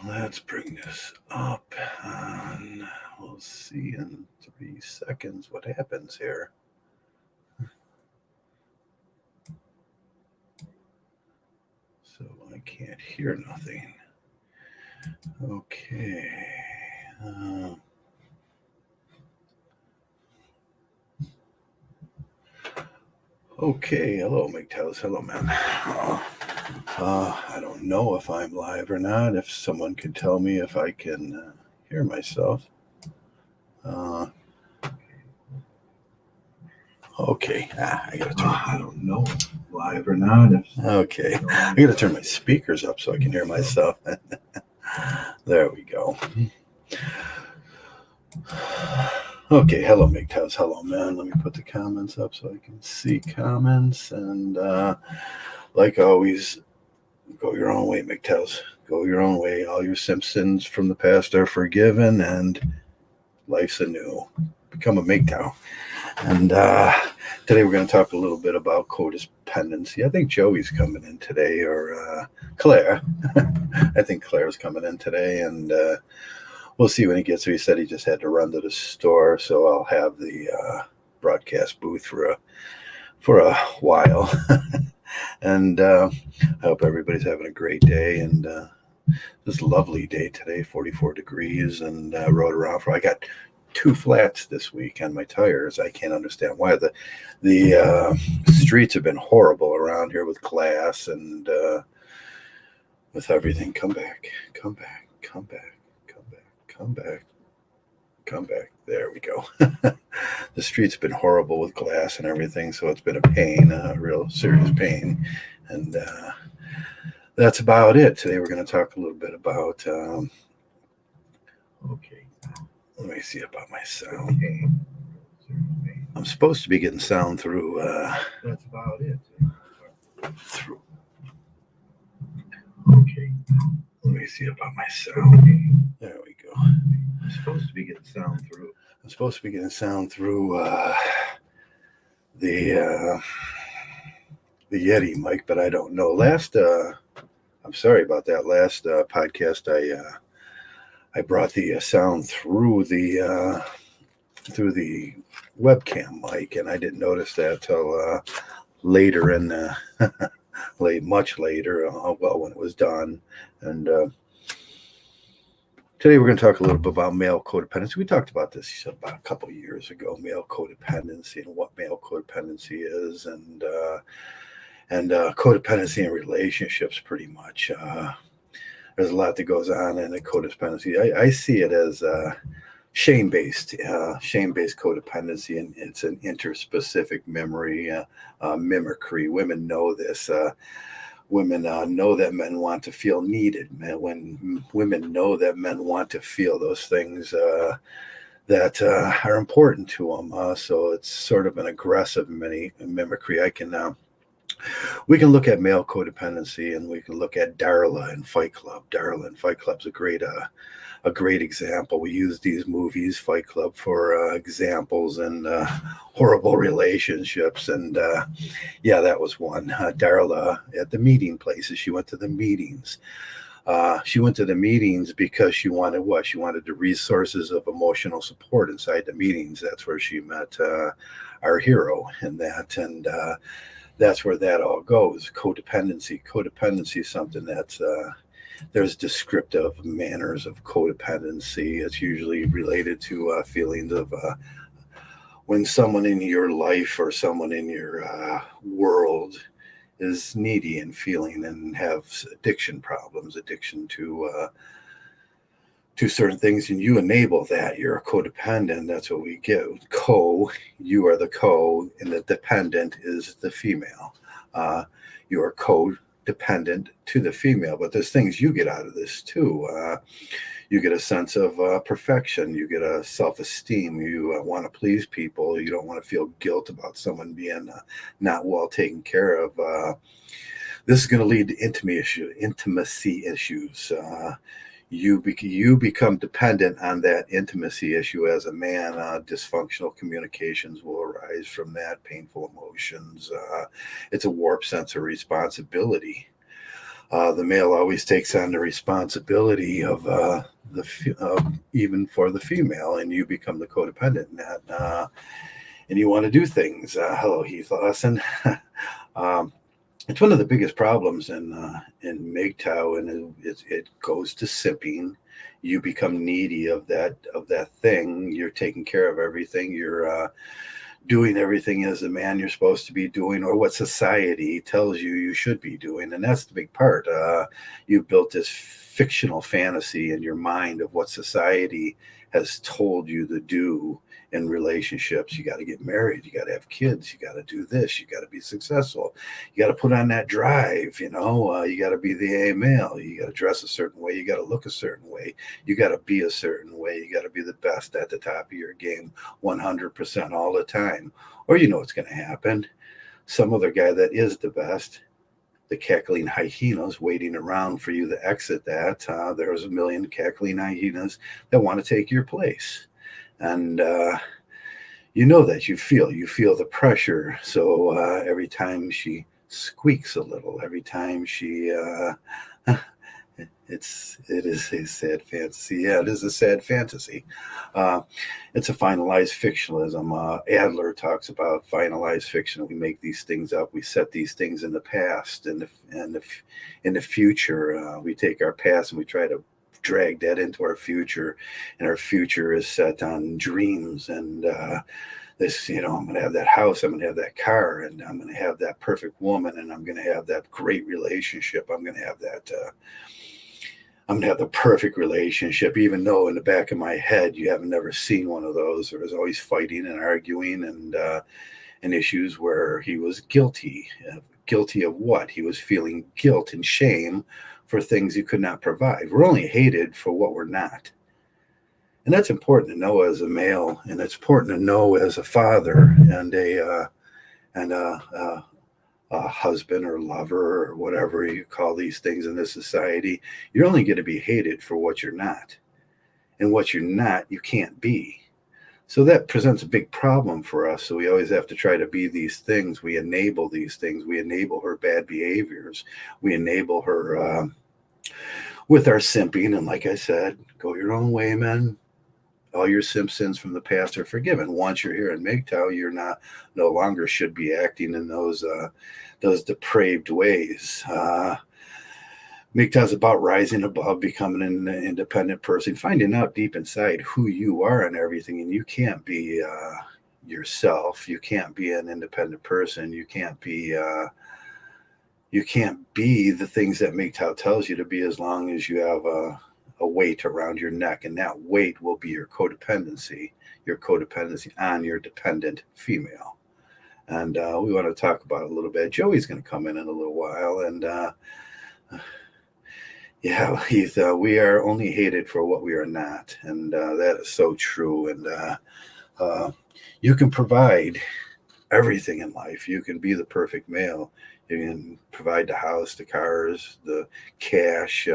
Let's bring this up and we'll see in 3 seconds what happens here. So I can't hear nothing. Okay. Okay, hello MGTOWs. Hello, man. I don't know if I'm live or not. If someone could tell me if I can hear myself. Okay, I gotta turn. I don't know if I'm live or not. Okay, I gotta turn my speakers up so I can hear myself. There we go. Okay, hello MGTOWs. Hello, man. Let me put the comments up so I can see comments. And like always, go your own way, MGTOWs. Go your own way. All your Simpsons from the past are forgiven, and life's anew. Become a MGTOW. And today we're going to talk a little bit about codependency. I think Joey's coming in today, or Claire. I think Claire's coming in today, and we'll see when he gets here. He said he just had to run to the store, so I'll have the broadcast booth for a while. And I hope everybody's having a great day. And this lovely day today, 44 degrees, and rode around I got 2 flats this week on my tires. I can't understand why. The streets have been horrible around here with glass and with everything. Come back. There we go. The streets have been horrible with glass and everything, so it's been a pain, a real serious pain. And that's about it. Today we're going to talk a little bit about, okay, let me see about my sound. I'm supposed to be getting sound through, that's about it. Through, okay, let me see about my sound. There we go. I'm supposed to be getting sound through the Yeti mic, but I don't know. I'm sorry about that. Last podcast, I brought the sound through the webcam mic, and I didn't notice that till later much later. Well, when it was done, and today we're going to talk a little bit about male codependency. We talked about this about a couple of years ago, male codependency and what male codependency is, and codependency in relationships. Pretty much, there's a lot that goes on in a codependency. I see it as shame-based codependency, and it's an interspecific memory, mimicry. Women know this. Women know that men want to feel needed. When women know that men want to feel those things that are important to them, so it's sort of an aggressive mimicry. We can look at male codependency, and we can look at Darla and Fight Club. Darla and Fight Club's a great example. We use these movies, Fight Club, for examples and horrible relationships. And yeah, that was one. Darla at the meeting places. She went to the meetings. She went to the meetings because she wanted what? She wanted the resources of emotional support inside the meetings. That's where she met our hero in that. And that's where that all goes. Codependency. Codependency is something that's there's descriptive manners of codependency. It's usually related to feelings of when someone in your life or someone in your world is needy and feeling and have addiction problems, addiction to certain things, and you enable that. You're a codependent. That's what we get. You are the and the dependent is the female. You are dependent to the female, but there's things you get out of this too. You get a sense of perfection. You get a self-esteem. You want to please people. You don't want to feel guilt about someone being not well taken care of. This is going to lead to intimacy issues. You become dependent on that intimacy issue as a man. Dysfunctional communications will arise from that, painful emotions. It's a warped sense of responsibility. The male always takes on the responsibility of even for the female, and you become the codependent in that, and you want to do things. Hello, Heath Lawson. um, it's one of the biggest problems in MGTOW, and it goes to simping. You become needy of that thing. You're taking care of everything. You're doing everything as a man you're supposed to be doing, or what society tells you you should be doing, and that's the big part. You've built this fictional fantasy in your mind of what society has told you to do in relationships. You got to get married, you got to have kids, you got to do this, you got to be successful, you got to put on that drive, you got to be the A male, you got to dress a certain way, you got to look a certain way, you got to be a certain way, you got to be the best at the top of your game 100% all the time, or what's going to happen. Some other guy that is the best, the cackling hyenas waiting around for you to exit that. There's a million cackling hyenas that want to take your place. And that you feel the pressure. So every time she squeaks a little, every time she it is a sad fantasy. Yeah, it is a sad fantasy. uh, it's a finalized fictionalism. Adler talks about finalized fiction. We make these things up, we set these things in the past, and in the future, we take our past and we try to drag that into our future, and our future is set on dreams and I'm going to have that house, I'm going to have that car, and I'm going to have that perfect woman, and I'm going to have that great relationship, I'm going to have that I'm going to have the perfect relationship, even though in the back of my head you haven't never seen one of those. There was always fighting and arguing and issues where he was guilty. Guilty of what? He was feeling guilt and shame for things he could not provide. We're only hated for what we're not. And that's important to know as a male, and it's important to know as a father and a husband or lover or whatever you call these things in this society. You're only going to be hated for what you're not. And what you're not, you can't be. So that presents a big problem for us. So we always have to try to be these things. We enable these things. We enable her bad behaviors. We enable her with our simping. And like I said, go your own way, men. All your simp sins from the past are forgiven. Once you're here in MGTOW, you're no longer should be acting in those depraved ways. MGTOW is about rising above, becoming an independent person, finding out deep inside who you are and everything. And you can't be yourself. You can't be an independent person. You can't be the things that MGTOW tells you to be, as long as you have a weight around your neck, and that weight will be your codependency on your dependent female. And we want to talk about it a little bit. Joey's going to come in a little while, and yeah, Heath, we are only hated for what we are not, and that is so true. And you can provide everything in life. You can be the perfect male. You can provide the house, the cars, the cash,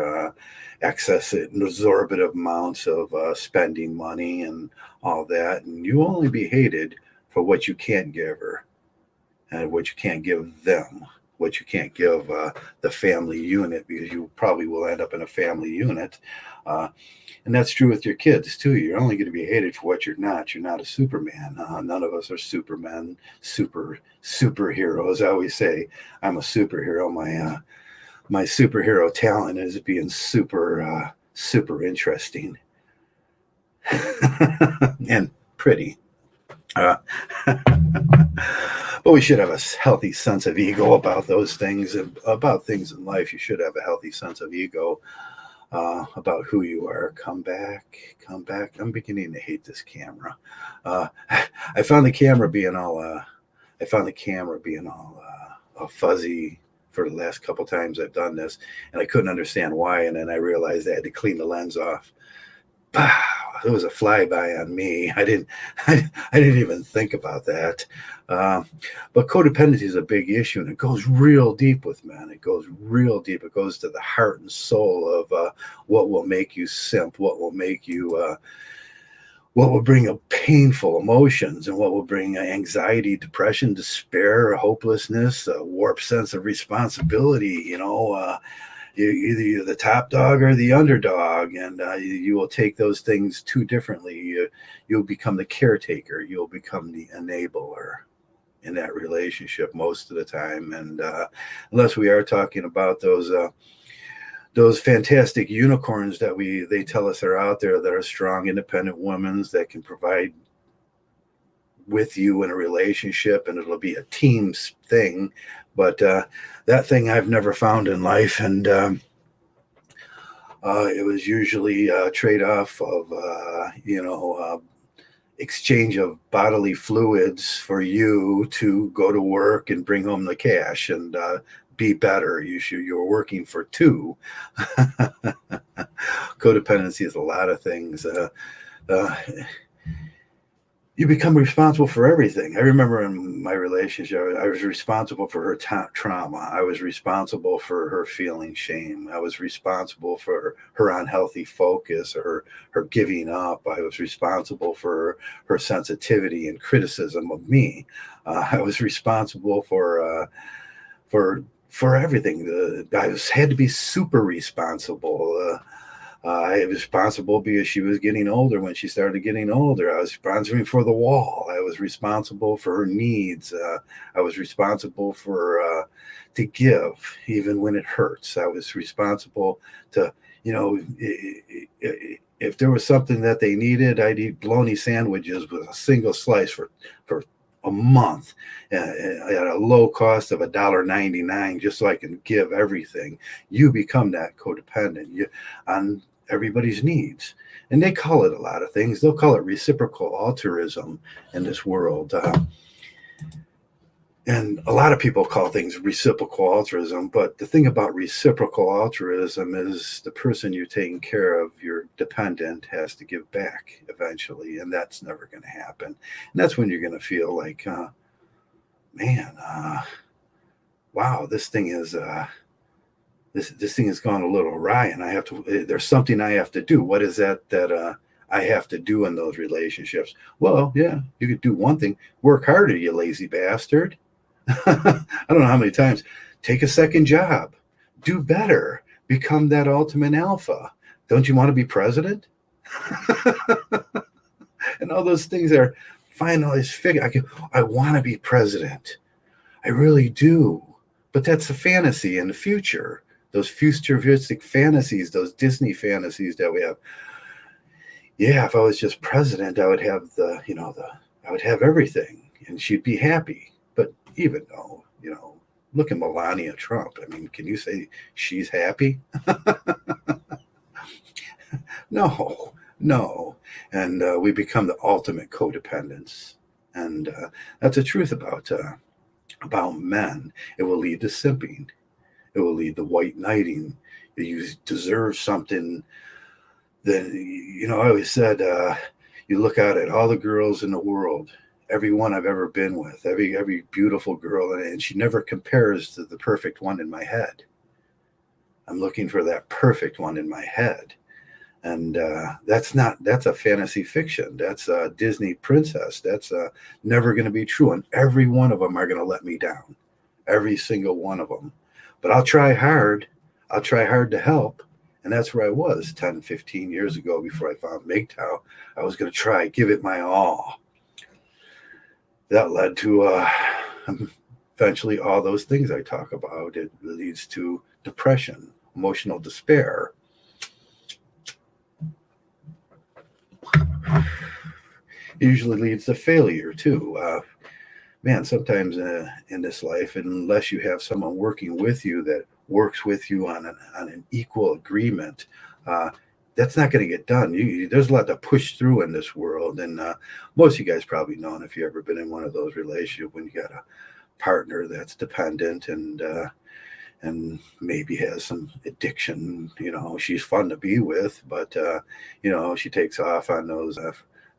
excess exorbitant amounts of spending money and all that. And you only be hated for what you can't give her and what you can't give them, what you can't give the family unit, because you probably will end up in a family unit. And that's true with your kids too. You're only going to be hated for what you're not. You're not a Superman. None of us are Supermen, superheroes. I always say I'm a superhero. My superhero talent is being super interesting and pretty. But we should have a healthy sense of ego about those things, about things in life. You should have a healthy sense of ego about who you are. Come back. I'm beginning to hate this camera. I found the camera being all fuzzy for the last couple times I've done this, and I couldn't understand why. And then I realized I had to clean the lens off. Pow! It was a flyby on me. I didn't even think about that. But codependency is a big issue, and it goes real deep with men. It goes real deep. It goes to the heart and soul of what will make you simp, what will make you, what will bring up painful emotions, and what will bring anxiety, depression, despair, hopelessness, a warped sense of responsibility, either you're the top dog or the underdog, and you will take those things too differently. You'll become the caretaker. You'll become the enabler in that relationship most of the time. And unless we are talking about those fantastic unicorns that they tell us are out there, that are strong, independent women that can provide with you in a relationship, and it'll be a team thing. But that thing I've never found in life, and it was usually a trade-off of exchange of bodily fluids for you to go to work and bring home the cash and be better. You're working for two. Codependency is a lot of things. You become responsible for everything. I remember in my relationship, I was responsible for her trauma. I was responsible for her feeling shame. I was responsible for her unhealthy focus, or her giving up. I was responsible for her sensitivity and criticism of me. I was responsible for everything. Had to be super responsible. I was responsible because she was getting older. When she started getting older, I was responsible for the wall. I was responsible for her needs. I was responsible for to give even when it hurts. I was responsible to, if there was something that they needed, I'd eat bologna sandwiches with a single slice for a month at a low cost of $1.99, just so I can give everything. You become that codependent on everybody's needs, and they call it a lot of things. They'll call it reciprocal altruism in this world, and a lot of people call things reciprocal altruism. But the thing about reciprocal altruism is the person you're taking care of, your dependent, has to give back eventually, and that's never going to happen. And that's when you're going to feel like, man, wow, this thing is this thing has gone a little awry, and there's something I have to do. What is that I have to do in those relationships? Well, yeah, you could do one thing: work harder, you lazy bastard. I don't know how many times. Take a second job, do better, become that ultimate alpha. Don't you want to be president? And all those things are finalized figure. I want to be president. I really do. But that's a fantasy in the future. Those futuristic fantasies, those Disney fantasies that we have. Yeah, if I was just president, I would have I would have everything, and she'd be happy. But even though, look at Melania Trump. I mean, can you say she's happy? No. And we become the ultimate codependents. And that's the truth about men. It will lead to simping. It will lead to white knighting. You deserve something. Then, I always said, you look out at all the girls in the world, every one I've ever been with, every beautiful girl, and she never compares to the perfect one in my head. I'm looking for that perfect one in my head. And that's a fantasy fiction. That's a Disney princess. That's never going to be true. And every one of them are going to let me down. Every single one of them. But I'll try hard. I'll try hard to help. And that's where I was 10, 15 years ago before I found MGTOW. I was going to try, give it my all. That led to eventually all those things I talk about. It leads to depression, emotional despair. It usually leads to failure too. Man, sometimes in this life, unless you have someone working with you that works with you on an equal agreement, that's not going to get done. There's a lot to push through in this world, and most of you guys probably know, if you've ever been in one of those relationships when you got a partner that's dependent and maybe has some addiction. She's fun to be with, but she takes off on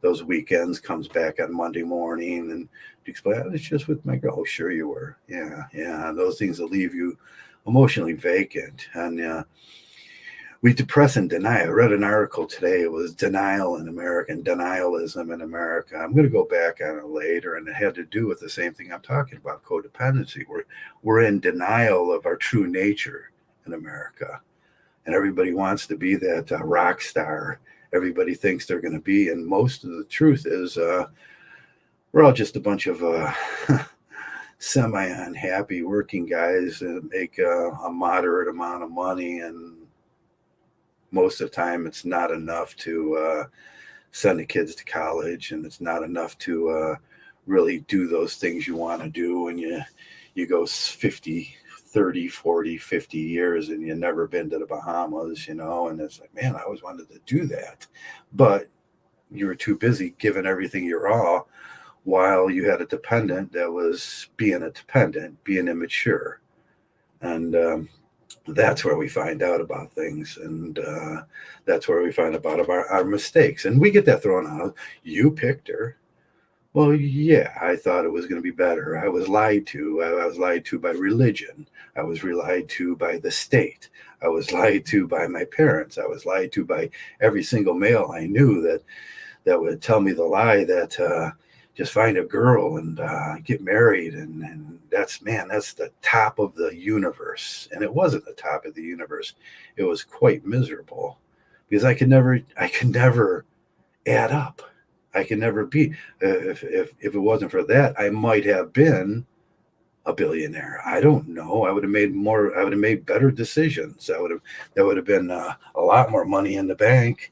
those weekends, comes back on Monday morning and explain, I was just with my girl. Oh, sure you were. Yeah. Those things will leave you emotionally vacant. And we depress and deny. I read an article today. It was denial in America and denialism in America. I'm going to go back on it later, and it had to do with the same thing I'm talking about, codependency. We're in denial of our true nature, in America. And everybody wants to be that rock star everybody thinks they're going to be. And most of the truth is we're all just a bunch of semi-unhappy working guys that make a moderate amount of money. And most of the time it's not enough to send the kids to college, and it's not enough to really do those things you want to do when you go 50, 30, 40, 50 years and you've never been to the Bahamas, and it's like, man, I always wanted to do that. But you were too busy giving everything your all while you had a dependent that was being a dependent, being immature. And that's where we find out about things. And that's where we find out about our mistakes. And we get that thrown out. You picked her. Well, yeah, I thought it was going to be better. I was lied to. I was lied to by religion. I was lied to by the state. I was lied to by my parents. I was lied to by every single male I knew that would tell me the lie that just find a girl and get married. And that's the top of the universe. And it wasn't the top of the universe. It was quite miserable because I could never add up. I can never be. If it wasn't for that, I might have been a billionaire. I don't know. I would have made more. I would have made better decisions. That would have been a lot more money in the bank.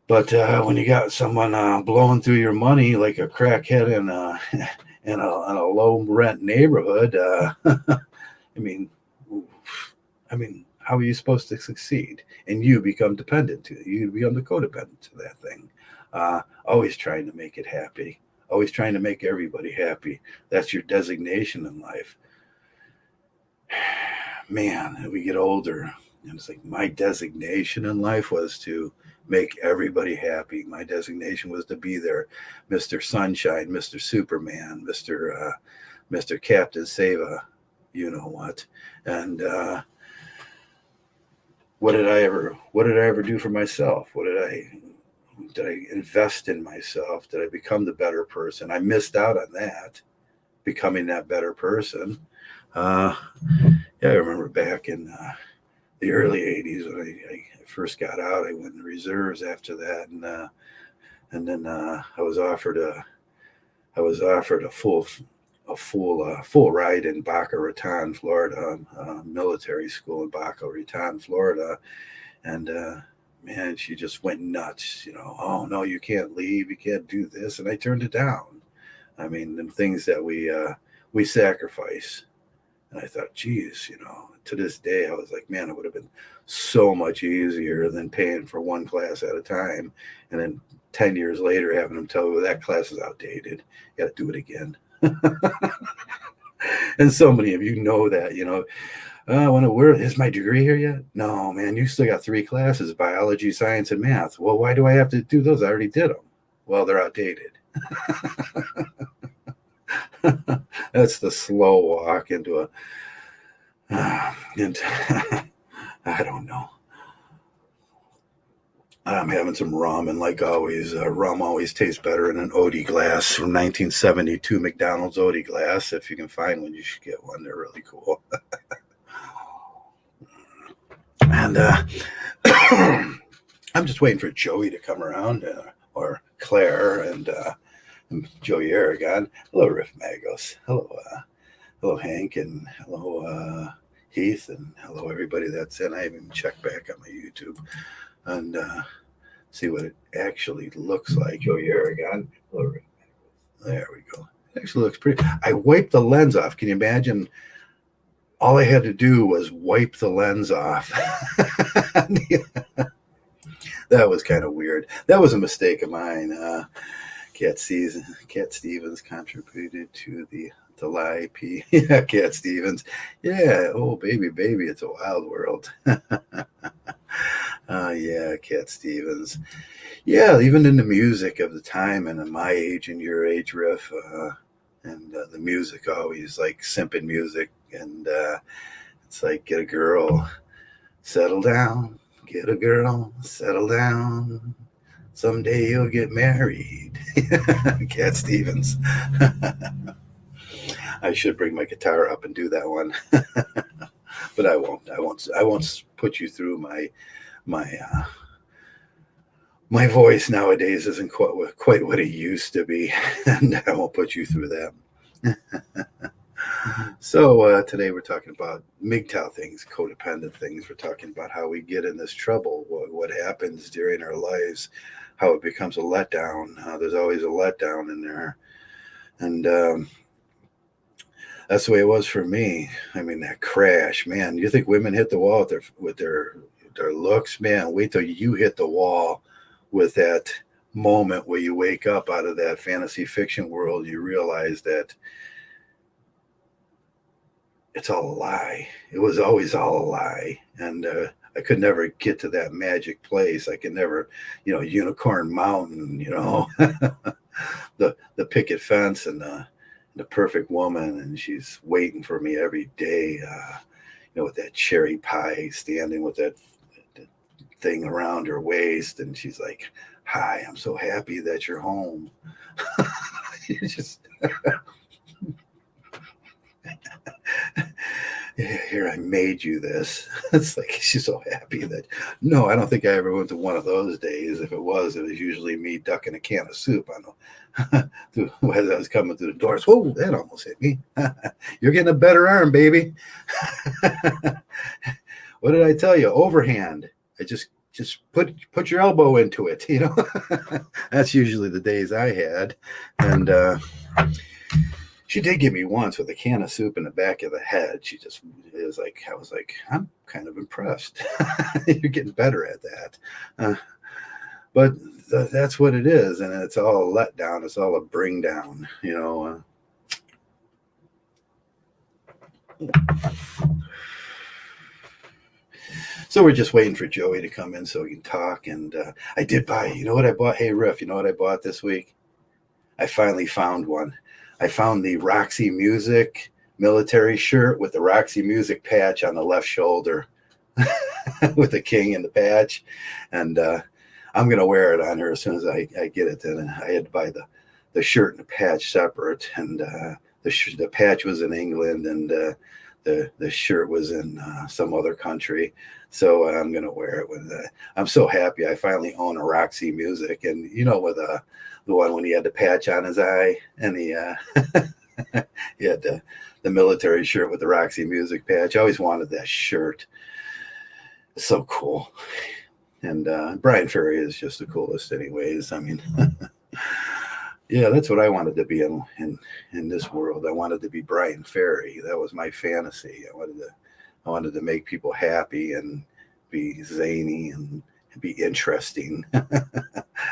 But when you got someone blowing through your money like a crackhead in a low rent neighborhood, I mean, how are you supposed to succeed? And you become dependent to it. You become the codependent to that thing. Always trying to make it happy, always trying to make everybody happy. That's your designation in life. Man, as we get older, and it's like my designation in life was to make everybody happy. My designation was to be there, Mr. Sunshine, Mr. Superman, Mr. Captain Sava, you know what. And what did I ever do for myself? Did I invest in myself? Did I become the better person? I missed out on that, becoming that better person. I remember back in the early 80s when I first got out, I went in the reserves after that. And then I was offered a full ride in Boca Raton, Florida, military school in Boca Raton, Florida. And man, she just went nuts, oh no, you can't leave, you can't do this. And I turned it down. I mean, the things that we sacrifice. And I thought, geez, to this day, I was like, man, it would have been so much easier than paying for one class at a time. And then 10 years later, having them tell you that class is outdated. You got to do it again. And so many of you know that, where is my degree here yet? No, man, you still got 3 classes, biology, science, and math. Well, why do I have to do those? I already did them. Well, they're outdated. That's the slow walk into I don't know. I'm having some rum, and like always, rum always tastes better in an Odie glass from 1972 McDonald's Odie glass. If you can find one, you should get one. They're really cool. And I'm just waiting for Joey to come around, or Claire, and Joey Aragon. Hello, Riff Magos. Hello, Hank, and hello, Heath, and hello, everybody that's in. I haven't checked back on my YouTube and see what it actually looks like. Joey Aragon. Hello, Riff Magos. There we go. It actually looks pretty. I wiped the lens off. Can you imagine? All I had to do was wipe the lens off. That was kind of weird. That was a mistake of mine. Cat Stevens contributed to the lie. Yeah, Cat Stevens. Yeah. Oh, baby, it's a wild world. Yeah, Cat Stevens. Yeah, even in the music of the time and in my age and your age, Riff, and the music always like simping music. And it's like, get a girl, settle down. Get a girl, settle down. Someday you'll get married. Cat Stevens. I should bring my guitar up and do that one. but I won't. I won't put you through my my voice nowadays isn't quite what it used to be, and I won't put you through that. So today we're talking about MGTOW things, codependent things. We're talking about how we get in this trouble, what happens during our lives, how it becomes a letdown. There's always a letdown in there, and that's the way it was for me. I mean, that crash, man. You think women hit the wall with their looks, man? Wait till you hit the wall with that moment where you wake up out of that fantasy fiction world. You realize that it's all a lie. It was always all a lie. And I could never get to that magic place. I could never, Unicorn Mountain, the picket fence and the perfect woman. And she's waiting for me every day, with that cherry pie standing with that thing around her waist. And she's like, "Hi, I'm so happy that you're home." You just... Here, I made you this. It's like she's so happy that... No, I don't think I ever went to one of those days. If it was usually me ducking a can of soup. I know. As I was coming through the doors, whoa, that almost hit me. You're getting a better arm, baby. What did I tell you? Overhand. I just put your elbow into it. That's usually the days I had. And she did give me once with a can of soup in the back of the head. I was like, I'm kind of impressed. You're getting better at that. But that's what it is. And it's all a letdown. It's all a bring down, So we're just waiting for Joey to come in so we can talk. And I did buy, you know what I bought? Hey, Riff, you know what I bought this week? I finally found one. I found the Roxy Music military shirt with the Roxy Music patch on the left shoulder with the king in the patch. And I'm going to wear it on her as soon as I get it. And I had to buy the shirt and the patch separate. And the patch was in England and the shirt was in some other country. So I'm going to wear it with I'm so happy I finally own a Roxy Music. And with the one when he had the patch on his eye and he had the military shirt with the Roxy Music patch. I always wanted that shirt. It's so cool. And Brian Ferry is just the coolest anyways. I mean, yeah, that's what I wanted to be in this world. I wanted to be Brian Ferry. That was my fantasy. I wanted to make people happy and be zany and be interesting.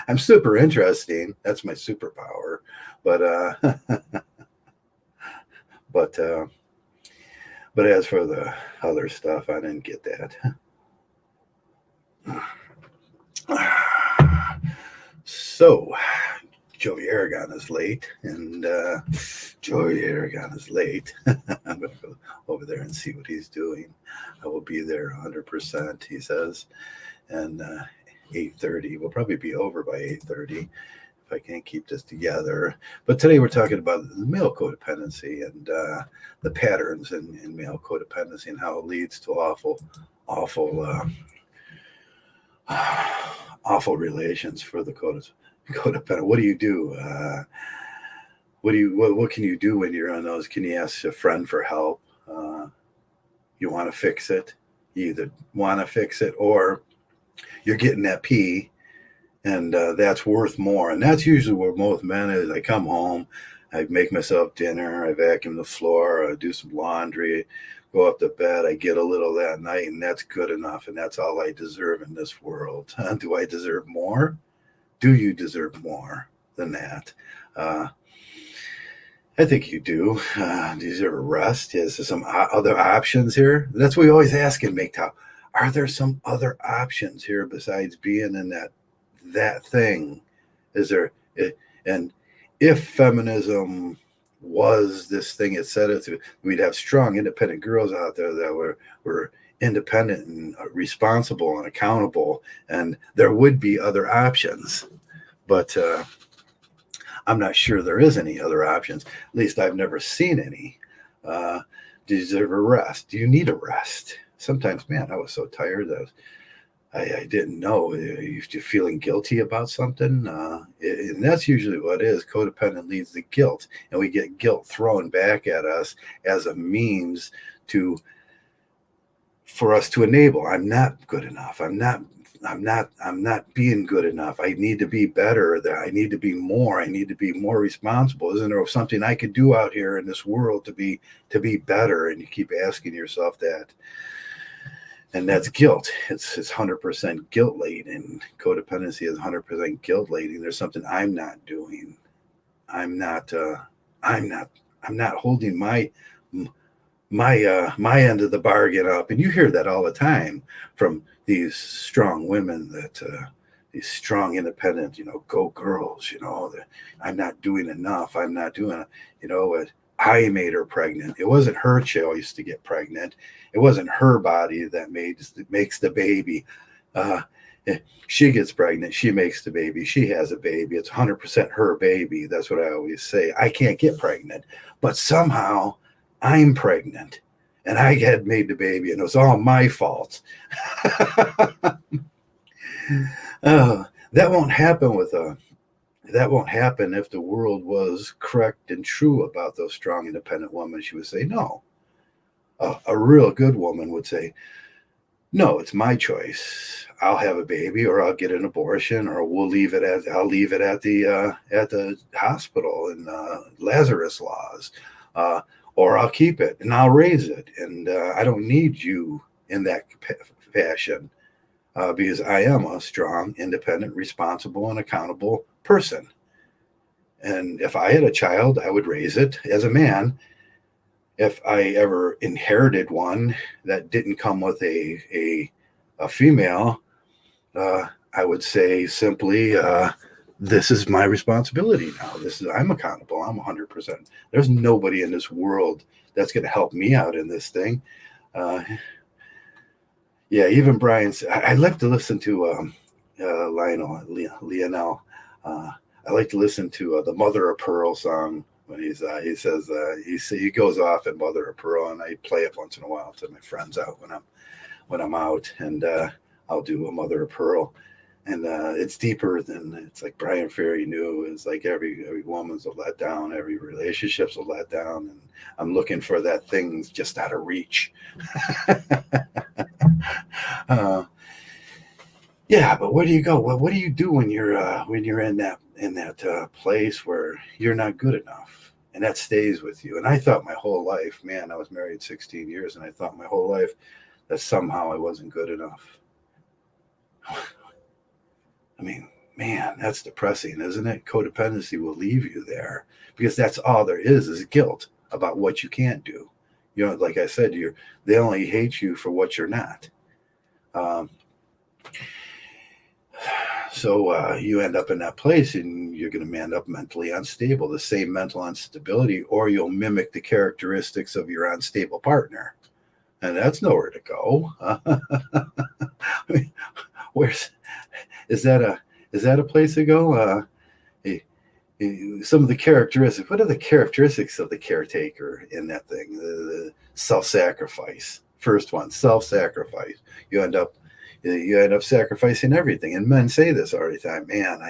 I'm super interesting. That's my superpower. But but as for the other stuff, I didn't get that. So Joey Aragon is late, and Joey Aragon is late. I'm going to go over there and see what he's doing. I will be there 100%, he says. And 8:30, we'll probably be over by 8:30 if I can't keep this together. But today we're talking about the male codependency and the patterns in male codependency and how it leads to awful relations for the codependent. What do you do? What can you do when you're on those? Can you ask a friend for help? You want to fix it? You either want to fix it or you're getting that pee, and that's worth more. And that's usually where most men is. I come home, I make myself dinner, I vacuum the floor, I do some laundry, go up to bed, I get a little that night, and that's good enough, and that's all I deserve in this world. Do I deserve more? Do you deserve more than that? I think you do. Do you deserve a rest? Is there some other options here? That's what we always ask in MGTOW. Are there some other options here besides being in that thing? Is there? And if feminism was this thing it said it to, we'd have strong, independent girls out there that were independent and responsible and accountable, and there would be other options. But I'm not sure there is any other options. At least I've never seen any. deserve a rest? Do you need a rest? Sometimes, man, I was so tired that I didn't know. You're feeling guilty about something. And that's usually what it is. Codependent leads to guilt. And we get guilt thrown back at us as a means to for us to enable. I'm not good enough. I'm not being good enough. I need to be better. I need to be more. I need to be more responsible. Isn't there something I could do out here in this world to be better? And you keep asking yourself that. And that's guilt. It's 100% guilt laden. Codependency is 100% guilt laden. There's something I'm not doing. I'm not. I'm not. I'm not holding my end of the bargain up. And you hear that all the time from these strong women that these strong independent, go girls. I'm not doing enough. I'm not doing it. What I made her pregnant. It wasn't her choice to get pregnant. It wasn't her body that makes the baby. She gets pregnant. She makes the baby. She has a baby. It's 100% her baby. That's what I always say. I can't get pregnant, but somehow I'm pregnant and I had made the baby and it was all my fault. That won't happen that won't happen if the world was correct and true about those strong, independent women. She would say, no. A real good woman would say, no, it's my choice. I'll have a baby, or I'll get an abortion, or I'll leave it at the hospital in Lazarus laws, or I'll keep it and I'll raise it, and I don't need you in that fashion because I am a strong, independent, responsible, and accountable person. And if I had a child, I would raise it as a man. If I ever inherited one that didn't come with a female, I would say simply, this is my responsibility now. I'm accountable. I'm 100%. There's nobody in this world that's going to help me out in this thing. Yeah, even Brian's. I like to listen to Lionel. I like to listen to the Mother of Pearl song when he goes off at Mother of Pearl, and I play it once in a while to my friends out when I'm out, and I'll do a Mother of Pearl, and it's deeper than it's like Brian Ferry knew. It's like every woman's a letdown, every relationship's a letdown, and I'm looking for that thing's just out of reach. Yeah, but where do you go? Well, what do you do when you're in that place where you're not good enough, and that stays with you? And I thought my whole life, man, I was married 16 years, and I thought my whole life that somehow I wasn't good enough. I mean, man, that's depressing, isn't it? Codependency will leave you there because that's all there is guilt about what you can't do. Like I said, they only hate you for what you're not. So you end up in that place and you're going to end up mentally unstable, the same mental instability, or you'll mimic the characteristics of your unstable partner. And that's nowhere to go. I mean, is that a place to go? Some of the characteristics. What are the characteristics of the caretaker in that thing? The self-sacrifice. First one, self-sacrifice. You end up sacrificing everything. And men say this all the time. Man,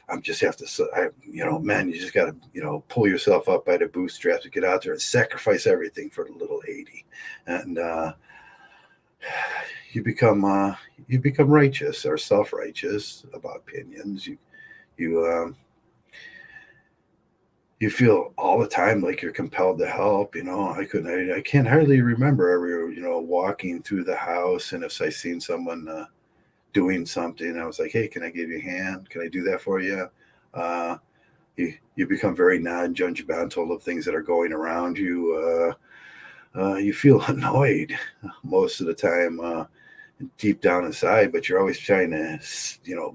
I'm just have to. Men, you just got to pull yourself up by the bootstraps to get out there and sacrifice everything for the little 80. And you become righteous or self-righteous about opinions. You feel all the time like you're compelled to help. I can't hardly remember ever, walking through the house, and if I seen someone doing something, I was like, hey, can I give you a hand? Can I do that for you? You become very non-judgmental of things that are going around you. You feel annoyed most of the time, deep down inside, but you're always trying to,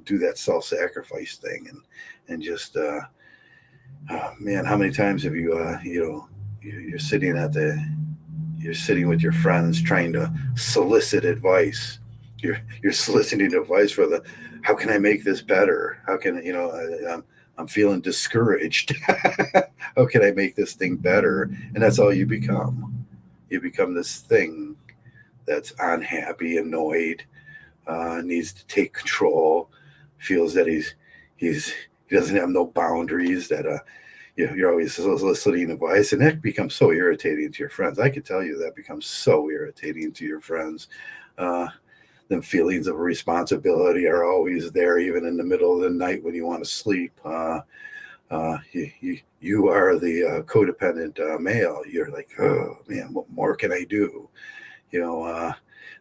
do that self-sacrifice thing and just, man, how many times have you're sitting with your friends trying to solicit advice. You're soliciting advice for how can I make this better? How can I'm feeling discouraged. How can I make this thing better? And that's all you become. You become this thing that's unhappy, annoyed, needs to take control, feels that he doesn't have no boundaries, that you're always soliciting advice, and that becomes so irritating to your friends. I could tell you that becomes so irritating to your friends. Uh, the feelings of responsibility are always there, even in the middle of the night when you want to sleep. You are the codependent male. You're like, oh man, what more can I do? You know,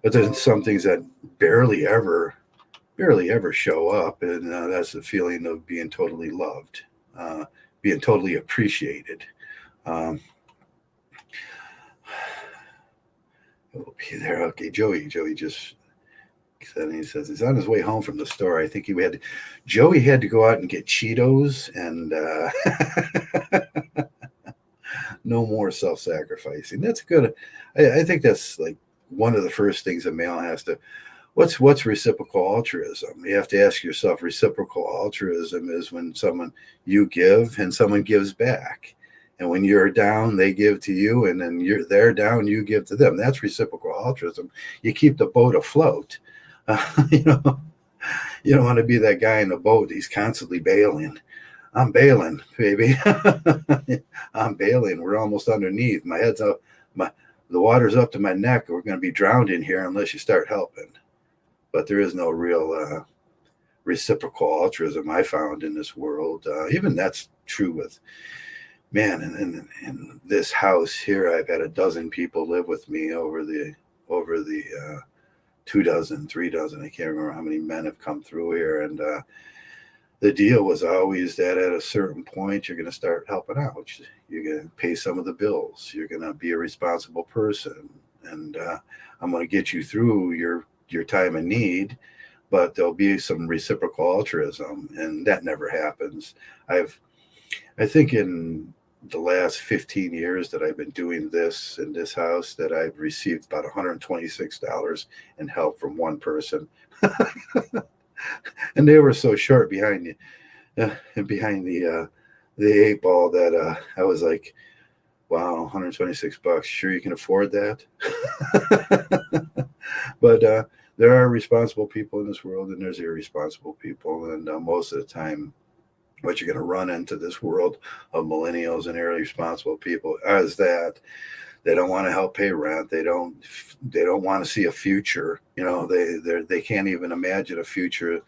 but there's some things that barely ever, barely ever show up, and that's the feeling of being totally loved, uh, being totally appreciated. Um, we'll be there. Okay, Joey just said, he says he's on his way home from the store. I think Joey had to go out and get Cheetos and no more self-sacrificing. That's good. I think that's like one of the first things a male has to. What's reciprocal altruism? You have to ask yourself. Reciprocal altruism is when someone you give and someone gives back, and when you're down, they give to you, and then they're down, you give to them. That's reciprocal altruism. You keep the boat afloat. You know, you don't want to be that guy in the boat. He's constantly bailing. I'm bailing, baby. I'm bailing. We're almost underneath. My head's up. The water's up to my neck. We're going to be drowned in here unless you start helping. But there is no real reciprocal altruism I found in this world. Even that's true with man. In this house here, I've had a dozen people live with me over the 2 dozen, 3 dozen. I can't remember how many men have come through here, and the deal was always that at a certain point you're going to start helping out. You're going to pay some of the bills. You're going to be a responsible person, and I'm going to get you through your time of need. But there'll be some reciprocal altruism, and that never happens. I think in the last 15 years that I've been doing this in this house, that I've received about $126 in help from one person. And they were so short behind behind the eight ball that I was like, wow, $126. Sure, you can afford that. But there are responsible people in this world, and there's irresponsible people, and most of the time, what you're going to run into this world of millennials and irresponsible people is that they don't want to help pay rent. They don't want to see a future. You know, they can't even imagine a future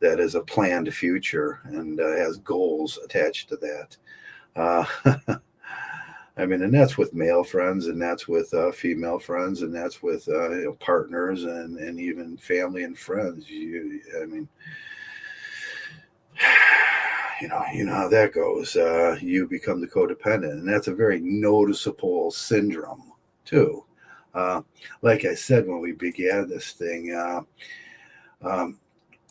that is a planned future and has goals attached to that. I mean, and that's with male friends, and that's with female friends, and that's with partners, and even family and friends. I mean, you know how that goes. You become the codependent, and that's a very noticeable syndrome too. Uh, like I said when we began this thing, um,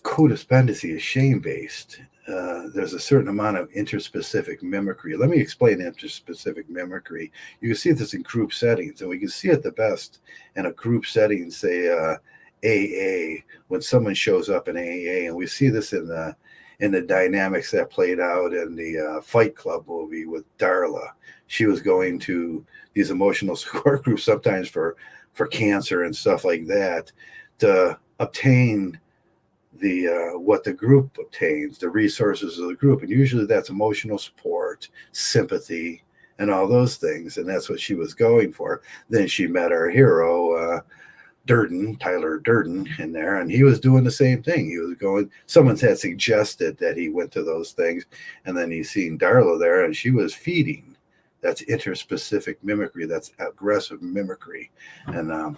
codependency is shame based. There's a certain amount of interspecific mimicry. Let me explain interspecific mimicry. You can see this in group settings, and we can see it the best in a group setting, say AA, when someone shows up in AA, and we see this in the dynamics that played out in the Fight Club movie with Darla. She was going to these emotional support groups sometimes for cancer and stuff like that to obtain the what the group obtains, the resources of the group, and usually that's emotional support, sympathy, and all those things, and that's what she was going for. Then she met our hero, Tyler Durden, in there, and he was doing the same thing. He was going. Someone had suggested that he went to those things, and then he's seen Darla there, and she was feeding. That's interspecific mimicry. That's aggressive mimicry, and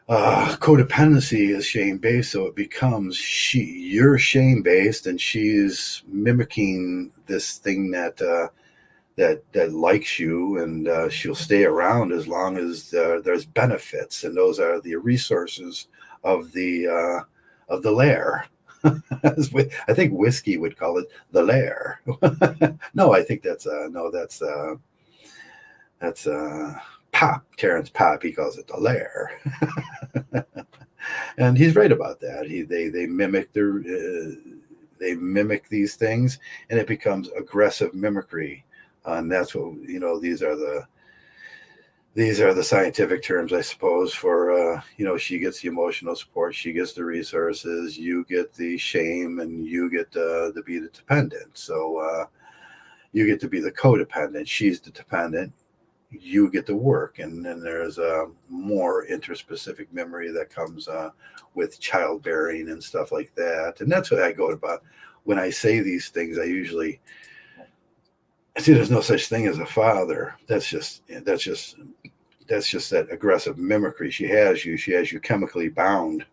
codependency is shame based, so it becomes you're shame based, and she's mimicking this thing that likes you, and she'll stay around as long as there's benefits, and those are the resources of the lair. I think whiskey would call it the lair. No, I think that's Pop, Terrence Pop. He calls it the lair. And he's right about that. They mimic these things, and it becomes aggressive mimicry. And that's what these are these are the scientific terms, I suppose, for, she gets the emotional support, she gets the resources, you get the shame, and you get to be the dependent. So you get to be the codependent. She's the dependent. You get to work. And then there's a more interspecific memory that comes with childbearing and stuff like that. And that's what I go about. When I say these things, I usually see there's no such thing as a father. That's just that aggressive mimicry. She has you chemically bound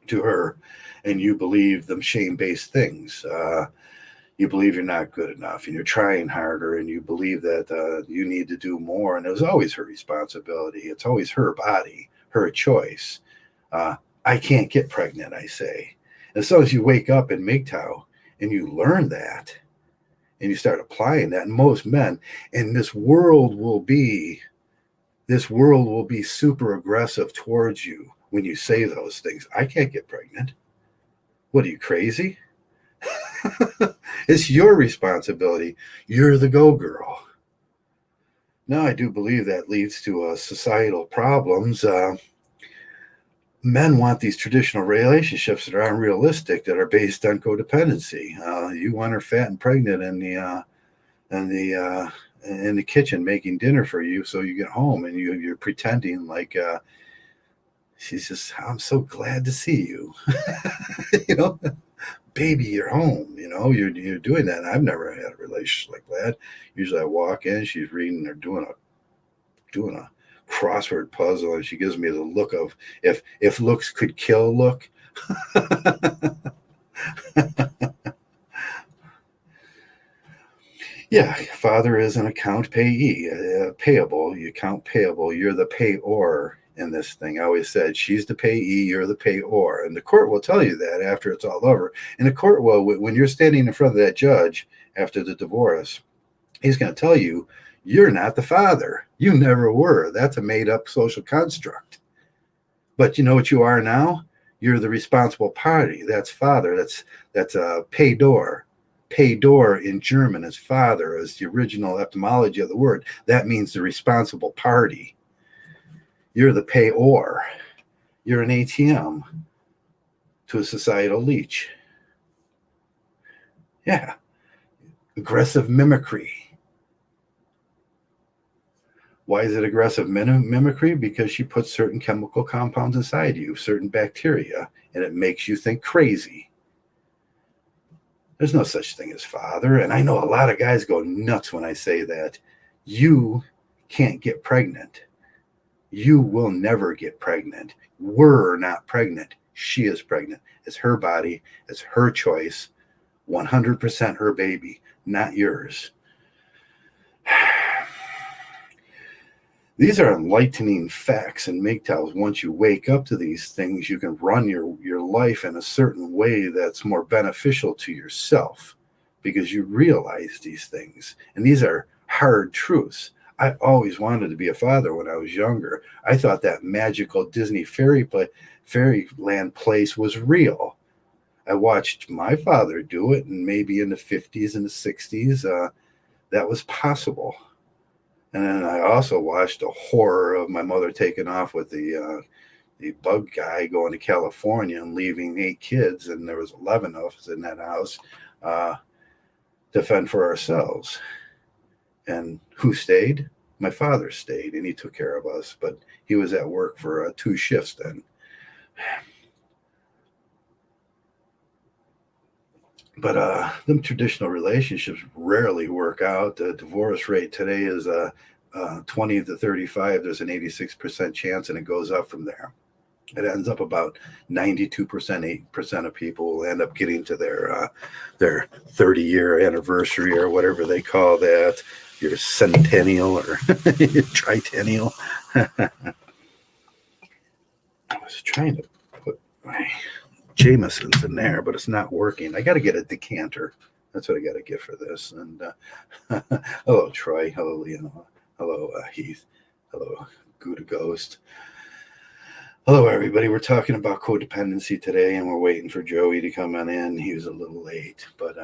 to her, and you believe them shame-based things. You believe you're not good enough, and you're trying harder, and you believe that you need to do more. And it was always her responsibility. It's always her body, her choice. I can't get pregnant, I say. As soon as you wake up in MGTOW and you learn that, and you start applying that, and most men, and this world will be super aggressive towards you when you say those things. I can't get pregnant. What are you, crazy? It's your responsibility. You're the go girl. Now, I do believe that leads to societal problems. Men want these traditional relationships that are unrealistic, that are based on codependency. You want her fat and pregnant in the kitchen making dinner for you, so you get home and you're pretending like she's just, I'm so glad to see you. Baby, you're home. You're doing that. And I've never had a relationship like that. Usually I walk in, she's reading or doing a crossword puzzle, and she gives me the look of, if looks could kill look. Yeah, father is an account payee, payable. You count payable. You're the payor in this thing. I always said she's the payee, you're the payor, and the court will tell you that after it's all over. And the court will, when you're standing in front of that judge after the divorce, he's going to tell you, you're not the father. You never were. That's a made-up social construct. But you know what you are now? You're the responsible party. That's father. That's a paydor. Paydor in German is father, is the original etymology of the word. That means the responsible party. You're the payor. You're an ATM to a societal leech. Yeah. Aggressive mimicry. Why is it aggressive mimicry? Because she puts certain chemical compounds inside you, certain bacteria, and it makes you think crazy. There's no such thing as father. And I know a lot of guys go nuts when I say that. You can't get pregnant. You will never get pregnant. We're not pregnant. She is pregnant. It's her body. It's her choice. 100% her baby, not yours. These are enlightening facts and MGTOWs. Once you wake up to these things, you can run your life in a certain way that's more beneficial to yourself because you realize these things. And these are hard truths. I always wanted to be a father when I was younger. I thought that magical Disney fairyland place was real. I watched my father do it, and maybe in the 50s and the 60s, that was possible. And then I also watched the horror of my mother taking off with the bug guy going to California and leaving 8 kids, and there was 11 of us in that house to fend for ourselves. And who stayed? My father stayed, and he took care of us, but he was at work for 2 shifts then. But them traditional relationships rarely work out. The divorce rate today is 20 to 35. There's an 86% chance, and it goes up from there. It ends up about 92%, 8% of people will end up getting to their 30-year anniversary or whatever they call that, your centennial or your triennial. I was trying to put my Jameson's in there, but it's not working. I got to get a decanter. That's what I got to get for this. And hello, Troy. Hello, Leonora. Hello, Heath. Hello, Gouda Ghost. Hello, everybody. We're talking about codependency today, and we're waiting for Joey to come on in. He was a little late, but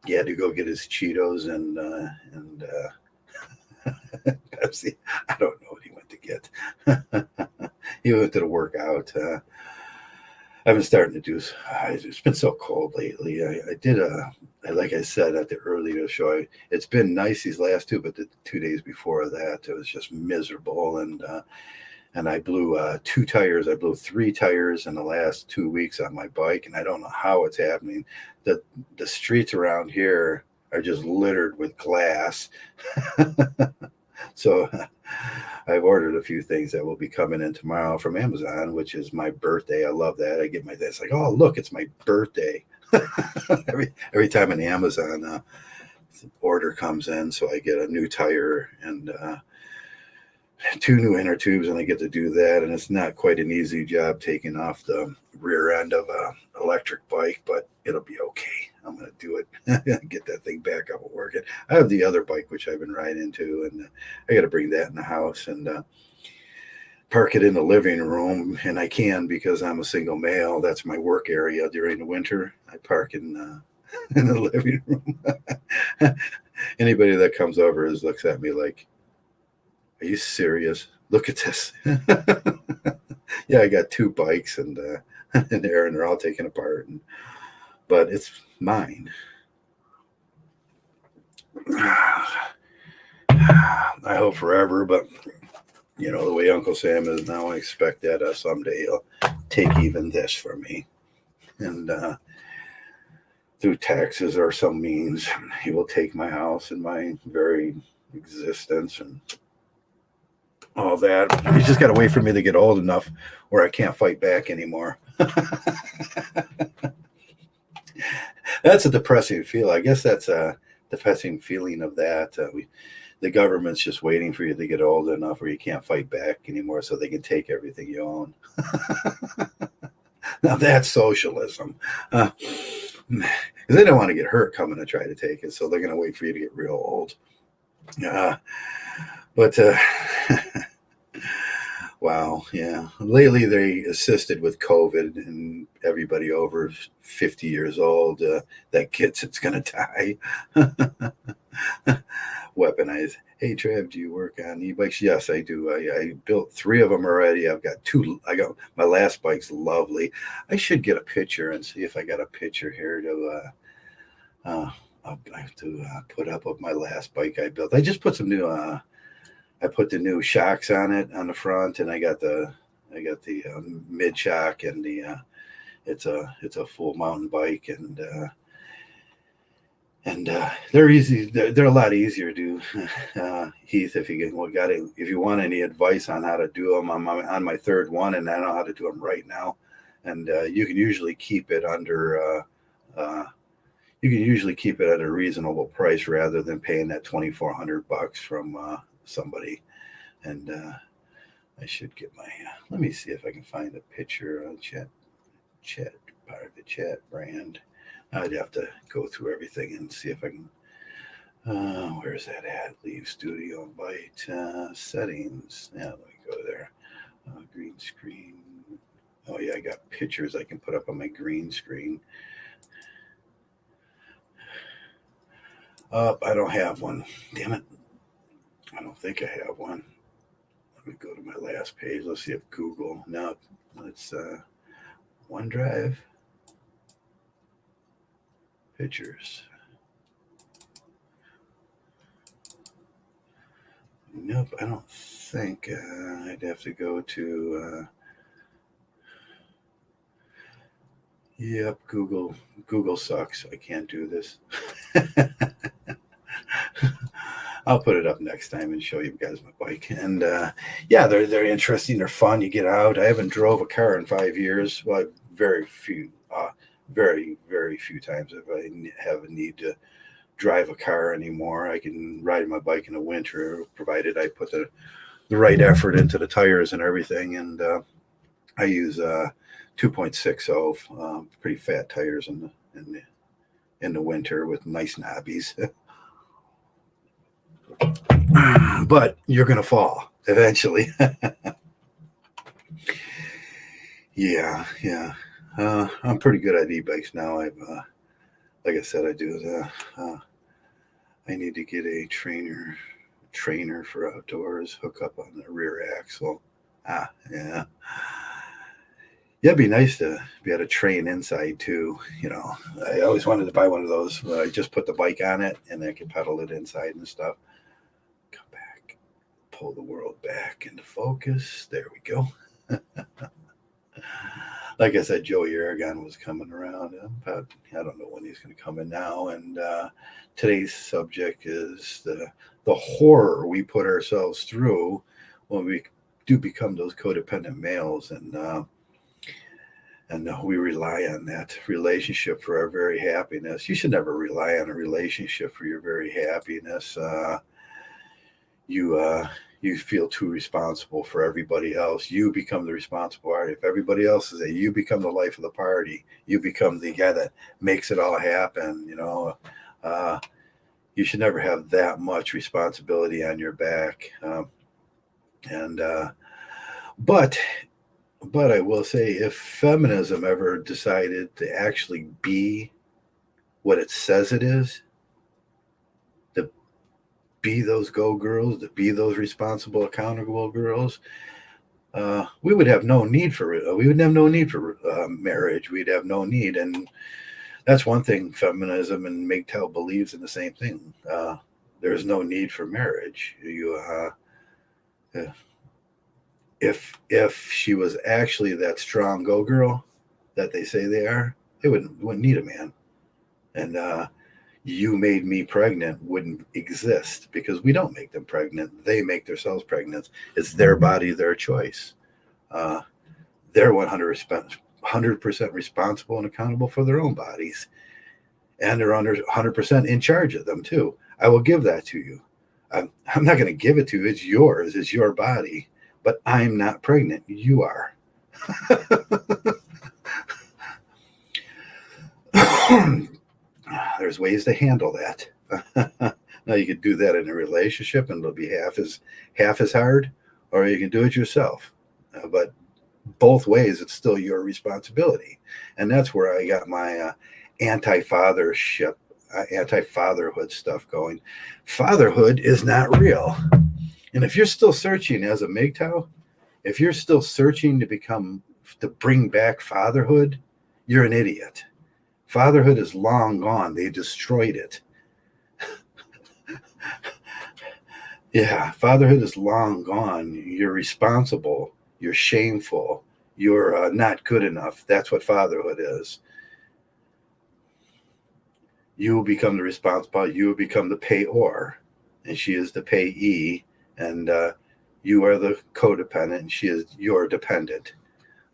he had to go get his Cheetos and Pepsi. I don't know what he went to get. He went to the workout. I've been starting to do. It's been so cold lately. I did like I said at the earlier show. It's been nice these last two, but the 2 days before that, it was just miserable. And I blew 2 tires. I blew 3 tires in the last 2 weeks on my bike, and I don't know how it's happening. The streets around here are just littered with glass. So I've ordered a few things that will be coming in tomorrow from Amazon, which is my birthday. I love that. I get it's like, oh look, it's my birthday. every time an Amazon order comes in, so I get a new tire and 2 new inner tubes, and I get to do that. And it's not quite an easy job taking off the rear end of a electric bike, but it'll be okay. I'm going to do it. Get that thing back up and working. I have the other bike, which I've been riding too, and I got to bring that in the house and park it in the living room. And I can, because I'm a single male. That's my work area during the winter. I park in the living room. Anybody that comes over looks at me like, are you serious? Look at this. Yeah, I got 2 bikes and in there, and they're all taken apart. But it's mine. I hope forever, but the way Uncle Sam is now, I expect that someday he'll take even this from me. And through taxes or some means, he will take my house and my very existence and all that. He's just got to wait for me to get old enough where I can't fight back anymore. That's a depressing feel. I guess that's a depressing feeling of that. The government's just waiting for you to get old enough where you can't fight back anymore so they can take everything you own. Now that's socialism. Because they don't want to get hurt coming to try to take it, so they're going to wait for you to get real old. But wow, yeah. Lately, they assisted with COVID, and everybody over 50 years old that gets it's going to die. Weaponized. Hey, Trev, do you work on e-bikes? Yes, I do. I built 3 of them already. I've got 2. I got my last bike's lovely. I should get a picture and see if I got a picture here to. I have to put up of my last bike I built. I just put some new. I put the new shocks on it on the front, and I got the mid shock, and it's a full mountain bike, and they're easy. They're a lot easier to do. Heath, if you want any advice on how to do them, I'm on my 3rd one, and I know how to do them right now. And you can usually keep it under. You can usually keep it at a reasonable price rather than paying that $2,400 from somebody. And I should get my. Let me see if I can find a picture on chat part of the chat brand. I'd have to go through everything and see if I can. Where's that at? Leave studio byte settings. Yeah, let me go there. Green screen. Oh yeah, I got pictures I can put up on my green screen. I don't have one. Damn it. I don't think I have one. Let me go to my last page. Let's see if Google. No, it's OneDrive. Pictures. Nope, I don't think. I'd have to go to. Yep, Google. Google sucks. I can't do this. I'll put it up next time and show you guys my bike. And yeah, they're interesting. They're fun. You get out. I haven't drove a car in 5 years. Well, very few times if I have a need to drive a car anymore. I can ride my bike in the winter, provided I put the right effort into the tires and everything. And I use 2.60, pretty fat tires in the winter with nice knobbies. But you're gonna fall eventually. Yeah. I'm pretty good at e-bikes now. I've like I said, I do. I need to get a trainer trainer for outdoors, hook up on the rear axle. Yeah. Yeah, it'd be nice to be able to train inside too. I always wanted to buy one of those. I just put the bike on it and I can pedal it inside and stuff. Come back, pull the world back into focus. There we go. Like I said, Joey Aragon was coming around. But I don't know when he's going to come in now. And today's subject is the horror we put ourselves through when we do become those codependent males, and we rely on that relationship for our very happiness. You should never rely on a relationship for your very happiness. You feel too responsible for everybody else. You become the responsible party. If everybody else is there, you become the life of the party. You become the guy that makes it all happen. You should never have that much responsibility on your back. But I will say, if feminism ever decided to actually be what it says it is, to be those go girls, to be those responsible, accountable girls, we would have no need for marriage. We'd have no need, and that's one thing. Feminism and MGTOW believes in the same thing. There's no need for marriage. If she was actually that strong go girl that they say they are, they wouldn't need a man. And you made me pregnant wouldn't exist, because we don't make them pregnant. They make themselves pregnant. It's their body, their choice. They're 100% responsible and accountable for their own bodies. And they're 100% in charge of them too. I will give that to you. I'm not going to give it to you. It's yours. It's your body. But I'm not pregnant. You are. There's ways to handle that. Now you could do that in a relationship and it'll be half as hard, or you can do it yourself. But both ways, it's still your responsibility. And that's where I got my anti-fatherhood stuff going. Fatherhood is not real. And if you're still searching as a MGTOW, if you're still searching to bring back fatherhood, you're an idiot. Fatherhood is long gone. They destroyed it. Yeah, fatherhood is long gone. You're responsible. You're shameful. You're not good enough. That's what fatherhood is. You will become the responsible. You will become the payor, and she is the payee. And you are the codependent, and she is your dependent.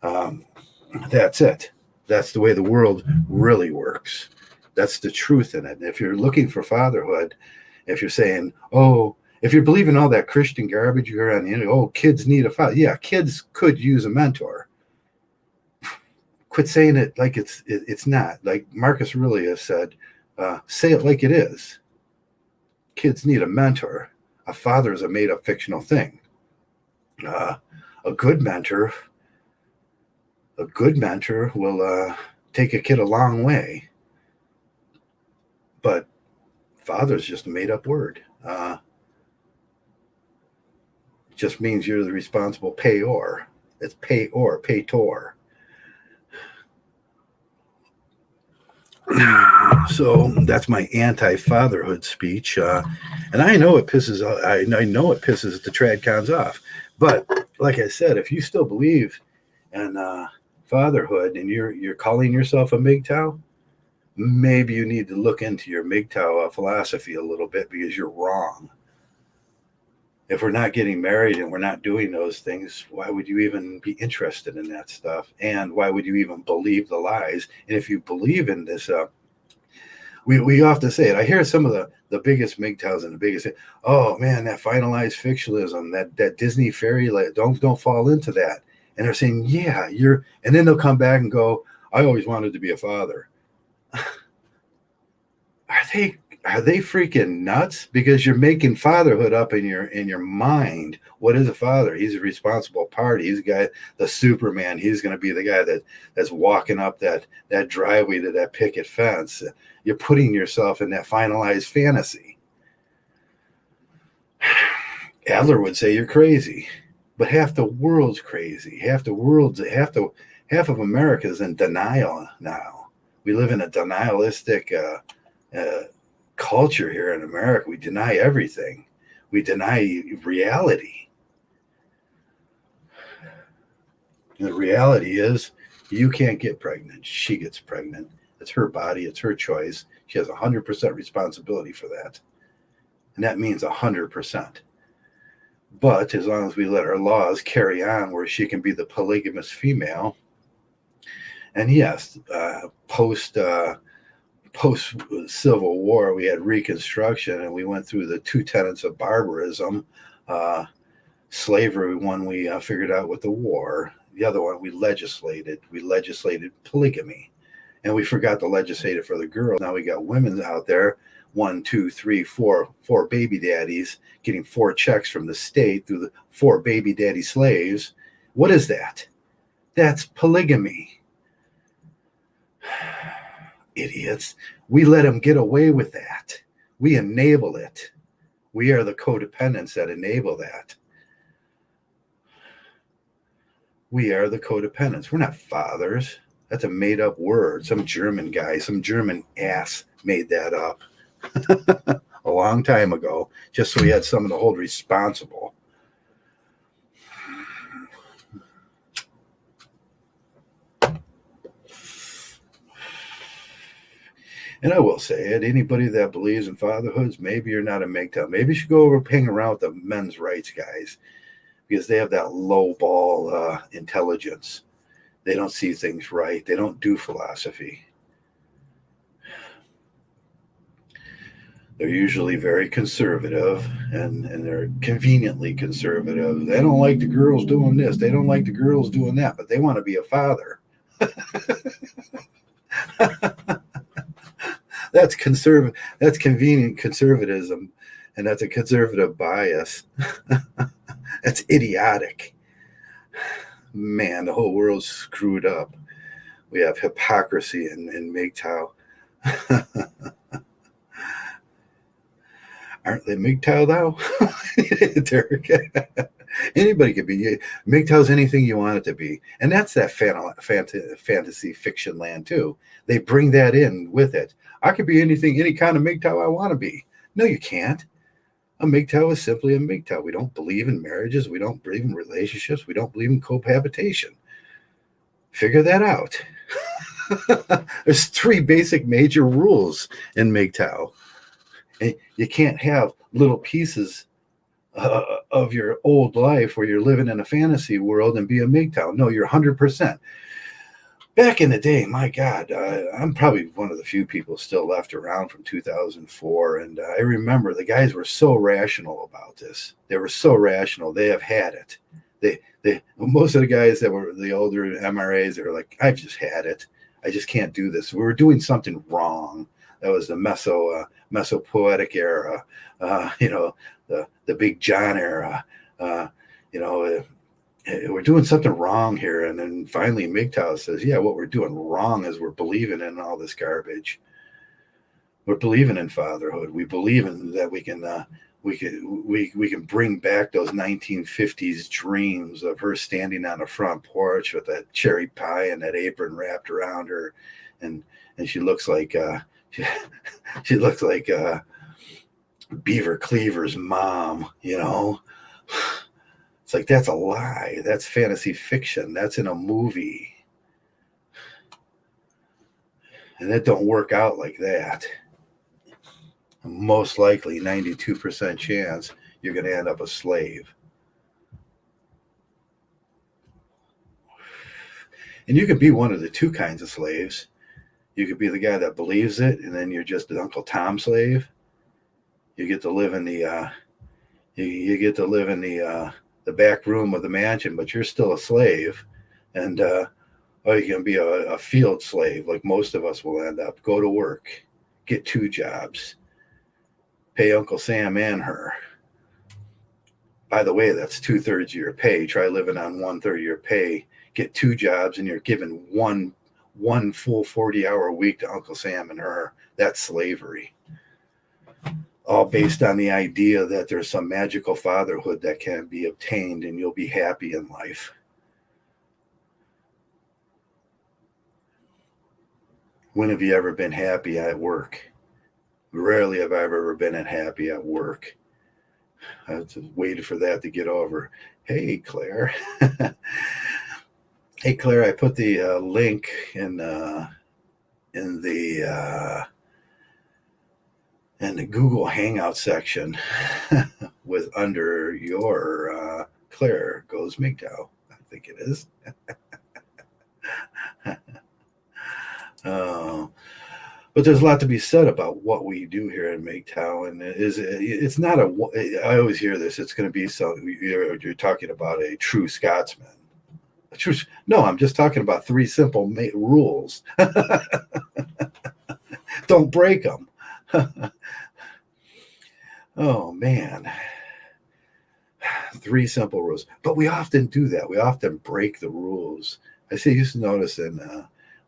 That's it. That's the way the world really works. That's the truth in it. And if you're looking for fatherhood, if you're saying, if you're believing all that Christian garbage you're on, kids need a father. Yeah, kids could use a mentor. Quit saying it like it's not. Like Marcus Aurelius said, say it like it is. Kids need a mentor. A father is a made-up fictional thing. A good mentor will take a kid a long way. But father is just a made-up word. Just means you're the responsible payor. It's payor. So that's my anti-fatherhood speech, and I know it pisses. I know it pisses the tradcons off. But like I said, if you still believe in fatherhood and you're calling yourself a MGTOW, maybe you need to look into your MGTOW philosophy a little bit, because you're wrong. If we're not getting married and we're not doing those things, why would you even be interested in that stuff? And why would you even believe the lies? And if you believe in this, we often say it. I hear some of the biggest MGTOWs and the biggest, oh man, that finalized fictionalism, that Disney fairy, don't fall into that. And they're saying, yeah, and then they'll come back and go, I always wanted to be a father. Are they freaking nuts? Because you're making fatherhood up in your mind. What is a father? He's a responsible party. He's the guy, the Superman. He's going to be the guy that's walking up that driveway to that picket fence. You're putting yourself in that finalized fantasy. Adler would say you're crazy, but half the world's crazy. Half of America is in denial now. We live in a denialistic culture here in America. We deny everything. We deny reality. And the reality is, you can't get pregnant. She gets pregnant. It's her body. It's her choice. She has 100% responsibility for that. And that means 100%. But as long as we let our laws carry on where she can be the polygamous female, and yes, post Civil War, we had Reconstruction, and we went through the two tenets of barbarism. Slavery, one we figured out with the war. The other one we legislated. We legislated polygamy, and we forgot to legislate it for the girl. Now we got women out there, 1, 2, 3, 4 baby daddies getting 4 checks from the state through the 4 baby daddy slaves. What is that? That's polygamy. Idiots. We let them get away with that. We enable it. We are the codependents that enable that. We are the codependents. We're not fathers. That's a made-up word. Some German guy, some German ass made that up a long time ago, just so he had someone to hold responsible. And I will say it, anybody that believes in fatherhoods, maybe you're not a MGTOW. Maybe you should go over hang around with the men's rights guys, because they have that low ball intelligence. They don't see things right. They don't do philosophy. They're usually very conservative, and they're conveniently conservative. They don't like the girls doing this. They don't like the girls doing that, but they want to be a father. That's conservative. That's convenient conservatism, and that's a conservative bias. That's idiotic. Man, the whole world's screwed up. We have hypocrisy in MGTOW. Aren't they MGTOW though? Derek. Anybody could be. MGTOW's anything you want it to be. And that's that fantasy fiction land too. They bring that in with it. I could be anything, any kind of MGTOW I want to be. No, you can't. A MGTOW is simply a MGTOW. We don't believe in marriages. We don't believe in relationships. We don't believe in cohabitation. Figure that out. There's 3 basic major rules in MGTOW. And you can't have little pieces of your old life where you're living in a fantasy world and be a MGTOW. No, you're 100%. Back in the day, my God, I'm probably one of the few people still left around from 2004. And I remember the guys were so rational about this. They were so rational. They have had it. Most of the guys that were the older MRAs, they were like, I've just had it. I just can't do this. We were doing something wrong. That was the Mesopoetic era, the Big John era. We're doing something wrong here. And then finally MGTOW says, yeah, what we're doing wrong is we're believing in all this garbage. We're believing in fatherhood. We believe in that we can bring back those 1950s dreams of her standing on the front porch with that cherry pie and that apron wrapped around her. And she looks like she looks like Beaver Cleaver's mom, It's like, that's a lie. That's fantasy fiction. That's in a movie. And it don't work out like that. Most likely, 92% chance you're going to end up a slave. And you could be one of the 2 kinds of slaves. You could be the guy that believes it, and then you're just an Uncle Tom slave. You get to live in the the back room of the mansion, but you're still a slave. And you can be a field slave, like most of us will end up. Go to work, get 2 jobs, pay Uncle Sam and her. By the way, that's 2/3 of your pay. Try living on 1/3 of your pay. Get 2 jobs, and you're given one full 40-hour week to Uncle Sam and her. That's slavery. all based on the idea that there's some magical fatherhood that can be obtained and you'll be happy in life. When have you ever been happy at work? Rarely have I ever been happy at work. I just waited for that to get over. Hey, Claire. Hey, Claire, I put the link in the Google Hangout section with under your Claire Goes MGTOW. I think it is. But there's a lot to be said about what we do here in MGTOW, and it's not a. I always hear this. It's going to be so. You're talking about a true Scotsman. No, I'm just talking about 3 simple rules. Don't break them. Oh man, 3 simple rules. But we often do that. We often break the rules. I used to notice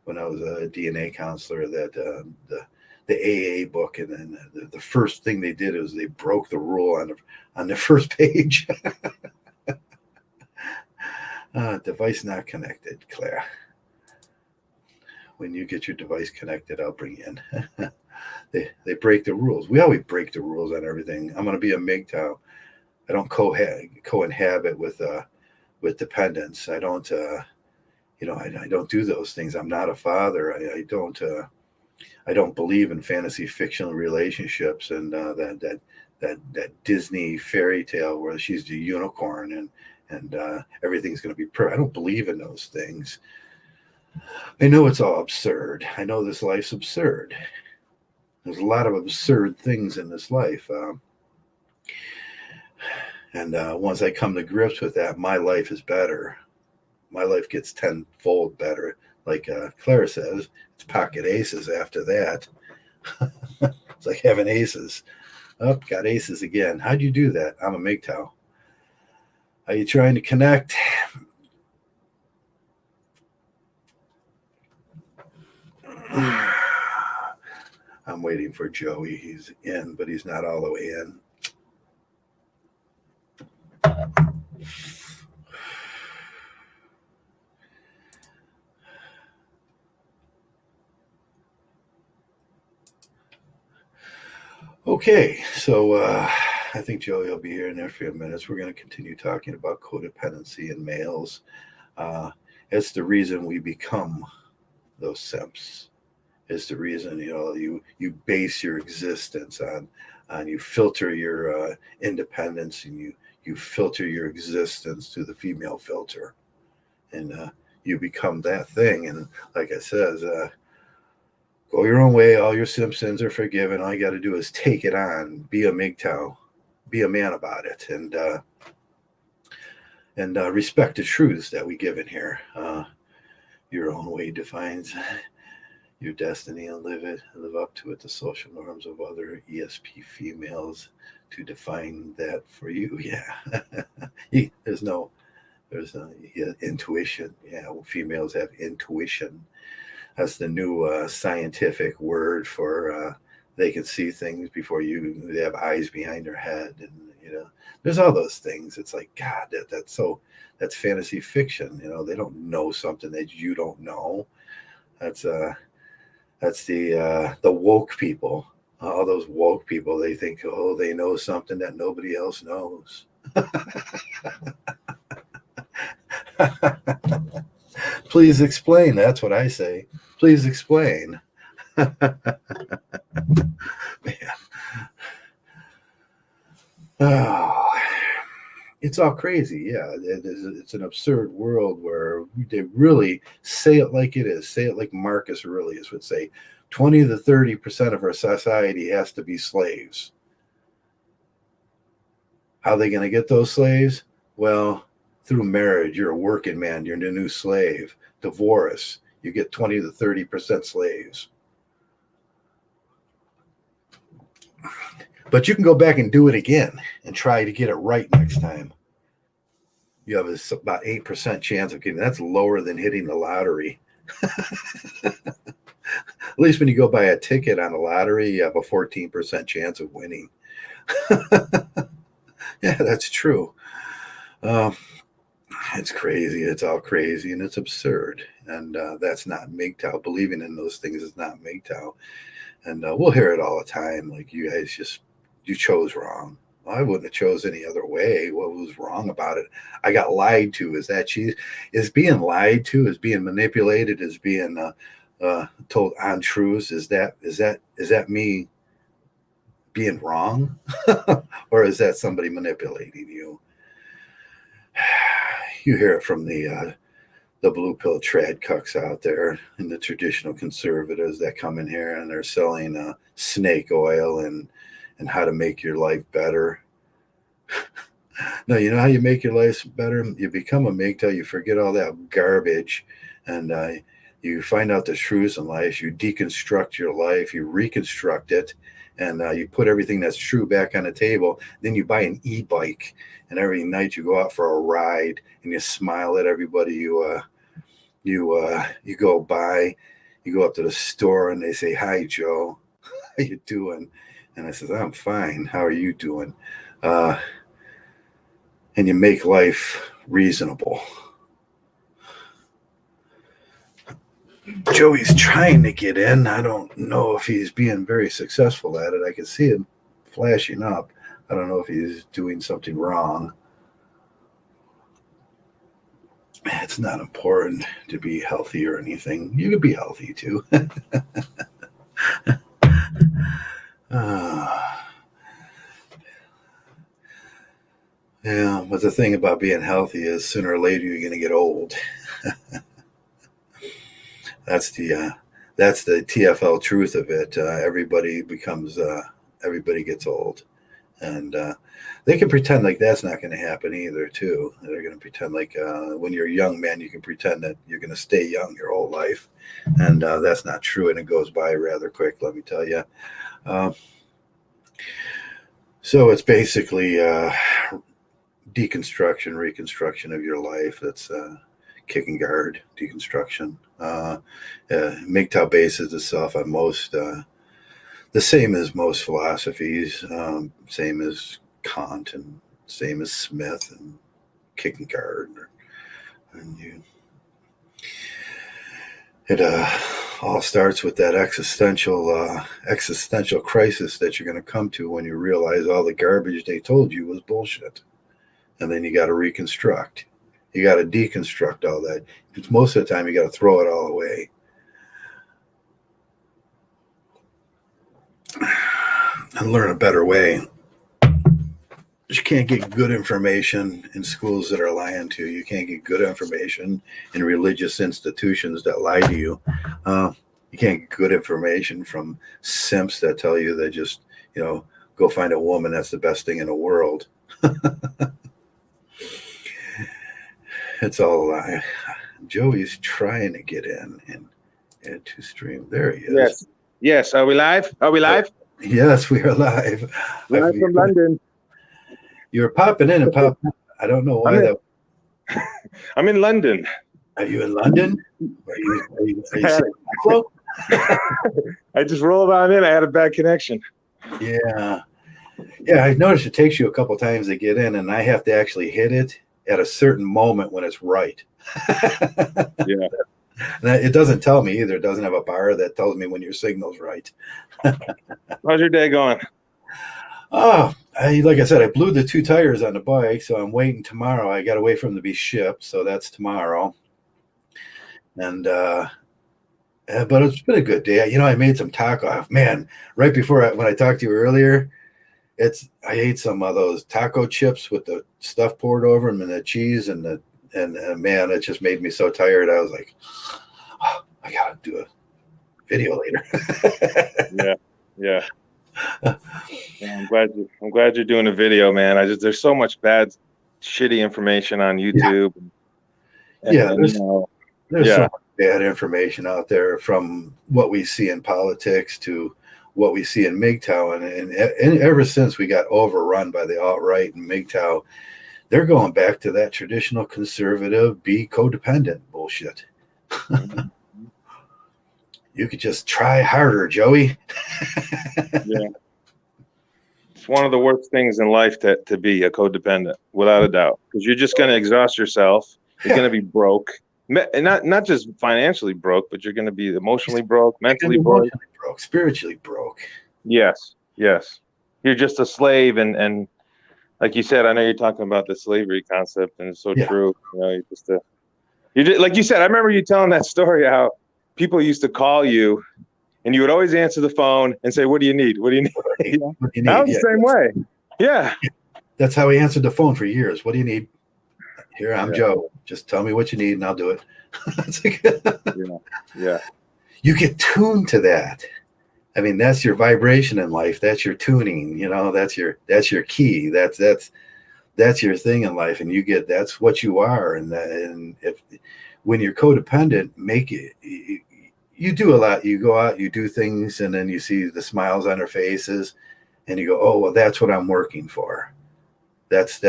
when I was a DNA counselor that the AA book, and then the first thing they did was they broke the rule on the first page. Device not connected, Claire. When you get your device connected, I'll bring you in. They break the rules. We always break the rules on everything. I'm going to be a MGTOW. I don't co-inhabit with dependents. I don't. I don't do those things. I'm not a father. I don't believe in fantasy fictional relationships and that Disney fairy tale where she's the unicorn and everything's going to be perfect. I don't believe in those things. I know it's all absurd. I know this life's absurd. There's a lot of absurd things in this life. And once I come to grips with that, my life is better. My life gets tenfold better. Like Claire says, it's pocket aces after that. It's like having aces. Oh, got aces again. How'd you do that? I'm a MGTOW. Are you trying to connect? I'm waiting for Joey. He's in, but he's not all the way in. Okay, so I think Joey will be here in a few minutes. We're going to continue talking about codependency in males. It's the reason we become those simps. It's the reason you base your existence on you filter your independence, and you filter your existence through the female filter, and you become that thing. And like I says, go your own way. All your sins are forgiven. All you got to do is take it on. Be a MGTOW. Be a man about it, and respect the truths that we give in here. Your own way defines your destiny, and live up to it. The social norms of other ESP females to define that for you. Yeah, there's intuition. Yeah, well, females have intuition. That's the new scientific word for they can see things before you. They have eyes behind their head, and there's all those things. It's like, God, that's fantasy fiction. They don't know something that you don't know. That's the woke people. All those woke people, they think, they know something that nobody else knows. Please explain. That's what I say. Please explain. Man. Oh, it's all crazy. Yeah, it's an absurd world where they really say it like it is. Say it like Marcus Aurelius would say. 20 to 30% of our society has to be slaves. How are they going to get those slaves? Well, through marriage. You're a working man. You're the new slave. Divorce. You get 20 to 30% slaves. But you can go back and do it again and try to get it right next time. You have about 8% chance of getting. That's lower than hitting the lottery. At least when you go buy a ticket on a lottery, you have a 14% chance of winning. Yeah, that's true. Um, it's crazy. It's all crazy and it's absurd. And that's not MGTOW. Believing in those things is not MGTOW. And we'll hear it all the time. Like, you guys you chose wrong. Well, I wouldn't have chose any other way. What was wrong about it? I got lied to. Is that cheese? Is being lied to? Is being manipulated? Is being told untruths? Is that me being wrong, or is that somebody manipulating you? You hear it from the blue pill trad cucks out there and the traditional conservatives that come in here and they're selling snake oil and how to make your life better. No, you know how you make your life better? You become a MGTOW, you forget all that garbage, and you find out the truths in life. You deconstruct your life, you reconstruct it, and you put everything that's true back on the table. Then you buy an e-bike, and every night you go out for a ride, and you smile at everybody you go by. You go up to the store, and they say, "Hi, Joe. How you doing?" And I says, "I'm fine. How are you doing?" And you make life reasonable. Joey's trying to get in. I don't know if he's being very successful at it. I can see him flashing up. I don't know if he's doing something wrong. It's not important to be healthy or anything. You can be healthy too. Yeah, but the thing about being healthy is sooner or later you're going to get old. That's the TFL truth of it. Everybody gets old, and they can pretend like that's not going to happen either. Too, they're going to pretend like when you're a young man, you can pretend that you're going to stay young your whole life, and that's not true, and it goes by rather quick. Let me tell you. So it's basically deconstruction, reconstruction of your life. That's kicking guard, deconstruction. MGTOW bases itself on most, the same as most philosophies, same as Kant and same as Smith and kicking guard. It all starts with that existential crisis that you're going to come to when you realize all the garbage they told you was bullshit. And then you got to reconstruct. You got to deconstruct all that. Because most of the time, you got to throw it all away. And learn a better way. You can't get good information in schools that are lying to you. You can't get good information in religious institutions that lie to you. You can't get good information from simps that tell you that just, go find a woman. That's the best thing in the world. It's all a lie. Joey's trying to get in and add to stream. There he is. Yes. Are we live? Yes, we are live. Live from London. You're popping in and popping out. I don't know why I'm in London. Are you in London? Are you I just rolled on in. I had a bad connection. Yeah. I noticed it takes you a couple times to get in, and I have to actually hit it at a certain moment when it's right. Yeah. And it doesn't tell me either. It doesn't have a bar that tells me when your signal's right. How's your day going? Oh, like I said, I blew the 2 tires on the bike, so I'm waiting tomorrow. I got to wait for them to be shipped, so that's tomorrow. And but it's been a good day. I made some taco. Man, right before when I talked to you earlier, I ate some of those taco chips with the stuff poured over them and the cheese and man, it just made me so tired. I was like, oh, I gotta do a video later. Yeah. I'm glad you're doing a video, man. There's so much bad, shitty information on YouTube. There's so much bad information out there, from what we see in politics to what we see in MGTOW, and ever since we got overrun by the alt-right and MGTOW, they're going back to that traditional conservative, be codependent bullshit. You could just try harder, Joey. Yeah. one of the worst things in life to be a codependent, without a doubt, because you're just going to exhaust yourself. You're going to be broke, and not just financially broke, but you're going to be emotionally broke, mentally broke, spiritually broke. Yes, yes. You're just a slave, and like you said, I know you're talking about the slavery concept, and it's so true. You know, you're just like you said. I remember you telling that story how people used to call you, and you would always answer the phone and say, "What do you need? What do you need?" Right. What do you need? I was the same way. Yeah. That's how he answered the phone for years. What do you need? Here, I'm Joe. Just tell me what you need and I'll do it. Yeah. You get tuned to that. I mean, that's your vibration in life. That's your tuning. You know, that's your key. That's your thing in life, and that's what you are. And if when you're codependent, you do a lot. You go out, you do things, and then you see the smiles on their faces, and you go, "Oh, well, that's what I'm working for." But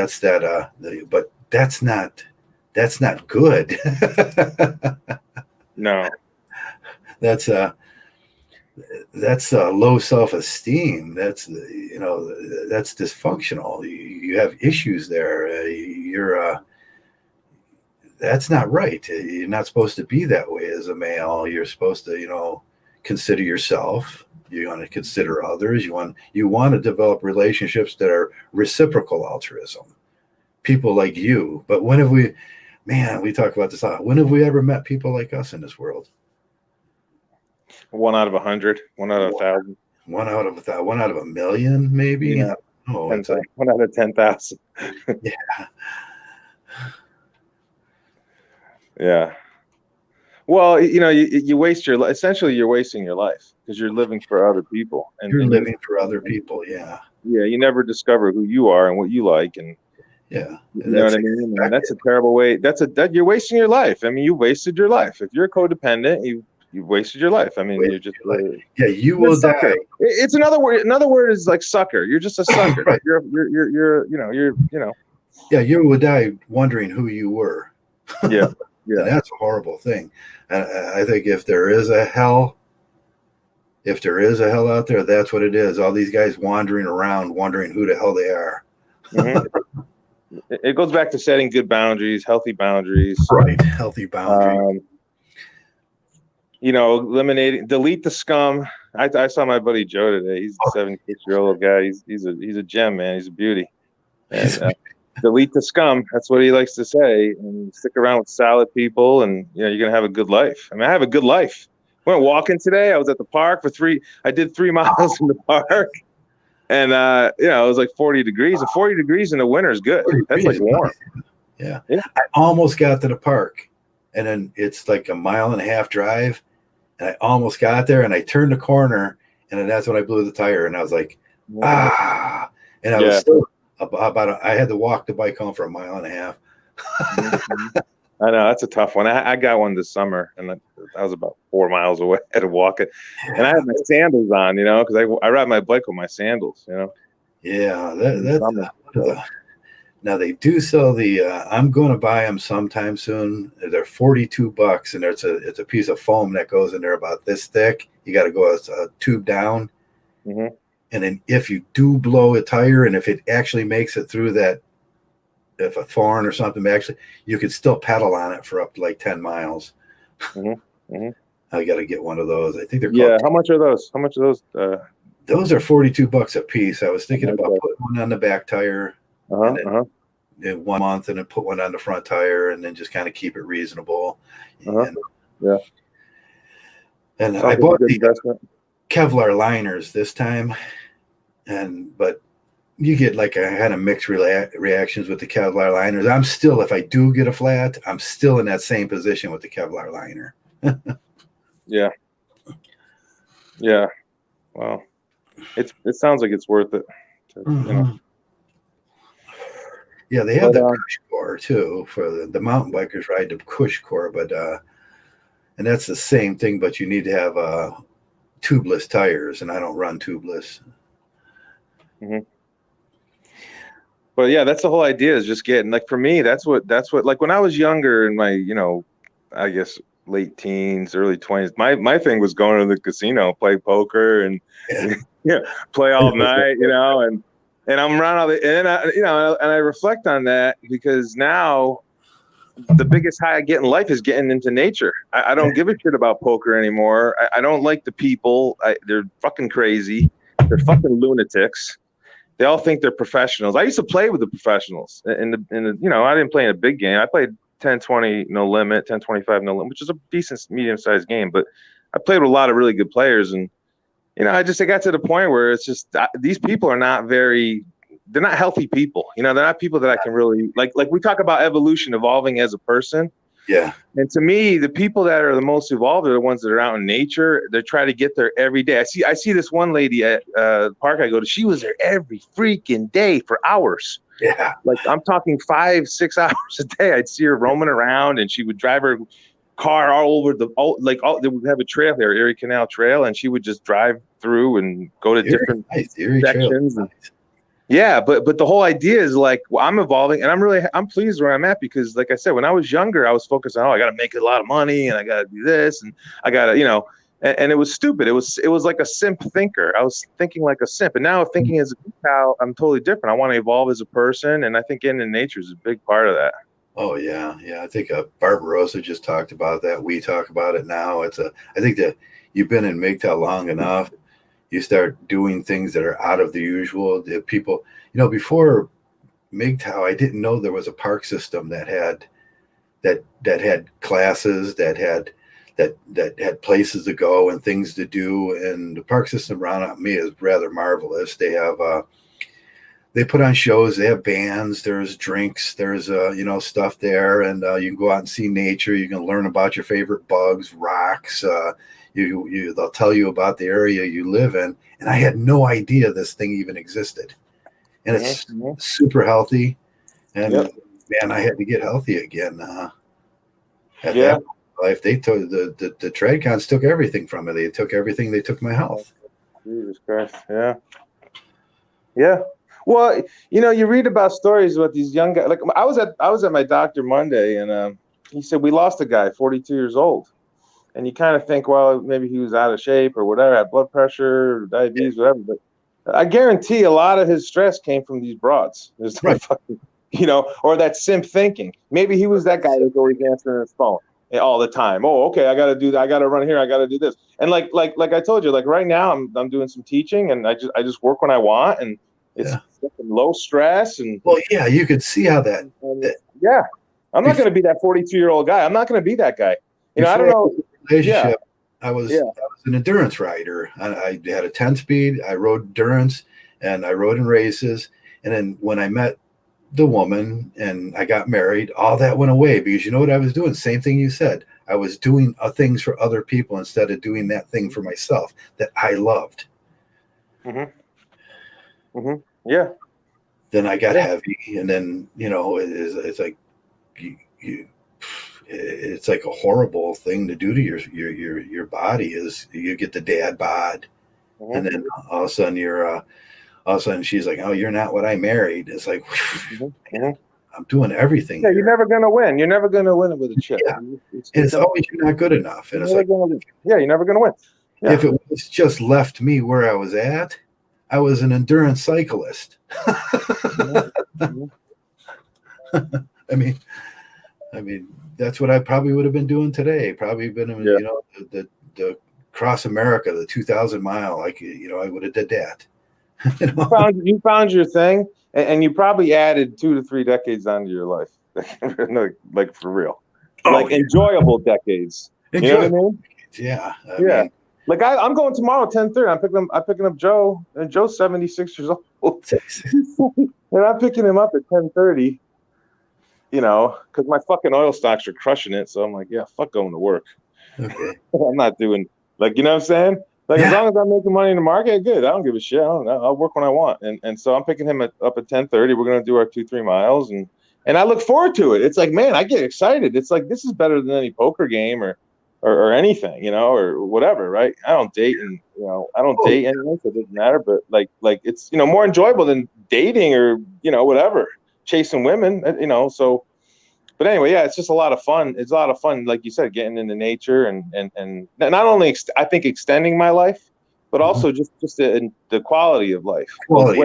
that's not good. No. That's low self-esteem. That's dysfunctional. You have issues there. That's not right. You're not supposed to be that way as a male. You're supposed to, consider yourself. You want to consider others. You want to develop relationships that are reciprocal altruism. People like you. But when have we talk about this a lot. When have we ever met people like us in this world? 1 out of 100, 1 out of 1,000. 1 out of 1,000, 1 out of 1,000,000, maybe. Yeah. Oh, it's like 1 out of 10,000. Yeah. Yeah. Well, you waste essentially you're wasting your life because you're living for other people. You're living for other people. Yeah. Yeah. You never discover who you are and what you like. And yeah. You know what I mean? Exactly. And that's a terrible way. You're wasting your life. I mean, you wasted your life. If you're codependent, you wasted your life. I mean, you're just you will die. It's another word. Another word is like sucker. You're just a sucker. Right. You're Yeah, you will die wondering who you were. Yeah. And that's a horrible thing. And I think if there is a hell out there, that's what it is. All these guys wandering around, wondering who the hell they are. Mm-hmm. It goes back to setting good boundaries, healthy boundaries. Right, healthy boundaries. Delete the scum. I saw my buddy Joe today. He's a 76-year-old guy. He's a gem, man. He's a beauty. And, delete the scum. That's what he likes to say. And stick around with solid people, and you're gonna have a good life. I mean, I have a good life. I went walking today. I was at the park I did 3 miles in the park, and it was like 40 degrees. And 40 degrees in the winter is good. That's like warm. Yeah. I almost got to the park, and then it's like a 1.5 mile drive, and I almost got there, and I turned the corner, and then that's when I blew the tire, and I was like, and I was still. I had to walk the bike home for 1.5 miles. I know that's a tough one. I got one this summer, and I was about 4 miles away. I had to walk it, and I had my sandals on, because I ride my bike with my sandals, Yeah, that's now they do sell the. I'm going to buy them sometime soon. They're $42, and it's a piece of foam that goes in there about this thick. You got to go a tube down. Mm-hmm. And then if you do blow a tire, and if it actually makes it through that, if a thorn or something, actually, you could still pedal on it for up to like 10 miles. Mm-hmm. Mm-hmm. I got to get one of those. I think they're called. How much are those? How much are those? Those are $42 a piece. I was thinking about putting one on the back tire in 1 month, and then put one on the front tire, and then just kind of keep it reasonable. Yeah. And I bought the Kevlar liners this time, but you get like I had a mixed reactions with the Kevlar liners. I'm still, if I do get a flat, I'm still in that same position with the Kevlar liner. Yeah. Well, it sounds like it's worth it. Yeah, they have the Cush core too for the mountain bikers ride the Cush core, but and that's the same thing, but you need to have tubeless tires, and I don't run tubeless. Mm-hmm. But yeah, that's the whole idea, is just getting, like, for me, that's what like when I was younger in my, I guess late teens, early 20s, my thing was going to the casino, play poker, and play all night, and And I'm around all the, and I reflect on that because now the biggest high I get in life is getting into nature. I don't give a shit about poker anymore. I don't like the people. They're fucking crazy. They're fucking lunatics. They all think they're professionals. I used to play with the professionals in the I didn't play in a big game. I played 10-20 no limit, 10-25 no limit, which is a decent medium-sized game. But I played with a lot of really good players, and I got to the point where it's just these people are not they're not healthy people. They're not people that I can really like we talk about evolution, evolving as a person. Yeah. And to me, the people that are the most evolved are the ones that are out in nature. They try to get there every day. I see this one lady at the park I go to. She was there every freaking day for hours. Yeah. Like I'm talking 5-6 hours a day. I'd see her roaming around, and she would drive her car all over they would have a trail there, Erie Canal Trail, and she would just drive through and go to different sections. Yeah, but the whole idea is like, well, I'm evolving, and I'm pleased where I'm at because, like I said, when I was younger, I was focused on, I got to make a lot of money, and I got to do this, and I got to, and it was stupid. It was like a simp thinker. I was thinking like a simp, and now thinking as a cow, I'm totally different. I want to evolve as a person, and I think getting in nature is a big part of that. Oh yeah, yeah. I think Barbarossa just talked about that. We talk about it now. I think that you've been in MGTOW long enough. You start doing things that are out of the usual. The people, before MGTOW, I didn't know there was a park system that had classes, that had places to go and things to do. And the park system around me is rather marvelous. They have they put on shows. They have bands. There's drinks. There's stuff there, and you can go out and see nature. You can learn about your favorite bugs, rocks. They'll tell you about the area you live in, and I had no idea this thing even existed. And it's super healthy, and man, I had to get healthy again. At that life, they took the Tradcons took everything from me. They took everything. They took my health. Jesus Christ! Yeah. Well, you read about stories about these young guys. Like I was at my doctor Monday, and he said we lost a guy, 42 years old. And you kind of think, well, maybe he was out of shape or whatever, had blood pressure, diabetes, whatever. But I guarantee a lot of his stress came from these broads. There's no fucking, or that simp thinking. Maybe he was that guy that's always answering his phone all the time. Oh, okay, I got to do that. I got to run here. I got to do this. And like I told you, like right now I'm doing some teaching, and I just work when I want, and it's low stress. And well, yeah, you could see how that. I'm not going to be that 42-year-old guy. I'm not going to be that guy. I don't know. Relationship. I was an endurance rider. I had a 10-speed. I rode endurance, and I rode in races. And then when I met the woman and I got married, all that went away because you know what I was doing? Same thing you said. I was doing things for other people instead of doing that thing for myself that I loved. Yeah. Then I got heavy, and then it's like it's like a horrible thing to do to your body. Is you get the dad bod, and then all of a sudden she's like, "Oh, you're not what I married." It's like, man, I'm doing everything. Yeah, you're never gonna win. You're never gonna win it with a chick. Yeah. It's always you're not good enough, and it's like, you're never gonna win. Yeah. If it was just left me where I was at, I was an endurance cyclist. I mean, that's what I probably would have been doing today. Probably been, the cross America, the 2,000 mile. I would have did that. You found your thing, and you probably added 2 to 3 decades onto your life, like for real, enjoyable decades. You know what I mean? Yeah. I mean, like I'm going tomorrow at 10:30. I'm picking up Joe, and Joe's 76 years old, and I'm picking him up at 10:30. Because my fucking oil stocks are crushing it. So I'm like, yeah, fuck going to work. Okay. I'm not doing what I'm saying? As long as I'm making money in the market, good. I don't give a shit. I'll work when I want. And so I'm picking him up at 10:30. We're going to do our 2-3 miles. And I look forward to it. It's like, man, I get excited. It's like, this is better than any poker game or anything, or whatever. Right. I don't date and, I don't date anyway. So it doesn't matter. But like it's, more enjoyable than dating or, whatever. Chasing women, so, but anyway, it's just a lot of fun. It's a lot of fun, like you said, getting into nature and not only extending my life, but also just the quality of life. Quality.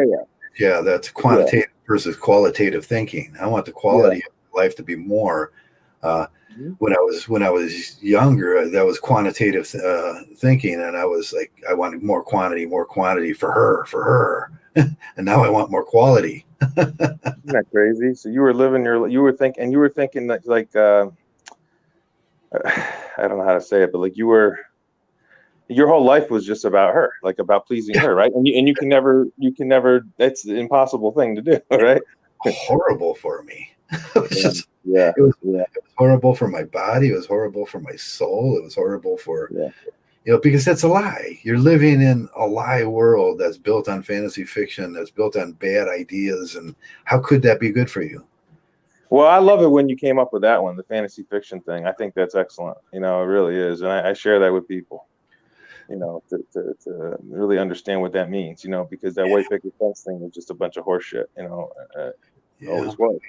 Yeah, that's Yeah. quantitative versus qualitative thinking. I want the Yeah. quality of life to be more. Uh, Mhm. when I was younger, that was quantitative thinking, and I was like, I wanted more quantity for her, and now I want more quality. Isn't that crazy? So you were living you were thinking that like, I don't know how to say it, but like your whole life was just about her, like about pleasing Yeah, her, right? You can never, that's the impossible thing to do, right? horrible for me. It was Yeah, just, yeah, it was yeah, horrible for my body. It was horrible for my soul. It was horrible for, yeah. because that's a lie. You're living in a lie world that's built on fantasy fiction, that's built on bad ideas. And how could that be good for you? Well, I love it when you came up with that one, the fantasy fiction thing. I think that's excellent. You know, it really is, and I share that with people. You know, to really understand what that means. You know, because that white picket fence thing is just a bunch of horse shit. You know, Yeah. always was.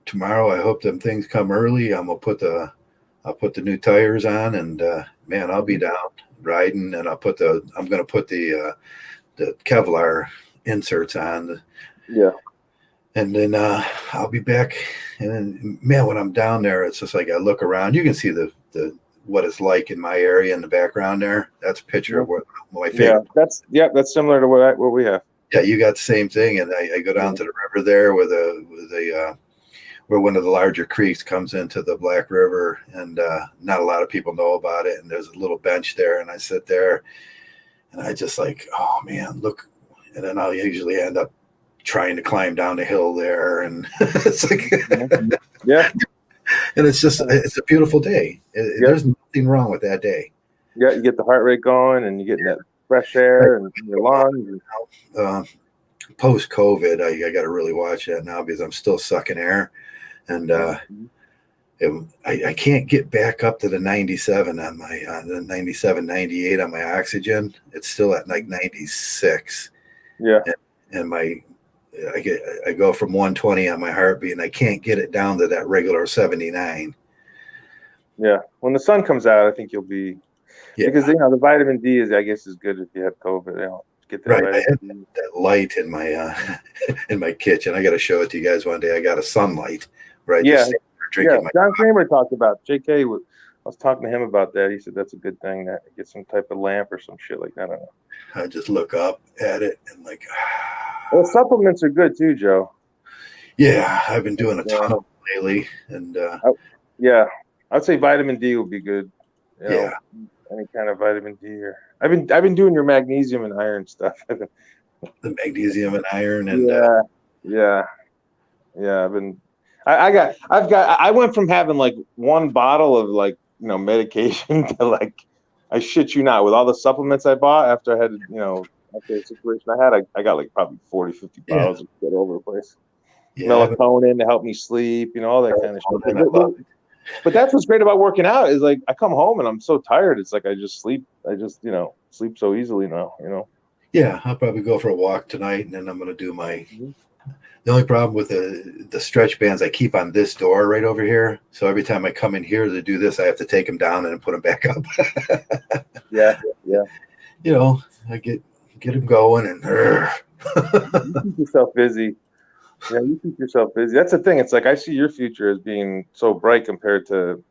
Tomorrow, I hope them things come early. I'll put the new tires on, and man, I'll be Mhm. down riding, and I'm going to put the Kevlar inserts on, Yeah, and then I'll be back. And then, man, when I'm down there, it's just like I look around. You can see the what it's like in my area in the background there. That's a picture yeah, of what my yeah. favorite. That's similar to what we have. Yeah, you got the same thing, and I go down Yeah, to the river there where one of the larger creeks comes into the Black River, and not a lot of people know about it. And there's a little bench there, and I sit there, and I just like, oh man, look. And then I'll usually end up trying to climb down the hill there, and it's like, yeah, yeah, and it's a beautiful day. yeah. There's nothing wrong with that day. Yeah, you get the heart rate going, and you get that fresh Right. air and in your lungs. And, Uh, Post COVID, I got to really watch that now because I'm still sucking air, and Mhm. I can't get back up to the 97 on my the 97, 98 on my oxygen. It's still at like 96, Yeah, and, and I go from 120 on my heartbeat, and I can't get it down to that regular 79. yeah. When the sun comes out, I think you'll be, because Yeah, the vitamin D is, I guess, is good if you have COVID. You know, get that right. I vitamin have D. that light in my in my kitchen. I got to show it to you guys one day. I got a sunlight where I Yeah, just sit there yeah. drinking my. John Kramer talked about JK. I was talking to him about that. He said that's a good thing, that get some type of lamp or some shit like that. I don't know. I just look up at it and like, Well, supplements are good too, Joe. yeah, I've been doing a Yeah, ton of them lately, and I, yeah. I'd say vitamin D would be good. You yeah, know, any kind of vitamin D. Or I've been doing your magnesium and iron stuff. the magnesium and iron, and Yeah, yeah, yeah. I went from having like one bottle of like, medication to like, I shit you not, with all the supplements I bought after I had, after the situation I had, I got like probably 40, 50 yeah, bottles of shit all over the place. yeah. I've been Melatonin to help me sleep, all that kind of shit. and I love it. But that's what's great about working out, is like I come home and I'm so tired. It's like I just sleep. I just, sleep so easily now. Yeah, I'll probably go for a walk tonight, and then I'm going to do my. Mhm. The only problem with the stretch bands I keep on this door right over here. So every time I come in here to do this, I have to take them down and put them back up. Yeah, yeah. I get them going, and You keep yourself busy. Yeah, you keep yourself busy. That's the thing. It's like I see your future as being so bright compared to,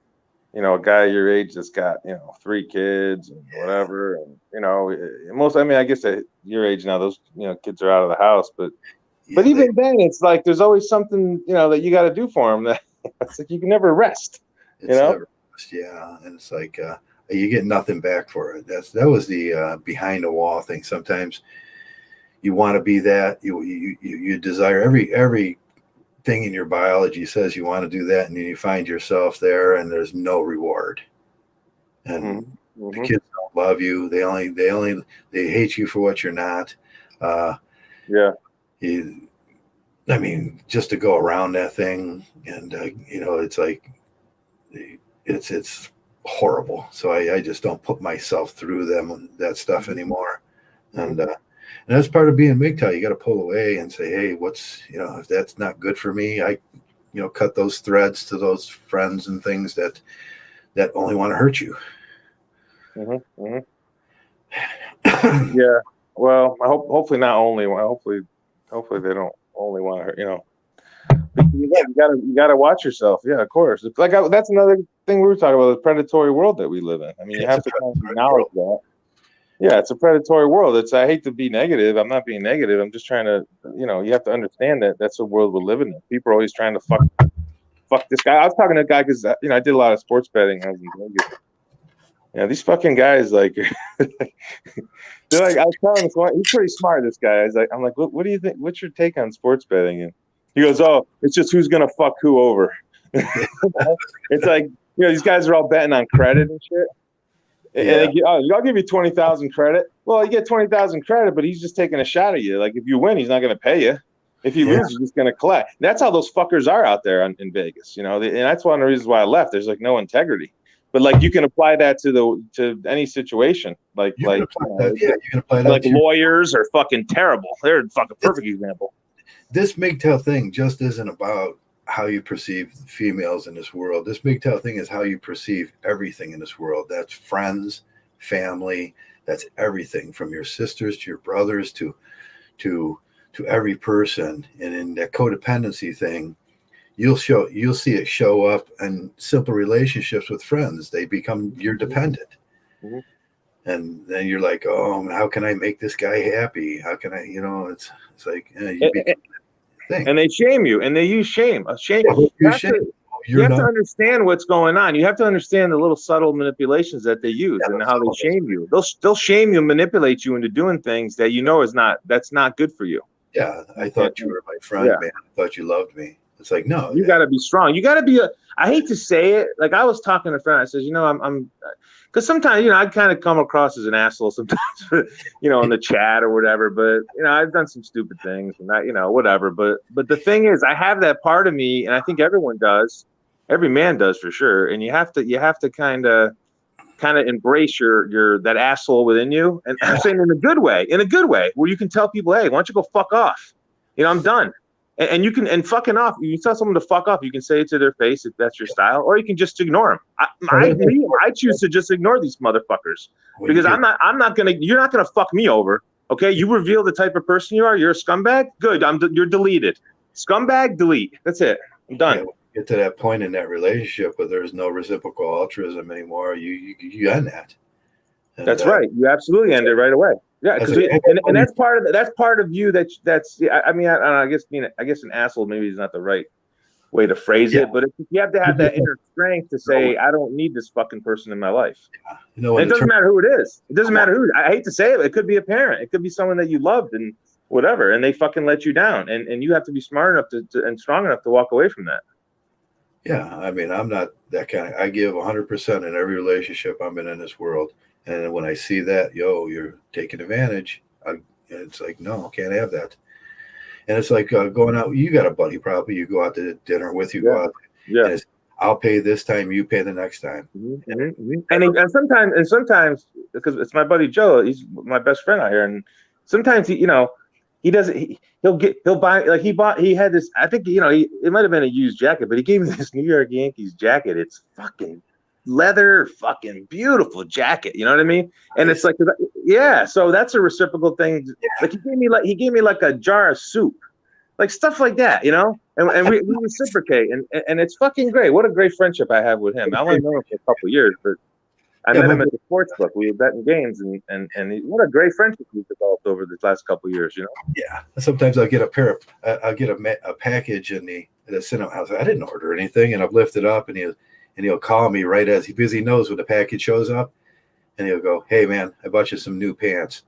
a guy your age that's got, 3 kids and whatever. And, I guess at your age now, those, kids are out of the house. But yeah, they even then, it's like there's always something, that you got to do for them. That it's like you can never rest, you it's know? never, yeah, and it's like you get nothing back for it. That was the behind the wall thing. Sometimes you want to be that you desire every thing in your biology says you want to do that, and then you find yourself there, and there's no reward, and Hmm. the Hmm. kids don't love you. They hate you for what you're not. Uh, Yeah. you, I mean, just to go around that thing, and it's like it's horrible. So I just don't put myself through that stuff Hmm. anymore, Hmm. and that's part of being MGTOW. You got to pull away and say, hey, what's if that's not good for me, I cut those threads to those friends and things that only want to hurt you. Hmm. Hmm. Yeah. Well, hopefully not only. Well, hopefully Hopefully they don't only want to hurt, you know. You gotta watch yourself. Yeah, of course. It's like that's another thing we were talking about, the predatory world that we live in. I mean, you have to kind of acknowledge that. Yeah, it's a predatory world. I hate to be negative. I'm not being negative. I'm just trying to, you know, you have to understand that that's the world we're living in. People are always trying to fuck this guy. I was talking to a guy because, you know, I did a lot of sports betting. I was in Vegas. You know, these fucking guys, like, they're like, I was telling this one, he's pretty smart, this guy. I'm like, what do you think? What's your take on sports betting? And he goes, oh, it's just who's going to fuck who over. It's like, you know, these guys are all betting on credit and shit. And they get, oh, I'll give you 20,000 credit. Well, you get 20,000 credit, but he's just taking a shot at you. Like, if you win, he's not going to pay you. If you lose, he's just going to collect. That's how those fuckers are out there in Vegas, you know. And that's one of the reasons why I left. There's like no integrity. But like you can apply that to any situation. Like you can apply that like lawyers are fucking terrible. They're a fucking perfect example. This MGTOW thing just isn't about how you perceive females in this world. This MGTOW thing is how you perceive everything in this world. That's friends, family, that's everything from your sisters to your brothers to every person. And in that codependency thing, you'll see it show up in simple relationships with friends. They become your dependent. Mm-hmm. And then you're like, oh, how can I make this guy happy? How can I, you know, it's like, you become thing. And they shame you, and they use shame. You have to understand what's going on. You have to understand the little subtle manipulations that they use and how they shame you. They'll shame you, manipulate you into doing things that you know that's not good for you. Yeah, I thought you were my friend, man. I thought you loved me. It's like, no. You got to be strong. You got to be I hate to say it. Like I was talking to a friend. I says, you know, I'm because sometimes, you know, I kind of come across as an asshole sometimes, you know, in the chat or whatever. But, you know, I've done some stupid things and that, you know, whatever. But the thing is, I have that part of me, and I think everyone does. Every man does for sure. And you have to kind of embrace your that asshole within you. And I'm saying in a good way, where you can tell people, hey, why don't you go fuck off? You know, I'm done. And you can, and fucking off, you tell someone to fuck off, you can say it to their face if that's your style, or you can just ignore them. I choose to just ignore these motherfuckers because you're not gonna fuck me over. Okay, you reveal the type of person you are. You're a scumbag. Good, you're deleted. Scumbag, delete. That's it. I'm done. Yeah, get to that point in that relationship where there's no reciprocal altruism anymore. You end that. And that's right. You absolutely end it right away. Yeah, and that's part of you. I mean, I guess an asshole maybe is not the right way to phrase it, but you have to have that inner strength to say, I don't need this fucking person in my life. Yeah. You know, it doesn't matter who it is. It doesn't matter who. I hate to say it, but it could be a parent. It could be someone that you loved and whatever, and they fucking let you down, and you have to be smart enough to and strong enough to walk away from that. Yeah, I mean, I'm not that kind of. I give 100% in every relationship I'm in this world. And when I see that, you're taking advantage, it's like, no, can't have that. And it's like going out. You got a buddy, probably. You go out to dinner with. Go out. Yeah. And I'll pay this time. You pay the next time. Mm-hmm. And sometimes, because it's my buddy Joe. He's my best friend out here. And sometimes he doesn't. He'll buy, like he had this. I think it might have been a used jacket, but he gave me this New York Yankees jacket. It's fucking leather, fucking beautiful jacket, you know what I mean? And it's like, yeah, so that's a reciprocal thing. Like he gave me like a jar of soup, like stuff like that, you know. And we reciprocate, and it's fucking great. What a great friendship I have with him. I only know him for a couple of years, but I met him at the sports book. We were betting games, and what a great friendship we've developed over the last couple of years, you know. Yeah, sometimes I'll get a package in the cinema house. I didn't order anything, and I've lifted up, and he'll call me right because he knows when the package shows up, and he'll go, "Hey man, I bought you some new pants."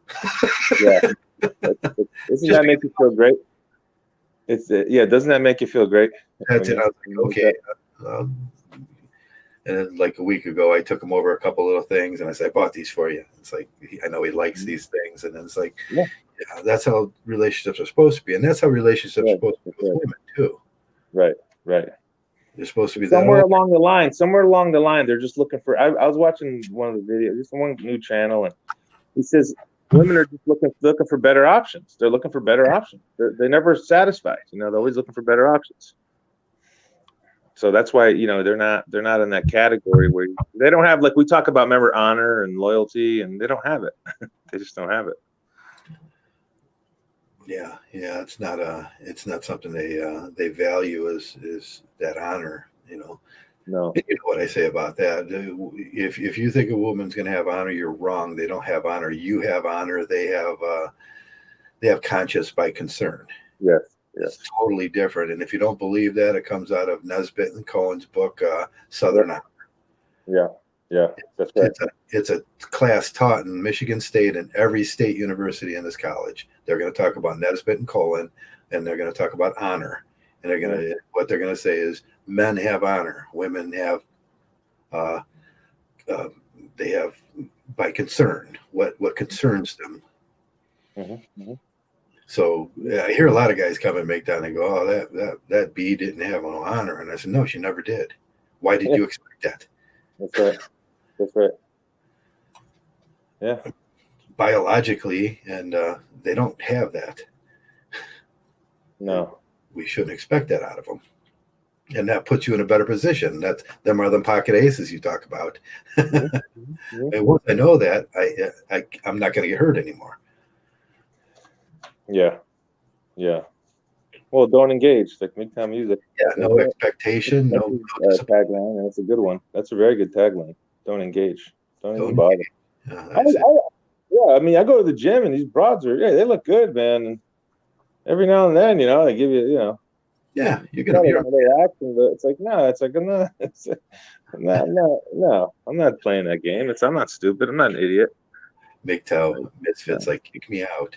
Yeah, doesn't that make you feel great? Doesn't that make you feel great? That's it. I was like, okay. And then like a week ago, I took him over a couple little things, and I said, "I bought these for you." It's like I know he likes these things, and then it's like, yeah, that's how relationships are supposed to be, and that's how relationships are supposed to be with women too. Right. They're supposed to be somewhere along the line. They're just looking for. I was watching one of the videos, just one new channel, and he says women are just looking for better options. They're looking for better options. They're never satisfied. You know, they're always looking for better options. So that's why they're not in that category where they don't have, like we talk about, remember, honor and loyalty, and they don't have it. They just don't have it. Yeah, yeah, it's not something they value is that honor, you know. No. You know what I say about that? If you think a woman's going to have honor, you're wrong. They don't have honor. You have honor. They have conscience by concern. Yes. It's Yes. totally different. And if you don't believe that, it comes out of Nesbitt and Cohen's book, Yep. Southern Honor. Yeah. Yeah. That's right. It's a class taught in Michigan State and every state university in this college. They're going to talk about Nesbitt and Cohen, and they're going to talk about honor. And what they're going to say is men have honor, women have uh, uh, they have by concern what concerns them. Mm-hmm. Mm-hmm. So I hear a lot of guys come and make that and go, oh, that bee didn't have no honor, and I said, no, she never did. Why did you expect that? That's right. That's right. Yeah. Biologically, and they don't have that. No. We shouldn't expect that out of them. And that puts you in a better position. Them are the pocket aces you talk about. Mm-hmm. Mm-hmm. And once I know that, I'm not going to get hurt anymore. Yeah. Yeah. Well, don't engage. Like MGTOW music. Yeah. No expectation. No tagline. That's a good one. That's a very good tagline. Don't engage. Don't even bother. Yeah. I mean, I go to the gym and these broads they look good, man. And every now and then, they give you, yeah, you're gonna be reaction, but it's like no, I'm not playing that game. I'm not stupid. I'm not an idiot. MGTOW misfits like kick me out.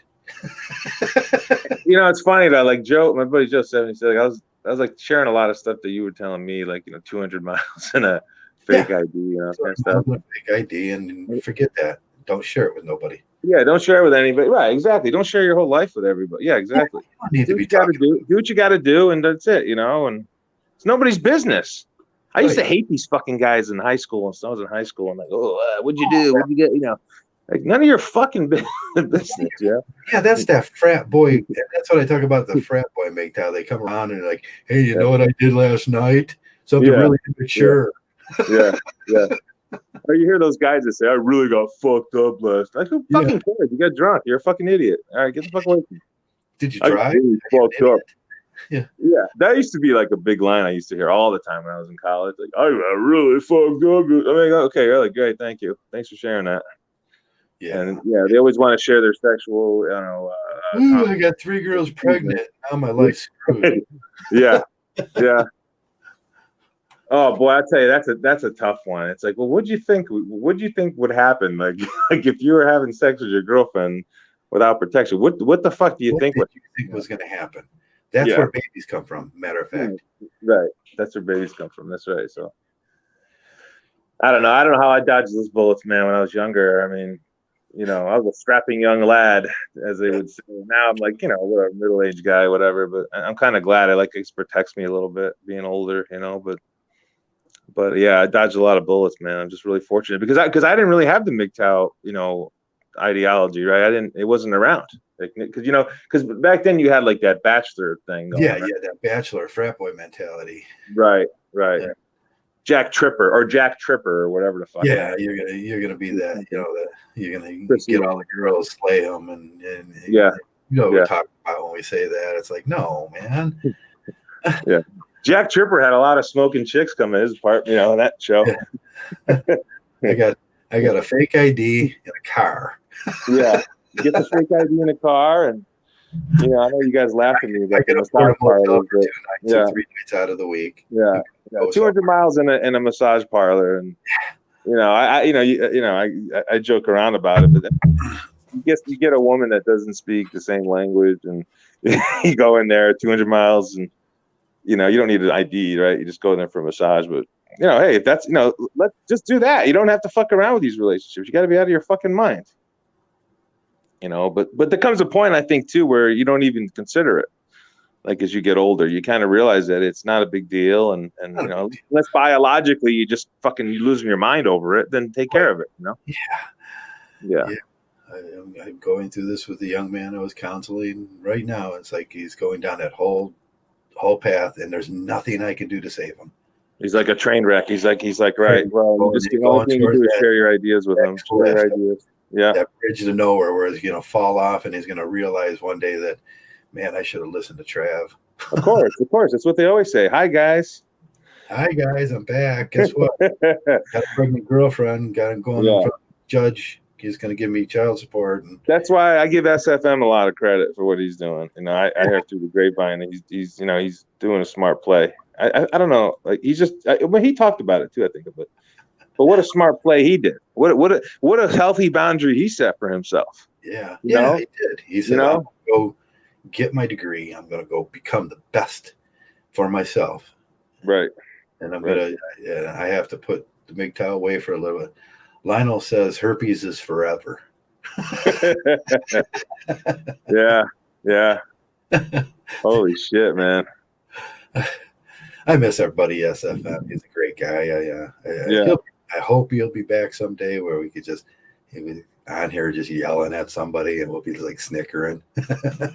It's funny that like Joe, my buddy Joe 70 said, like I was like sharing a lot of stuff that you were telling me, like 200 miles and a fake ID, kind of stuff. Fake ID, and forget that. Don't share it with nobody. Yeah, don't share it with anybody. Right, exactly. Don't share your whole life with everybody. Yeah, exactly. You do what you got to do, and that's it. And it's nobody's business. I used to hate these fucking guys in high school. And I was in high school, and like, what'd you do? What'd you get? Like none of your fucking business. Yeah. Yeah, that's that frat boy. That's what I talk about. The frat boy MGTOW. They come around and like, hey, you know what I did last night? Something really immature. Yeah. Yeah. Or you hear those guys that say, I really got fucked up last night. Like, who fucking cares? You got drunk. You're a fucking idiot. All right, get the fuck away from me. Did you drive? Really fucked up. Yeah. Yeah. That used to be like a big line I used to hear all the time when I was in college. Like, I really fucked up. I mean, okay, really great. Thank you. Thanks for sharing that. Yeah. And they always want to share their sexual, I got 3 girls pregnant. Now my life's screwed. Yeah. Yeah. Oh boy, I tell you, that's a tough one. It's like, well, what'd you think would happen? Like if you were having sex with your girlfriend without protection, what the fuck do you think was going to happen? That's where babies come from. Matter of fact, right? That's where babies come from. That's right. So I don't know how I dodged those bullets, man. When I was younger, I mean, I was a strapping young lad, as they would say. Now I'm like, whatever, middle-aged guy, whatever. But I'm kind of glad. I like it protects me a little bit, being older, But yeah, I dodged a lot of bullets, man. I'm just really fortunate because I didn't really have the MGTOW, ideology, right? It wasn't around, because back then you had like that bachelor thing going on, right? That bachelor frat boy mentality. Right. Yeah. Jack Tripper or whatever the fuck. Yeah, you're gonna be that, you're gonna get all the girls, slay them, and we talk about when we say that. It's like, no, man. Yeah. Jack Tripper had a lot of smoking chicks come in his part, in that show. I got a fake ID in a car. Yeah, get the fake ID in a car, and I know you guys laugh at me about the massage parlor, but 3 nights out of the week. Yeah, 200 miles in a massage parlor, and I joke around about it, but then you get a woman that doesn't speak the same language, and you go in there 200 miles and. You don't need an ID, right? You just go in there for a massage. But, hey, if that's, let's just do that. You don't have to fuck around with these relationships. You got to be out of your fucking mind. But there comes a point, I think, too, where you don't even consider it. Like, as you get older, you kind of realize that it's not a big deal. And unless biologically you just you're losing your mind over it, then take care of it, Yeah. I'm going through this with the young man I was counseling right now. It's like he's going down that whole path, and there's nothing I can do to save him. He's like a train wreck. He's like, right. Well, the only thing you do is share your ideas with him. Share your ideas. Yeah. that bridge to nowhere where he's going to fall off and he's going to realize one day that, man, I should have listened to Trav. Of course. That's what they always say. Hi, guys. Hi guys, I'm back. Guess what? Got a pregnant girlfriend. Got him going in front of the judge. He's going to give me child support. And that's why I give SFM a lot of credit for what he's doing. You know, I hear through the grapevine that he's doing a smart play. I don't know, like he talked about it too. I think of it, but what a smart play he did. What a healthy boundary he set for himself. Yeah, he did. He said, "I'm going to go get my degree. I'm going to go become the best for myself." Right. And I have to put the MGTOW away for a little bit. Lionel says herpes is forever. Yeah. Holy shit, man. I miss our buddy SFM. He's a great guy. I hope he'll be back someday where we could he was on here just yelling at somebody and we'll be like snickering.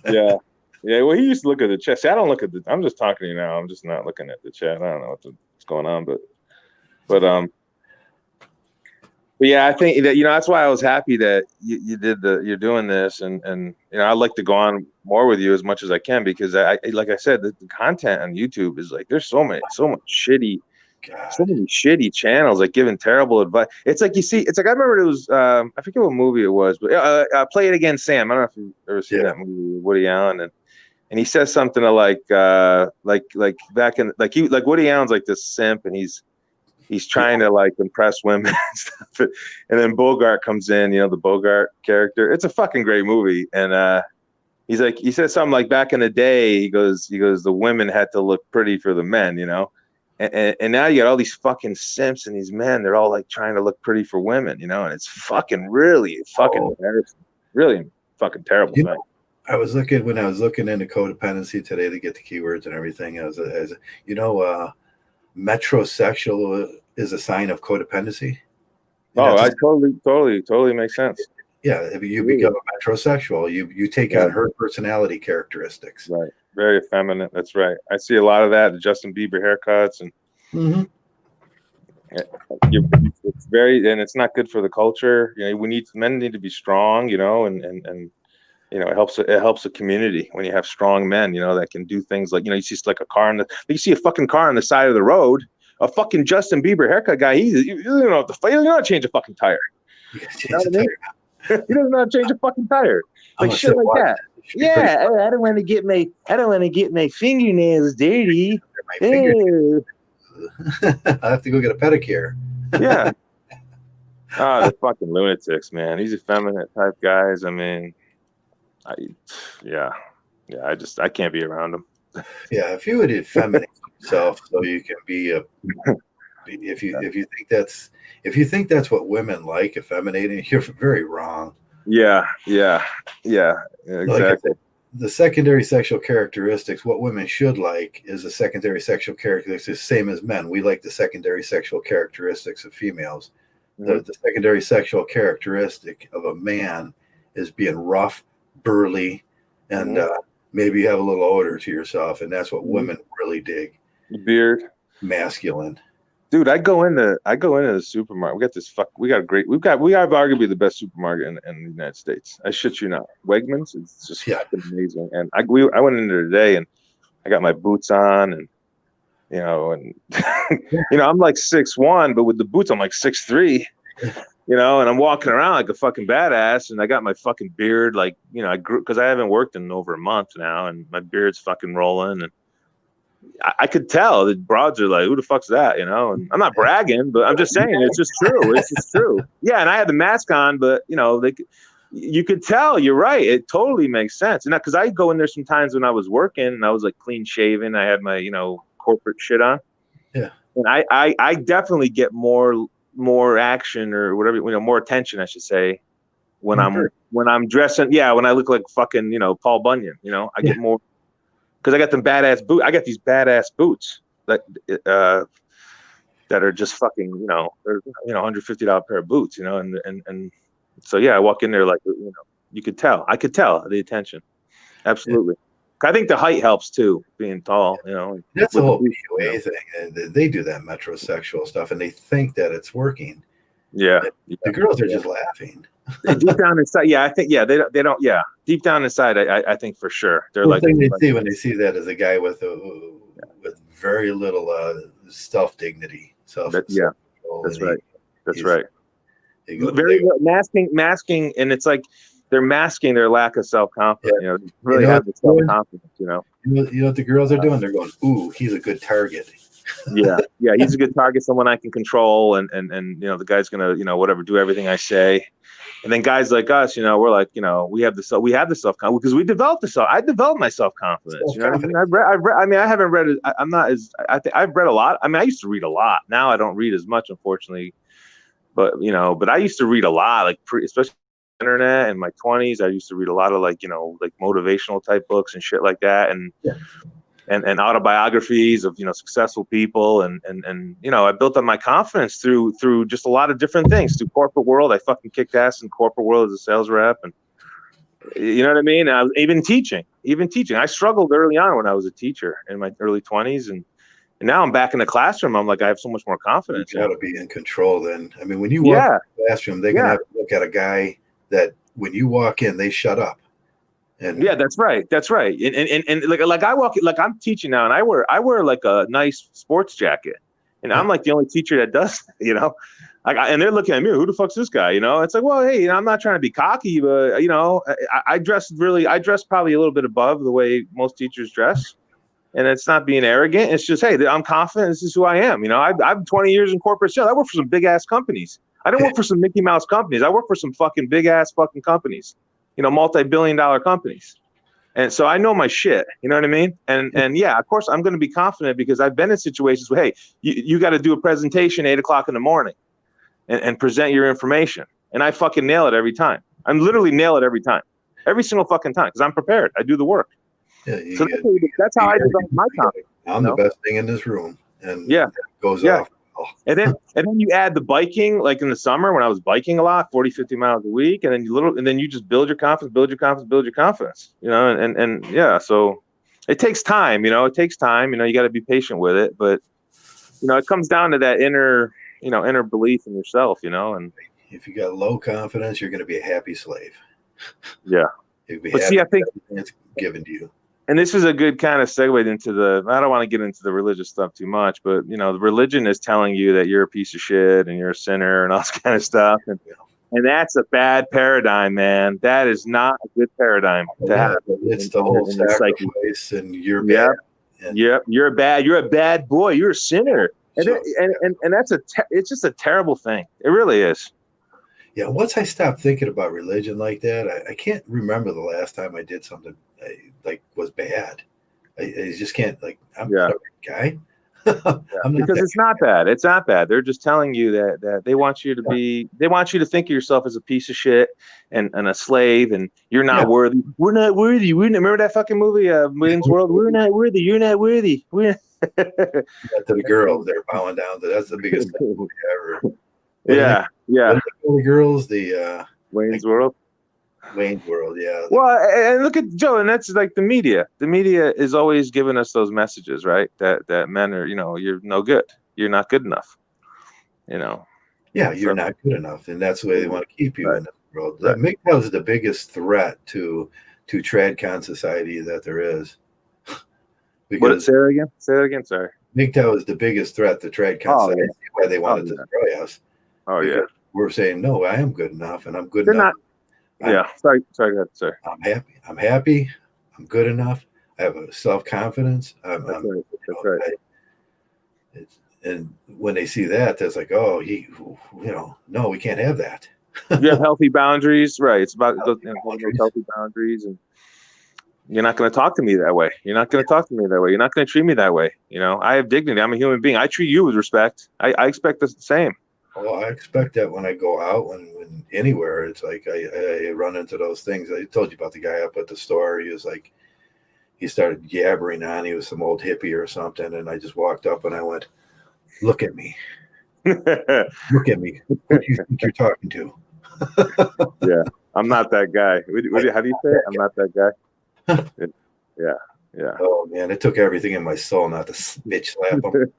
Yeah. Well, he used to look at the chat. See, I don't look at I'm just talking to you now. I'm just not looking at the chat. I don't know what's going on, but yeah, I think that, that's why I was happy that you're doing this, and I'd like to go on more with you as much as I can, because like I said, the content on YouTube is like, there's so many shitty channels like giving terrible advice. It's like, it's like, I remember it was I forget what movie it was, but Play It Again, Sam. I don't know if you've ever seen that movie with Woody Allen, and he says something to like back in like Woody Allen's like this simp, and he's trying to like impress women and stuff, and then Bogart comes in, the Bogart character. It's a fucking great movie, and he says something like, back in the day, he goes the women had to look pretty for the men, and now you got all these fucking simps and these men, they're all like trying to look pretty for women, and it's fucking really fucking embarrassing, really fucking terrible thing. I was looking into codependency today to get the keywords and everything. Metrosexual is a sign of codependency. I totally makes sense. Yeah, if you become a metrosexual, you take on her personality characteristics. Right, very effeminate. That's right. I see a lot of that. The Justin Bieber haircuts and it's and it's not good for the culture. Men need to be strong. And it helps a community when you have strong men, that can do things like, you see like you see a fucking car on the side of the road, a fucking Justin Bieber haircut guy. You don't know how to change a fucking tire. You know what I mean? He doesn't know how to change a fucking tire. Like shit like that. Yeah, I don't want to get my fingernails dirty. I have to go get a pedicure. Yeah. They're fucking lunatics, man. These effeminate type guys. I mean, I can't be around them. Yeah, if you would effeminate yourself so you can be if you think that's what women like, effeminating, you're very wrong. Yeah, exactly. Like the secondary sexual characteristics, what women should like is the secondary sexual characteristics, the same as men. We like the secondary sexual characteristics of females. The secondary sexual characteristic of a man is being rough, burly, and maybe you have a little odor to yourself, and that's what women really dig. Beard, masculine. Dude, I go into the supermarket. We got arguably the best supermarket in the United States. I shit you not. Wegmans, it's just fucking amazing. And I went in there today, and I got my boots on, and I'm like 6'1", but with the boots I'm like 6'3". And I'm walking around like a fucking badass, and I got my fucking beard, like, I grew, because I haven't worked in over a month now, and my beard's fucking rolling, and I could tell the broads are like, who the fuck's that, and I'm not bragging, but I'm just saying, it's just true. Yeah, and I had the mask on, but you could tell, you're right, it totally makes sense. And because I go in there sometimes when I was working, and I was like clean shaven, I had my corporate shit on, and I definitely get more action, or whatever, more attention, I should say, when I'm dressing. Yeah, when I look like fucking Paul Bunyan, I get more, because I got them badass boots. I got these badass boots that are just fucking they're $150 pair of boots, and so yeah, I walk in there like I could tell the attention. Absolutely. I think the height helps too, being tall. That's the whole PUA thing. They do that metrosexual stuff, and they think that it's working. Yeah. The girls are just laughing. Deep down inside, yeah, I think, yeah, they don't, yeah. Deep down inside, I think for sure they're The thing they see when they see that is a guy with very little self dignity, yeah, that's right. That's right. Very masking, and it's like they're masking their lack of self confidence. Yeah. Really have the self confidence. You know what the girls are doing? They're going, "Ooh, he's a good target." Yeah, he's a good target, someone I can control, and the guy's gonna whatever, do everything I say. And then guys like us, we're like, we have the self confidence because we developed the self. I developed my self confidence. You know what I mean? I've read. I mean, I haven't read. I'm not as. I think I've read a lot. I mean, I used to read a lot. Now I don't read as much, unfortunately. But but I used to read a lot, like especially on the internet in my 20s. I used to read a lot of like motivational type books and shit like that, and autobiographies of successful people, and I built up my confidence through just a lot of different things. Through corporate world, I fucking kicked ass in corporate world as a sales rep, and you know what I mean. I was even teaching. I struggled early on when I was a teacher in my early 20s, and now I'm back in the classroom. I'm like, I have so much more confidence. You got to be in control then. I mean, when you walk in the classroom, they're going to have to look at a guy that when you walk in, they shut up. And yeah, that's right. And like I walk, like I'm teaching now, and I wear like a nice sports jacket, and I'm like the only teacher that does, and they're looking at me, who the fuck's this guy? It's like, well, hey, I'm not trying to be cocky, but I dress probably a little bit above the way most teachers dress. And it's not being arrogant. It's just, hey, I'm confident. This is who I am. I've 20 years in corporate sales. I work for some big ass companies. I don't work for some Mickey Mouse companies. I work for some fucking big ass fucking companies, multi-billion-dollar companies. And so I know my shit. You know what I mean? And yeah, of course I'm going to be confident because I've been in situations where, hey, you got to do a presentation 8 o'clock in the morning and present your information. And I fucking nail it every time. I'm literally nail it every time, every single fucking time, because I'm prepared. I do the work. Yeah, so that's how I develop my confidence. I'm the best thing in this room, and it goes off. And then you add the biking, like in the summer when I was biking a lot, 40, 50 miles a week, and then you just build your confidence. And yeah, so it takes time. It takes time. You got to be patient with it, but it comes down to that inner belief in yourself. And if you got low confidence, you're going to be a happy slave. Yeah, but see, I think it's given to you. And this is a good kind of segue into I don't want to get into the religious stuff too much, but the religion is telling you that you're a piece of shit and you're a sinner and all this kind of stuff. And that's a bad paradigm, man. That is not a good paradigm to have. It's the whole sacrifice and you're bad. You're a bad boy. You're a sinner. And it's just a terrible thing. It really is. Yeah, once I stopped thinking about religion like that, I can't remember the last time I did something was bad. I just can't I'm not a guy. Because it's not bad. It's not bad. They're just telling you that they want you to think of yourself as a piece of shit and a slave, and you're not worthy. We're not worthy. Remember that fucking movie, Wayne's World? We're not worthy. You're not worthy. To the girls, they're bowing down. That's the biggest movie ever. Yeah. The girls, the Wayne's World. Wayne's World, yeah. Well, and look at Joe, and that's like the media. The media is always giving us those messages, right? That men are, you're no good. You're not good enough. Yeah, you're not good enough, and that's the way they want to keep you in the world. Right. MGTOW is the biggest threat to TradCon society that there is. Say that again. Sorry. MGTOW is the biggest threat to TradCon society. That's why they want to destroy us. Oh yeah. We're saying no. I am good enough, and I'm good enough. Sorry. Go ahead, sir. I'm happy. I'm good enough. I have a self-confidence. That's right. And when they see that, that's like, oh, no, we can't have that. You have healthy boundaries, right? It's about healthy boundaries, and you're not going to talk to me that way. You're not going to talk to me that way. You're not going to treat me that way. I have dignity. I'm a human being. I treat you with respect. I expect the same. Well, I expect that when I go out, when anywhere, it's like I run into those things. I told you about the guy up at the store. He was like, he started yabbering on. He was some old hippie or something. And I just walked up and I went, look at me. Look at me. Who do you think you're talking to? Yeah, I'm not that guy. How do you say it? I'm not that guy. Yeah. Yeah. Oh man, it took everything in my soul not to bitch slap them.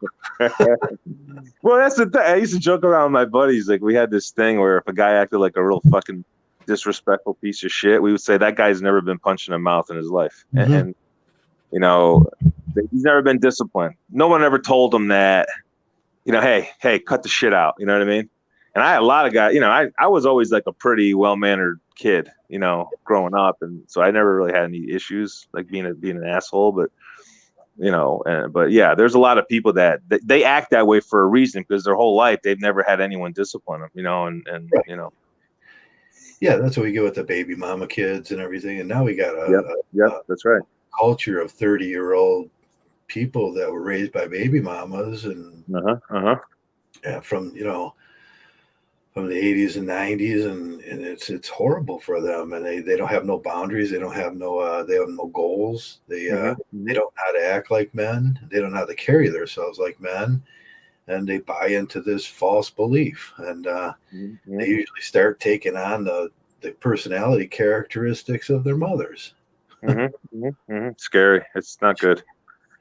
Well, that's the thing. I used to joke around with my buddies. Like, we had this thing where if a guy acted like a real fucking disrespectful piece of shit, we would say that guy's never been punched in the mouth in his life. Mm-hmm. And you know, he's never been disciplined. No one ever told him that, hey, cut the shit out. You know what I mean? And I had a lot of guys, I was always like a pretty well-mannered kid, growing up. And so I never really had any issues like being an asshole, but but yeah, there's a lot of people that they act that way for a reason, because their whole life they've never had anyone discipline them, and right. Yeah, that's what we get with the baby mama kids and everything. And now we got that's right. Culture of 30-year-old people that were raised by baby mamas and from from the 80s and 90s, and it's horrible for them, and they don't have no boundaries, they have no goals, they don't know how to act like men, they don't know how to carry themselves like men, and they buy into this false belief, and they usually start taking on the personality characteristics of their mothers. Scary. It's not good.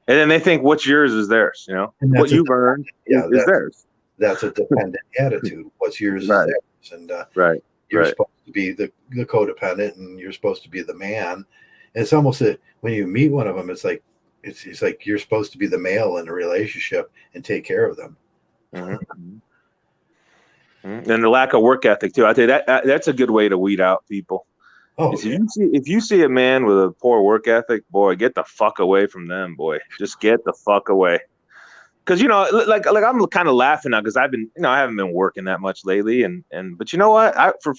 And then they think what's yours is theirs, what you've earned is theirs. That's a dependent attitude. What's yours is theirs. And you're supposed to be the codependent, and you're supposed to be the man. And it's almost when you meet one of them, it's like you're supposed to be the male in a relationship and take care of them. And the lack of work ethic too. I tell you that's a good way to weed out people. If you see a man with a poor work ethic, boy, get the fuck away from them, boy. Just get the fuck away. Because like I'm kind of laughing now because I've been I haven't been working that much lately, but you know what,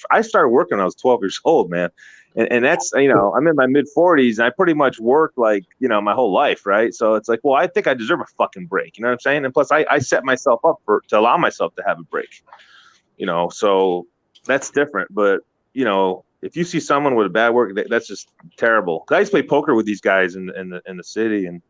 I started working when I was 12 years old, man, and that's I'm in my mid 40s and I pretty much worked like my whole life, right? So it's like, well, I think I deserve a fucking break, you know what I'm saying? And plus I set myself up to allow myself to have a break, so that's different. But if you see someone with a bad work, that's just terrible. 'Cause I used to play poker with these guys in the city, and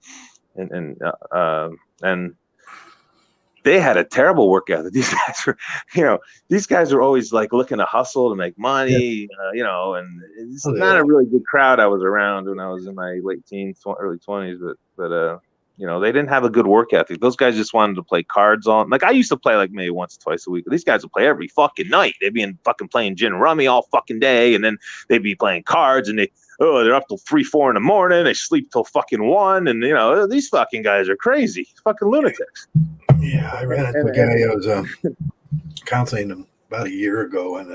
they had a terrible work ethic. These guys were always like looking to hustle to make money, and it's not a really good crowd I was around when I was in my late teens, early 20s, but they didn't have a good work ethic. Those guys just wanted to play cards like I used to play like maybe once or twice a week. These guys would play every fucking night. They'd be fucking playing gin and rummy all fucking day, and then they'd be playing cards, and they're up till 3, 4 in the morning. They sleep till fucking 1, and these fucking guys are crazy, fucking lunatics. Yeah, I ran into a guy I was counseling him about a year ago, and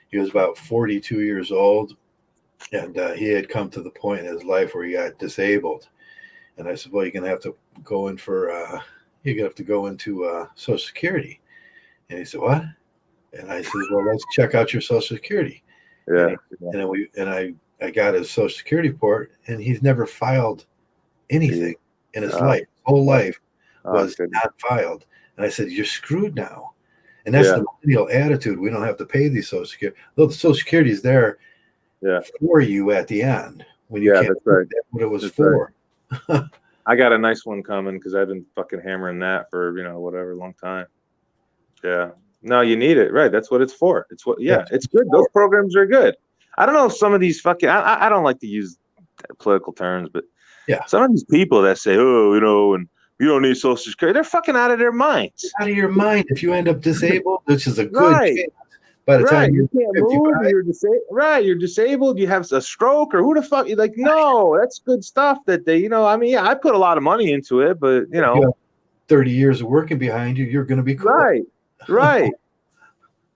he was about 42 years old, and he had come to the point in his life where he got disabled. And I said, well, you're going to have to go in into Social Security. And he said, what? And I said, well, let's check out your Social Security. Yeah. I got his Social Security report, and he's never filed anything in his life. His whole life was not filed. And I said, you're screwed now. And that's the millennial attitude. We don't have to pay these Social Security. Though the Social Security is there for you at the end. When you can't that's right. That's what it was for. Right. I got a nice one coming because I've been fucking hammering that for, whatever, long time. Yeah. No, you need it. Right. That's what it's for. It's good. Those programs are good. I don't know if some of these fucking, I don't like to use political terms, but some of these people that say, and you don't need Social Security, they're fucking out of their minds. Out of your mind. If you end up disabled, which is a good chance. By the time you can't move, you're disabled. Right, you're disabled. You have a stroke, or who the fuck? You're like, no, that's good stuff. That they, I put a lot of money into it, but you have 30 years of working behind you, you're going to be cool. Right.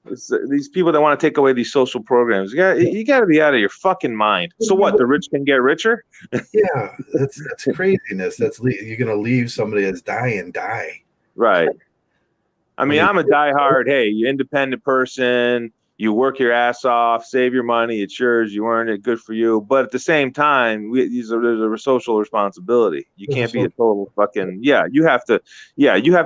These people that want to take away these social programs, you got to be out of your fucking mind. So what? The rich can get richer? Yeah, that's craziness. You're going to leave somebody that's dying die. Right. I mean, I'm a diehard, hey, you independent person, you work your ass off, save your money, it's yours, you earn it, good for you. But at the same time, there's a social responsibility. You can't be a total fucking, you have to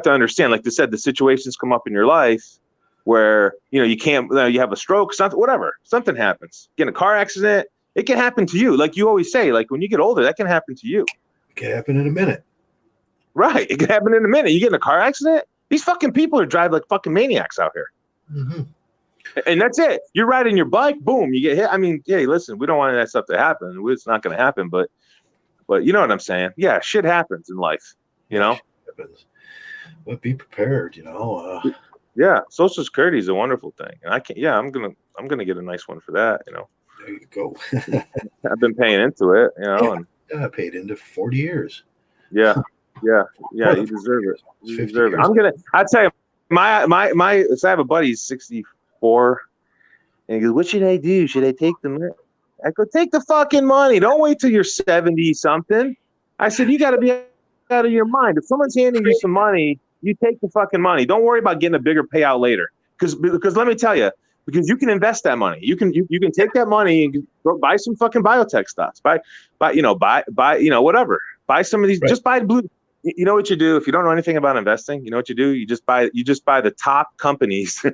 understand, like they said, the situations come up in your life where, you can't, you have a stroke, something, whatever, something happens. Get in a car accident, it can happen to you. Like you always say, like when you get older, that can happen to you. It can happen in a minute. Right, it can happen in a minute. You get in a car accident, these fucking people are driving like fucking maniacs out here. Mm-hmm. And that's it. You're riding your bike, boom, you get hit. I mean, hey, listen, we don't want that stuff to happen. It's not going to happen, but but you know what I'm saying? Yeah, shit happens in life, you know? Shit happens. But be prepared, Yeah, Social Security is a wonderful thing. And I'm gonna get a nice one for that, you know. There you go. I've been paying into it, you know, and I paid into for 40 years. yeah, you deserve it. You 50 deserve it. years. I'd tell you, so I have a buddy, he's 64, and he goes, "What should I do? Should I take the money?" I go, "Take the fucking money. Don't wait till you're 70 something." I said, "You got to be out of your mind. If someone's handing you some money, you take the fucking money. Don't worry about getting a bigger payout later. Because let me tell you, because you can invest that money. You can take that money and go buy some fucking biotech stocks. Buy whatever. Buy some of these. Right. Just buy blue. You know what you do if you don't know anything about investing? You know what you do? You just buy the top companies,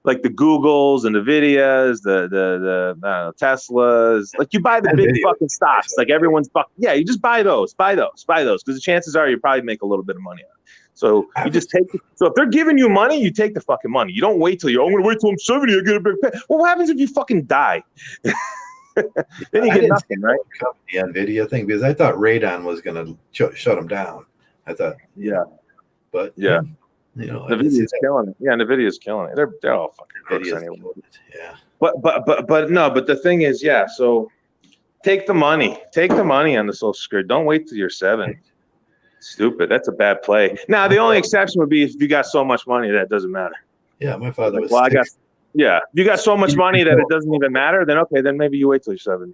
like the Googles and the Nvidias, the Teslas. Like you buy the big fucking stocks. Like everyone's yeah. You just buy those. Because the chances are you probably make a little bit of money on it. So you just take. So if they're giving you money, you take the fucking money. You don't wait till I'm going to wait till I'm 70. I get a big pay. Well, what happens if you fucking die? Then you get nothing, right? The Nvidia thing, because I thought Radon was going to shut them down. I thought, but yeah. Nvidia's killing it. Yeah, Nvidia's killing it. They're all fucking crooks anyway. Yeah. But no. But the thing is, yeah. So take the money. Take the money on the Social Security. Don't wait till you're 70. Stupid. That's a bad play. Now the only exception would be if you got so much money that it doesn't matter. Yeah, my father was. Well, if you got so much money that it doesn't even matter, then okay, then maybe you wait till you're 70.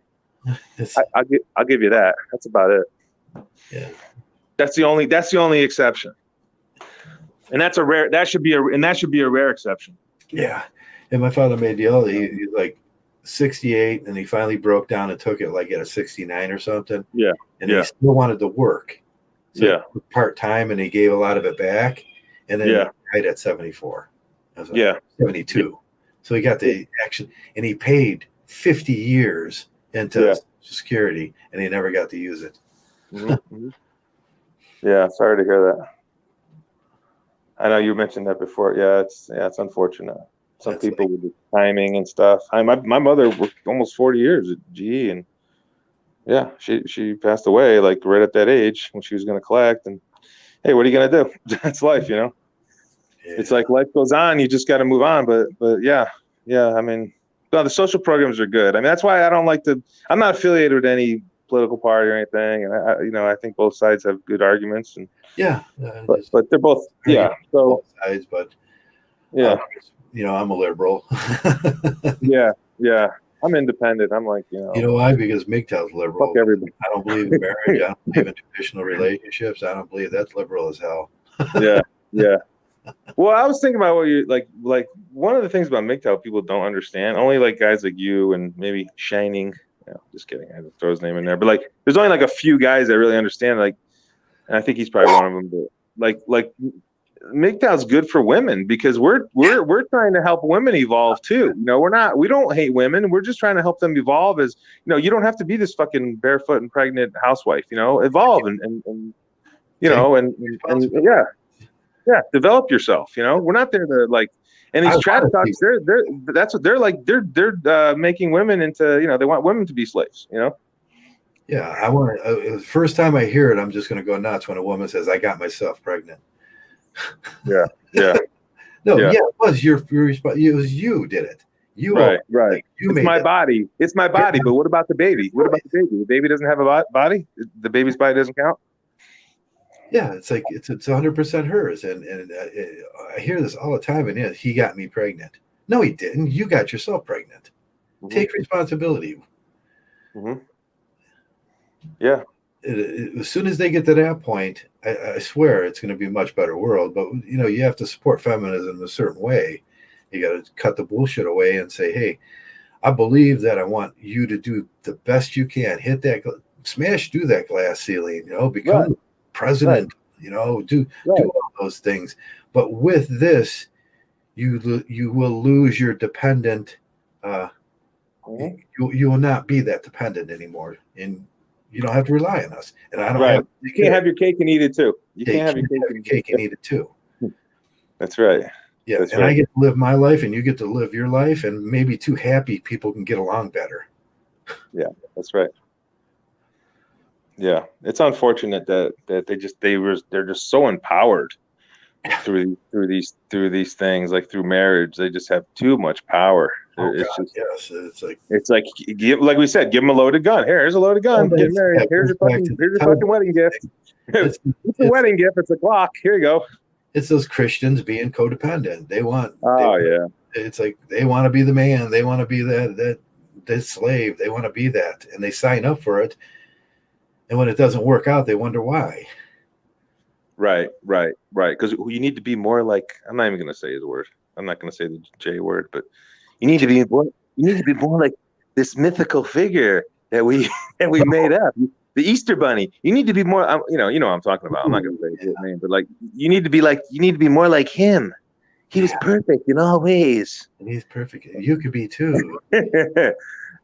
I'll give you that. That's about it. Yeah. That's the only exception. And that should be a rare exception. Yeah. And my father made the other, he's like 68 and he finally broke down and took it like at a 69 or something. Yeah. And he still wanted to work. So part-time, and he gave a lot of it back. And then he died at 74. I was like 72. So he got the action, and he paid 50 years into Social Security, and he never got to use it. Mm-hmm. Yeah, sorry to hear that. I know you mentioned that before. Yeah, it's unfortunate. Some people with the timing and stuff. My mother worked almost 40 years at GE, and she passed away like right at that age when she was going to collect. And hey, what are you going to do? That's life, you know. Yeah. It's like life goes on. You just got to move on. But yeah. I mean, no, the social programs are good. I mean, that's why I don't like to. I'm not affiliated with any political party or anything, and I think both sides have good arguments. And but they're both so both sides. But I'm a liberal. Yeah. I'm independent. I'm like, You know why? Because MGTOW's liberal. Fuck everybody. I don't believe in marriage. I don't believe in traditional relationships. I don't believe that's liberal as hell. Yeah. Well, I was thinking about what you like one of the things about MGTOW people don't understand. Only like guys like you and maybe Shining. Just kidding. I had to throw his name in there. But like, there's only like a few guys that really understand. Like, and I think he's probably one of them. But like MGTOW's good for women because we're trying to help women evolve too. We don't hate women. We're just trying to help them evolve. As you don't have to be this fucking barefoot and pregnant housewife. Evolve and develop yourself. We're not there to like. And these trap talks, that's what they're like. They're making women into, they want women to be slaves, Yeah, I want to. The first time I hear it, I'm just going to go nuts when a woman says, "I got myself pregnant." Yeah. No, it was your response. It was you did it. You right. It's my body. It's my body. But what about the baby? What about the baby? The baby doesn't have a body. The baby's body doesn't count. Yeah, it's like it's 100% hers, and I hear this all the time. And he got me pregnant. No, he didn't. You got yourself pregnant. Mm-hmm. Take responsibility. Mm-hmm. Yeah. As soon as they get to that point, I swear it's going to be a much better world. But you have to support feminism a certain way. You got to cut the bullshit away and say, "Hey, I believe that I want you to do the best you can. Hit that smash through that glass ceiling. Become." President, do all those things, but with this, you will lose your dependent. You will not be that dependent anymore, and you don't have to rely on us. And I don't. You can't have your cake and eat it too. You can't have your cake and eat it too. That's right. Yeah, and I get to live my life, and you get to live your life, and maybe two happy people can get along better. Yeah, that's right. Yeah, it's unfortunate that they're just so empowered through these things, like through marriage. They just have too much power. Oh It's God, just yes. it's like like we said, give them a loaded gun. Here's a loaded Well, gun. Get married. it goes back to the Here's your fucking title. wedding gift. It's It's a wedding gift. It's a clock. Here you go. it's those Christians being codependent. Oh yeah. It's like they want to be the man. They want to be that slave. They want to be that, and they sign up for it. And when it doesn't work out, they wonder why. Right. Because you need to be more like, I'm not even going to say the word. I'm not going to say the J word, but you need to be more like this mythical figure that we that we made up. The Easter Bunny. You need to be more. You know what I'm talking about. I'm not going to say his name, but like you need to be more like him. He was perfect in all ways. And he's perfect. You could be too.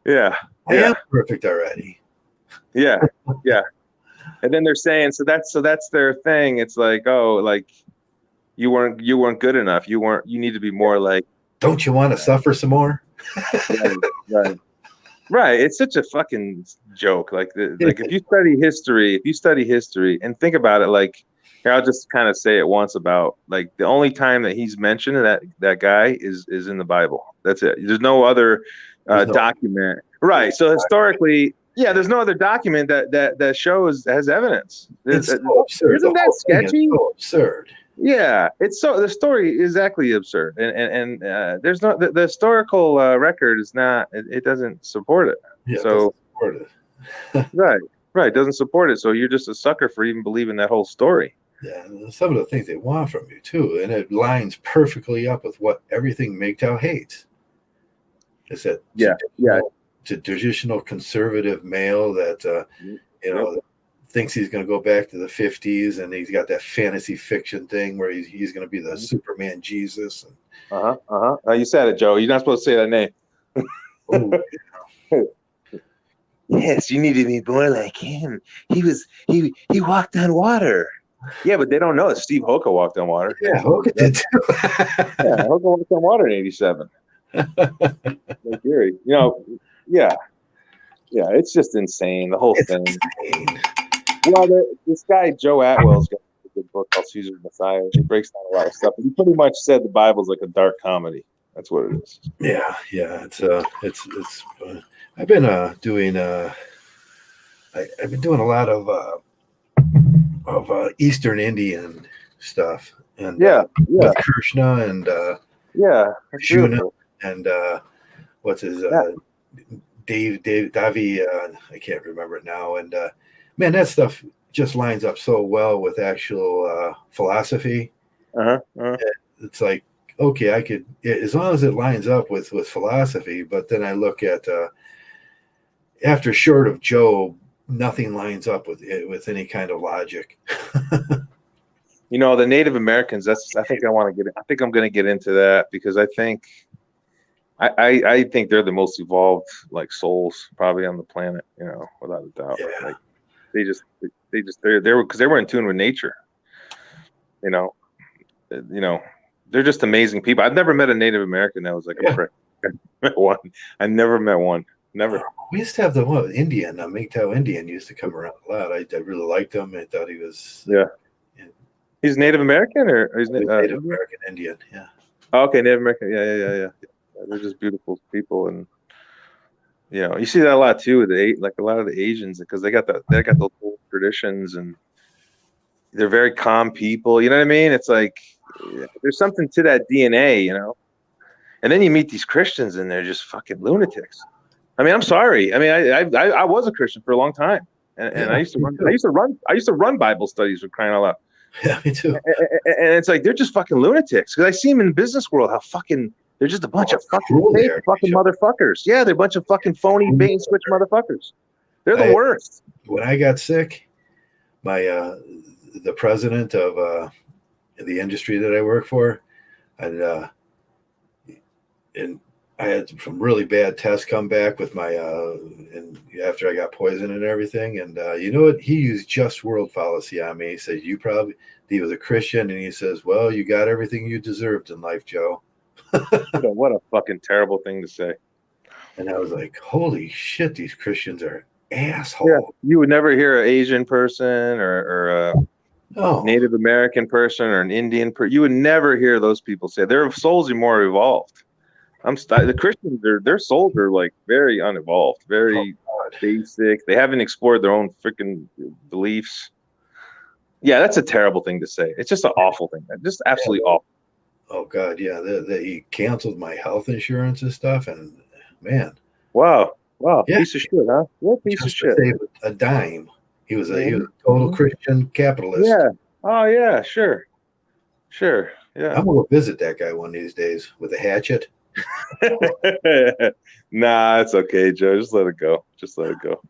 Yeah. I am perfect already. Yeah. And then they're saying, so that's their thing. It's like, oh, like you weren't good enough. You need to be more like. Don't you want to suffer some more? Right. It's such a fucking joke. Like if you study history and think about it, like here, I'll just kind of say it once about like the only time that he's mentioned that guy is in the Bible. That's it. There's no other document. Right. So historically, yeah, there's no other document that has evidence. It's so absurd. Isn't that sketchy? So absurd. Yeah, the story is exactly absurd, and there's no the historical record is not it doesn't support it. Yeah, so it doesn't support it. right doesn't support it. So you're just a sucker for even believing that whole story. Yeah, some of the things they want from you too, and it lines perfectly up with what everything MGTOW hates. It's that traditional conservative male that thinks he's going to go back to the 50s, and he's got that fantasy fiction thing where he's going to be the Superman Jesus. You said it, Joe. You're not supposed to say that name. Yes, you need to be more like him. He walked on water. Yeah, but they don't know that Steve Hoka walked on water. Yeah, Hoka did too. Hoka walked on water in '87. Yeah, it's just insane. The whole thing. Insane. Well, this guy Joe Atwell's got a good book called Caesar Messiah. He breaks down a lot of stuff. He pretty much said the Bible's like a dark comedy. That's what it is. Yeah. It's I've been doing I've been doing a lot of Eastern Indian stuff, and with Krishna and Arjuna and what's his Davi, I can't remember it now, and man, that stuff just lines up so well with actual philosophy. It's like, okay, I could, as long as it lines up with philosophy. But then I look at after short of Job, nothing lines up with any kind of logic. The Native Americans. I think I'm going to get into that because I think they're the most evolved like souls probably on the planet. Without a doubt. Yeah. Like they're because they were in tune with nature. They're just amazing people. I've never met a Native American that was like a prick. I never met one. Never. We used to have the one Indian, MGTOW Indian used to come around a lot. I really liked him. I thought he was He's Native American or he's Native American Indian. Yeah. Oh, okay, Native American. Yeah. They're just beautiful people, and you see that a lot too with a lot of the Asians because they got those old traditions and they're very calm people. You know what I mean? It's like there's something to that DNA, And then you meet these Christians and they're just fucking lunatics. I mean, I'm sorry. I mean, I was a Christian for a long time, and I used to run Bible studies for crying out loud. Yeah, me too. And it's like they're just fucking lunatics because I see them in the business world. How fucking they're just a bunch of fucking fake fucking motherfuckers. Yeah, they're a bunch of fucking phony bait and switch motherfuckers. They're the worst. When I got sick, my the president of the industry that I work for, and I had some really bad tests come back with my and after I got poisoned and everything. And you know what? He used just world fallacy on me. He said, he was a Christian, and he says, well, you got everything you deserved in life, Joe. What a fucking terrible thing to say. And I was like, holy shit, these Christians are asshole. Yeah, you would never hear an Asian person or a Native American person or an Indian person. You would never hear those people say their souls are more evolved. The Christians, their souls are like very unevolved, very basic. They haven't explored their own freaking beliefs. Yeah, that's a terrible thing to say. It's just an awful thing. Just absolutely awful. Oh God, yeah. He canceled my health insurance and stuff, and man. Wow, yeah. Piece of shit, huh? What piece of shit? Save a dime. He was a total Christian capitalist. Yeah. Oh yeah, sure. Yeah. I'm gonna go visit that guy one of these days with a hatchet. Nah, it's okay, Joe. Just let it go. Just let it go.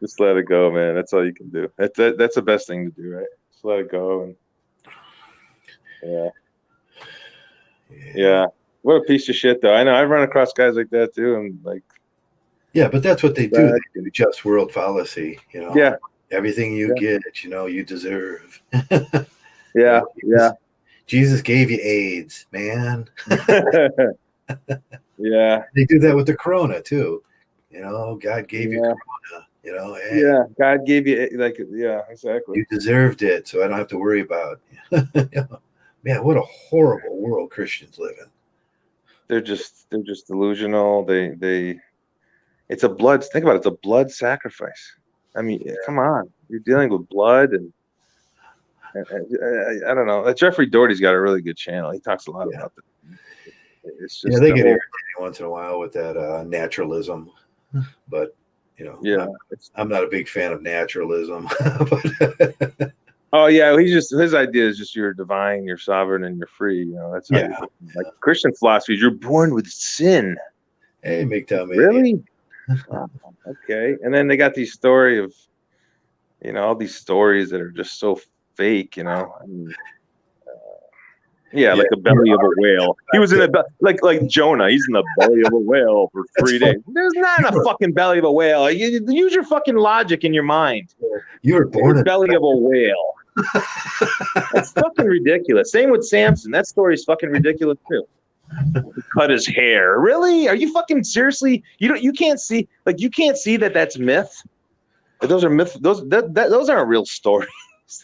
Just let it go, man. That's all you can do. That's the best thing to do, right? Just let it go. And yeah. What a piece of shit, though. I know I've run across guys like that too, and like. Yeah, but that's what they do. They do just world fallacy, you know. Yeah. Everything you get, you know, you deserve. Yeah. Jesus gave you AIDS, man. Yeah. They do that with the corona too. You know, God gave you corona, you know. Hey, yeah, God gave you exactly. You deserved it, so I don't have to worry about it. Man, what a horrible world Christians live in. They're just delusional. Think about it, it's a blood sacrifice. I mean, come on. You're dealing with blood and I don't know. Jeffrey Doherty's got a really good channel. He talks a lot about that. It's just they get irritating once in a while with that naturalism, but you know, I'm not a big fan of naturalism. But oh yeah, his idea is just you're divine, you're sovereign, and you're free. You know, that's how like Christian philosophy is you're born with sin. Hey, MGTOW, really? Okay, and then they got these story of, you know, all these stories that are just so fake, you know. I mean, like the belly of a whale. He was in like Jonah. He's in the belly of a whale for 3 days. There's not in a fucking belly of a whale. Use your fucking logic in your mind. You were born in the belly of a whale. That's fucking ridiculous. Same with Samson. That story's fucking ridiculous too. He cut his hair. Really? Are you fucking seriously? You can't see that that's myth. Those are myth. Those aren't real stories.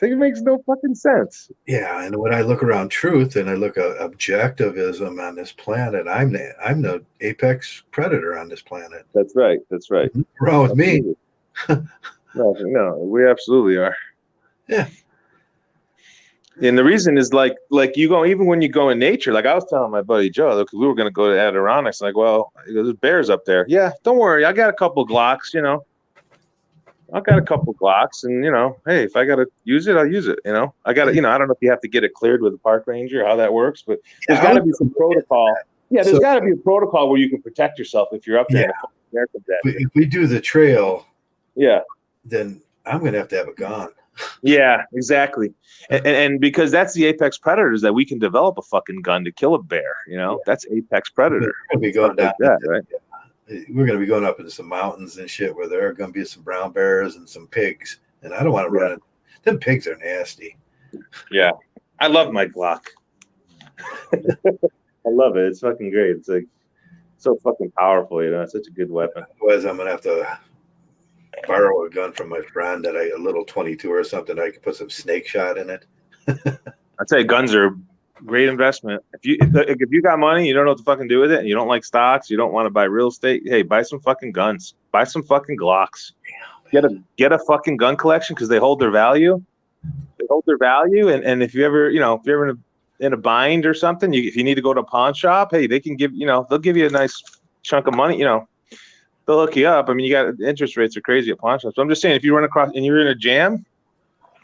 It makes no fucking sense. Yeah, and when I look around truth and I look at objectivism on this planet, I'm the apex predator on this planet. That's right. What's wrong with me? No, we absolutely are. Yeah. And the reason is like you go, even when you go in nature, like I was telling my buddy Joe, because we were going to go to Adirondacks, like, well, there's bears up there. Yeah, don't worry, I got a couple Glocks, you know. I've got a couple Glocks, and you know, hey, if I gotta use it, I'll use it. You know, I don't know if you have to get it cleared with the park ranger, how that works, but there's got to be some protocol. Yeah, there's got to be a protocol where you can protect yourself if you're up there. Yeah. If we do the trail, then I'm gonna have to have a gun. Yeah, exactly, and because that's the apex predators that we can develop a fucking gun to kill a bear. You know, that's apex predator. We're gonna be going down like that, right? We're going to be going up into some mountains and shit where there are going to be some brown bears and some pigs. And I don't want to run it. Them pigs are nasty. Yeah. I love my Glock. I love it. It's fucking great. It's like so fucking powerful, you know. It's such a good weapon. Otherwise, I'm going to have to borrow a gun from my friend a little 22 or something. I could put some snake shot in it. I'd say guns are great investment. If you got money, you don't know what to fucking do with it, and you don't like stocks, you don't want to buy real estate. Hey, buy some fucking guns. Buy some fucking Glocks. Get a fucking gun collection because they hold their value. They hold their value, and if you're ever in a bind or something, if you need to go to a pawn shop, hey, they can give they'll give you a nice chunk of money. You know, they'll hook you up. I mean, you got interest rates are crazy at pawn shops. So I'm just saying, if you run across and you're in a jam,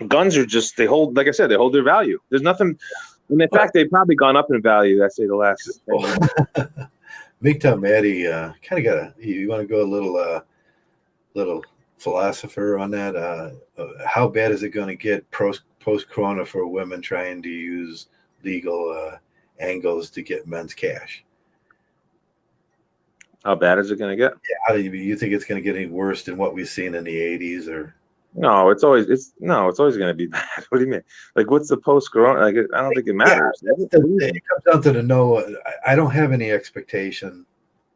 guns are just they hold their value. There's nothing. And in fact, they've probably gone up in value. I'd say the last. MGTOW Maddie, kind of got you want to go a little philosopher on that? How bad is it going to get post-corona for women trying to use legal angles to get men's cash? How bad is it going to get? Yeah, how do you think it's going to get any worse than what we've seen in the 80s or? No, it's always going to be bad. What do you mean? Like, what's the post-corona? Like, I don't think it matters. Yeah, it comes down to I don't have any expectation.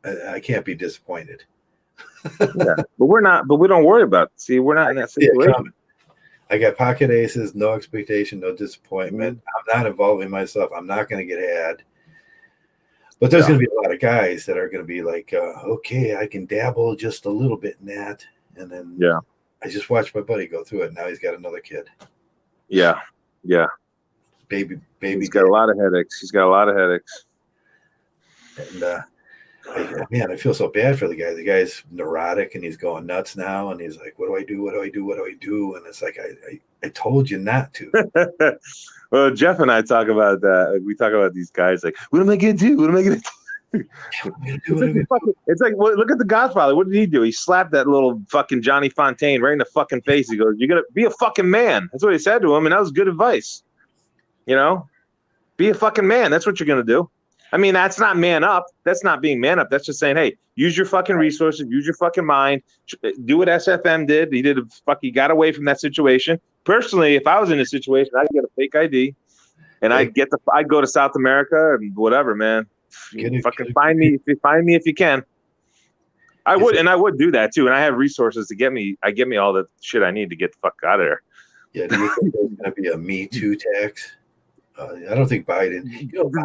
I can't be disappointed. Yeah, but we're not. But we don't worry about it. See, we're not in that situation. I got pocket aces, no expectation, no disappointment. I'm not involving myself. I'm not going to get had. But there's going to be a lot of guys that are going to be like, okay, I can dabble just a little bit in that. And then I just watched my buddy go through it. Now he's got another kid. Yeah. Baby. He's got a lot of headaches. And I feel so bad for the guy. The guy's neurotic and he's going nuts now. And he's like, what do I do? What do I do? What do I do? And it's like, I told you not to. Well, Jeff and I talk about that. We talk about these guys like, what am I going to do? What am I going to do? It's like, look at The Godfather. What did he do? He slapped that little fucking Johnny Fontaine right in the fucking face. He goes, you're going to be a fucking man. That's what he said to him. And that was good advice. You know, be a fucking man. That's what you're going to do. I mean, that's not man up. That's not being man up. That's just saying, hey, use your fucking resources, use your fucking mind, do what SFM did. He got away from that situation. Personally, if I was in a situation, I'd get a fake ID and I'd go to South America and whatever, man. Find me if you can. I would do that too. And I have resources to get me all the shit I need to get the fuck out of there. Yeah. Do you think there's going to be a Me Too tax? I don't think Biden.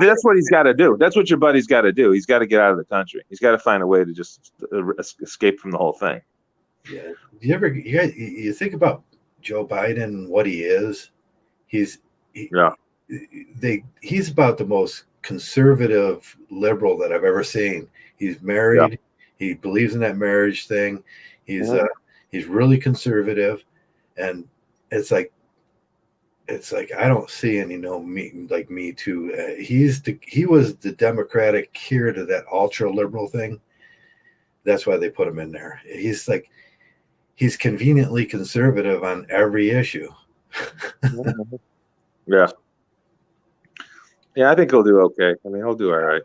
That's what he's got to do. That's what your buddy's got to do. He's got to get out of the country. He's got to find a way to just escape from the whole thing. Yeah. You think about Joe Biden, what he is? He's about the most conservative liberal that I've ever seen. He's married. Yeah. He believes in that marriage thing. He's really conservative, and it's like I don't see any Me Too. He was the Democratic cure to that ultra liberal thing. That's why they put him in there. He's conveniently conservative on every issue. Yeah, I think he'll do okay. I mean, he'll do all right.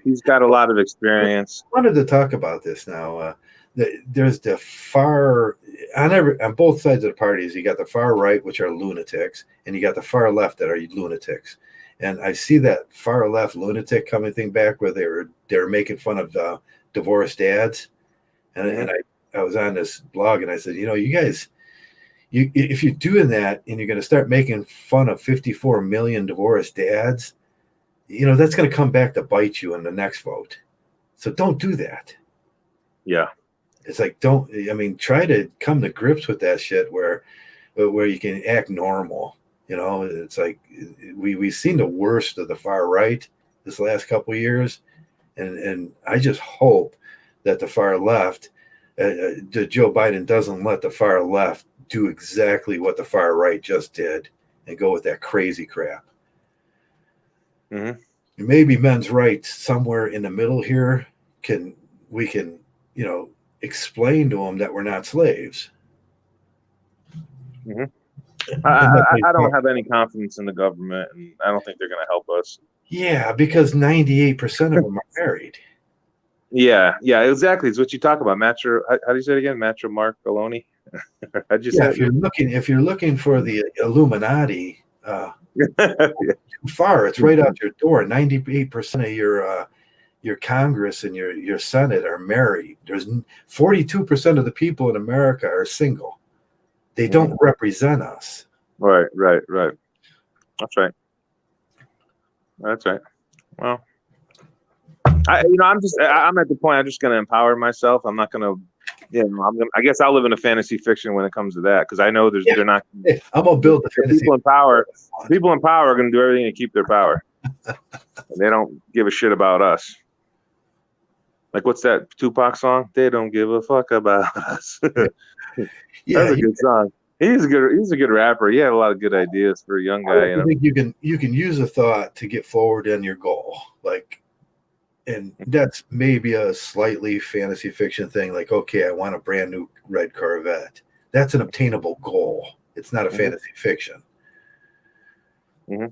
He's got a lot of experience. I wanted to talk about this now. There's the far on both sides of the parties. You got the far right, which are lunatics, and you got the far left that are lunatics. And I see that far left lunatic coming thing back where they're making fun of divorced dads. And I was on this blog and I said, you guys, if you're doing that and you're going to start making fun of 54 million divorced dads, that's going to come back to bite you in the next vote. So don't do that. Yeah. It's like, try to come to grips with that shit where you can act normal. It's like we've seen the worst of the far right this last couple of years. And I just hope that the far left, Joe Biden doesn't let the far left do exactly what the far right just did and go with that crazy crap. Mm-hmm. Maybe men's rights somewhere in the middle here we can explain to them that we're not slaves. Mm-hmm. I don't have any confidence in the government, and I don't think they're going to help us. Yeah, because 98% of them are married. Yeah, exactly. It's what you talk about. How do you say it again? Matro Mark Baloney? How'd you say if you're looking for the Illuminati, too far. It's right out your door. 98% of your Congress and your Senate are married. There's 42% of the people in America are single. They don't represent us. Right. That's right. Well, I'm at the point. I'm just going to empower myself. I'm not going to, I guess I'll live in a fantasy fiction when it comes to that, because I know they're not. I'm gonna build the fantasy. People in power are going to do everything to keep their power. And they don't give a shit about us. Like, what's that Tupac song? They don't give a fuck about us. That's a good song. He's a good rapper. He had a lot of good ideas for a young guy. I think you can use a thought to get forward in your goal. And that's maybe a slightly fantasy fiction thing. Like, okay, I want a brand new red Corvette. That's an obtainable goal. It's not a fantasy fiction. Mm-hmm.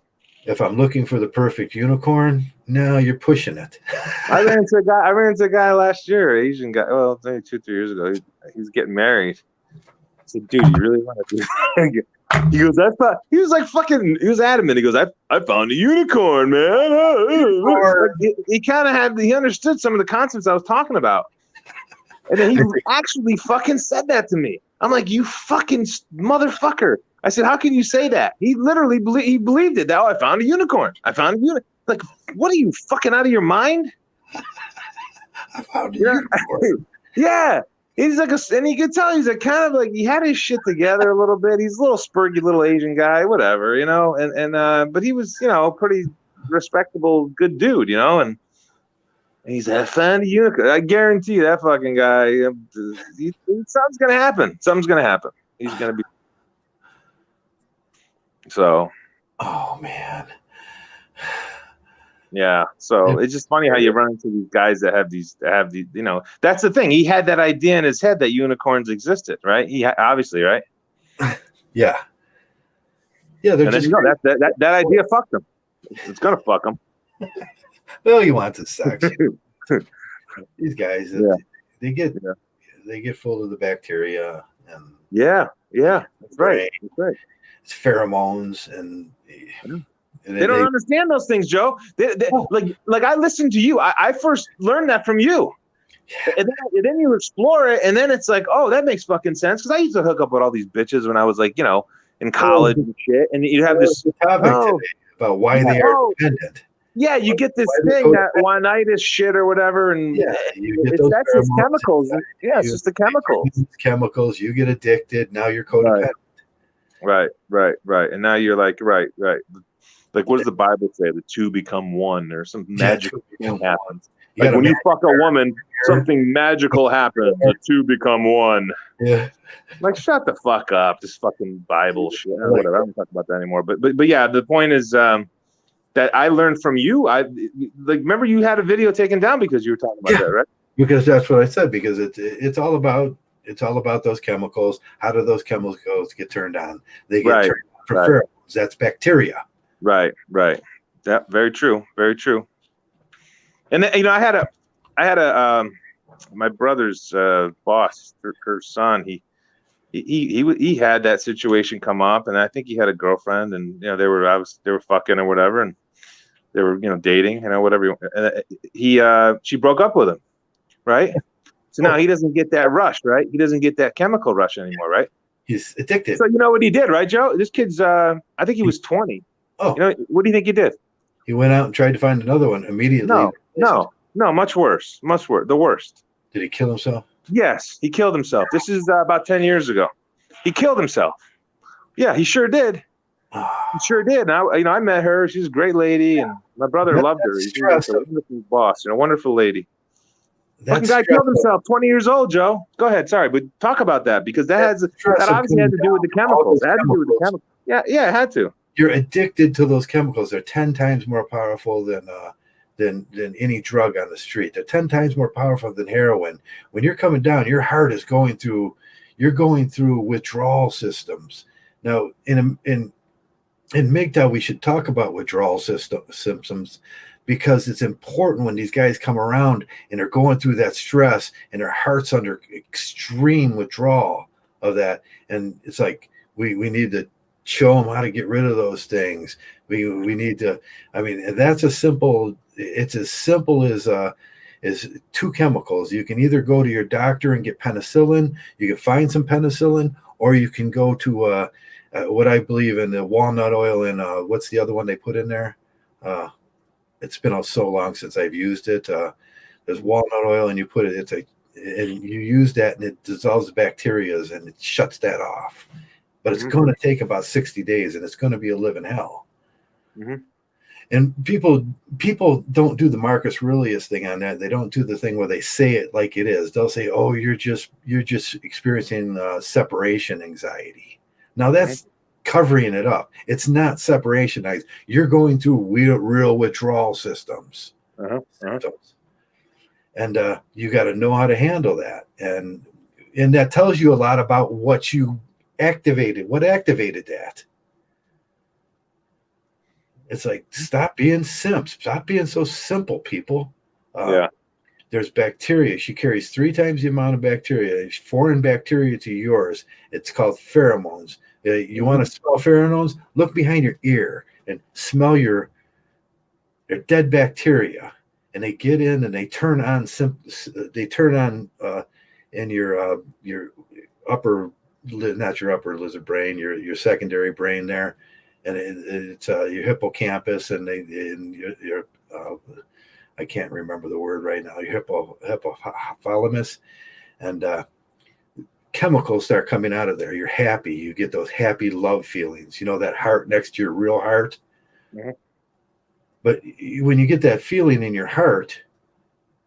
If I'm looking for the perfect unicorn, no, you're pushing it. I ran into a guy last year, Asian guy. Well, maybe 2-3 years ago. He's getting married. I said, dude, you really want to do that? He goes, he was like fucking, he was adamant. He goes, I found a unicorn, man. He kind of he understood some of the concepts I was talking about. And then he actually fucking said that to me. I'm like, you fucking motherfucker. I said, how can you say that? He literally he believed it. Oh, I found a unicorn. I found a unicorn. Like, what are you, fucking out of your mind? I found a unicorn. Yeah. He's like and you could tell he's like kind of like he had his shit together a little bit. He's a little spurgy little Asian guy, whatever, you know. But he was, you know, pretty respectable, good dude, you know. And he's like, I found a unicorn. I guarantee you that fucking guy. Something's gonna happen. Something's gonna happen. He's gonna be. So. Oh man. Yeah, so it's just funny how you run into these guys that have these, you know, that's the thing. He had that idea in his head that unicorns existed, right? Obviously, right? Yeah. Yeah, they're and just then, that idea fucked him. It's gonna fuck him. Well, he wants his sex. These guys, they get full of the bacteria and that's right. That's right. It's pheromones and. They don't understand those things, Joe. Like I listened to you. I first learned that from you. And then you explore it, and then it's like, oh, that makes fucking sense. Because I used to hook up with all these bitches when I was like, you know, in college and shit. And you have this topic today about why they are dependent. Yeah, you get this thing, that one-itis shit or whatever, and that's just chemicals. Yeah, it's just the chemicals. Chemicals. You get addicted. Now you're codependent. Right. And now you're like, right. Like, what does the Bible say? The two become one, or some magical thing happens. Like when you fuck a woman, something magical happens. The two become one. Yeah. Like, shut the fuck up. This fucking Bible shit. Whatever. I don't talk about that anymore. But yeah, the point is that I learned from you. Remember you had a video taken down because you were talking about that, right? Because that's what I said. Because it's all about those chemicals. How do those chemicals get turned on? They get turned on for pheromones. That's bacteria. Right. Yeah, very true. And then, you know, I had a my brother's boss, her son. He had that situation come up, and I think he had a girlfriend, and you know they were fucking or whatever, and they were, you know, dating, you know, whatever. And she broke up with him, right? So now he doesn't get that rush, right? He doesn't get that chemical rush anymore, right? He's addicted. So you know what he did, right, Joe? This kid's I think he was 20. Oh, you know, what do you think he did? He went out and tried to find another one immediately. No, much worse, the worst. Did he kill himself? Yes, he killed himself. This is about 10 years ago. He killed himself. Yeah, he sure did. He sure did. Now, you know, I met her. She's a great lady, and my brother loved her. He's a wonderful boss, you know, wonderful lady. Fucking guy killed himself, 20 years old, Joe. Go ahead, sorry, but talk about that, because that obviously had to do with the chemicals. It had to do with the chemicals. Yeah, it had to. You're addicted to those chemicals. They're 10 times more powerful than any drug on the street. They're 10 times more powerful than heroin. When you're coming down, your heart is going through withdrawal systems. Now, in MGTOW, we should talk about withdrawal symptoms, because it's important when these guys come around and they're going through that stress and their heart's under extreme withdrawal of that. And it's like, we need to show them how to get rid of those things. We need to, I mean, it's as simple as two chemicals. You can either go to your doctor and get penicillin, you can find some penicillin, or you can go to what I believe in, the walnut oil, and what's the other one they put in there? It's been so long since I've used it. There's walnut oil, and you put it, and you use that, and it dissolves the bacteria and it shuts that off. But it's going to take about 60 days, and it's going to be a living hell. Mm-hmm. And people don't do the Marcus Aurelius thing on that. They don't do the thing where they say it like it is. They'll say, "Oh, you're just experiencing separation anxiety." Now that's covering it up. It's not separation anxiety. You're going through real withdrawal symptoms. And you got to know how to handle that. And that tells you a lot about what you activated. What activated that? It's like, stop being simps. Stop being so simple, people. There's bacteria. She carries 3 times the amount of bacteria. It's foreign bacteria to yours. It's called pheromones. You want to smell pheromones? Look behind your ear and smell they're dead bacteria. And they get in and they turn on in your upper, not your upper lizard brain, your secondary brain there, and it's your hippocampus and your I can't remember the word right now. Your hypothalamus, and chemicals start coming out of there. You're happy. You get those happy love feelings. You know, that heart next to your real heart. Mm-hmm. But when you get that feeling in your heart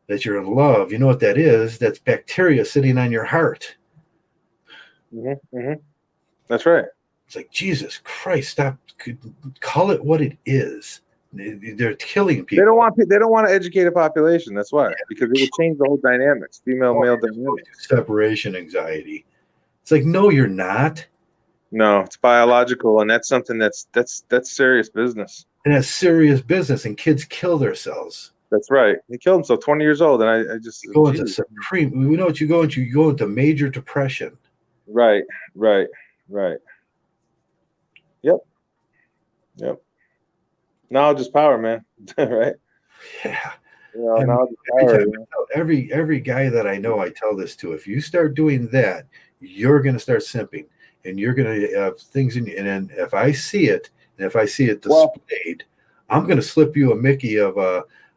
that you're in love, you know what that is? That's bacteria sitting on your heart. Mm-hmm. Mm-hmm. That's right. It's like, Jesus Christ, stop. Call it what it is. They're killing people. They don't want to educate a population. That's why, because it would change the whole dynamics, male dynamics. Separation anxiety. It's like, no, you're not. No, it's biological, and that's something that's serious business. And that's serious business, and kids kill themselves. That's right. He killed himself 20 years old, and I just go into supreme. We know what you go into. You go into major depression. Right. Yep. Knowledge is power, man. Right? Yeah. Knowledge is power. Every guy that I know, I tell this to. If you start doing that, you're going to start simping, and you're going to have things in you. And then if I see it, displayed, I'm going to slip you a Mickey of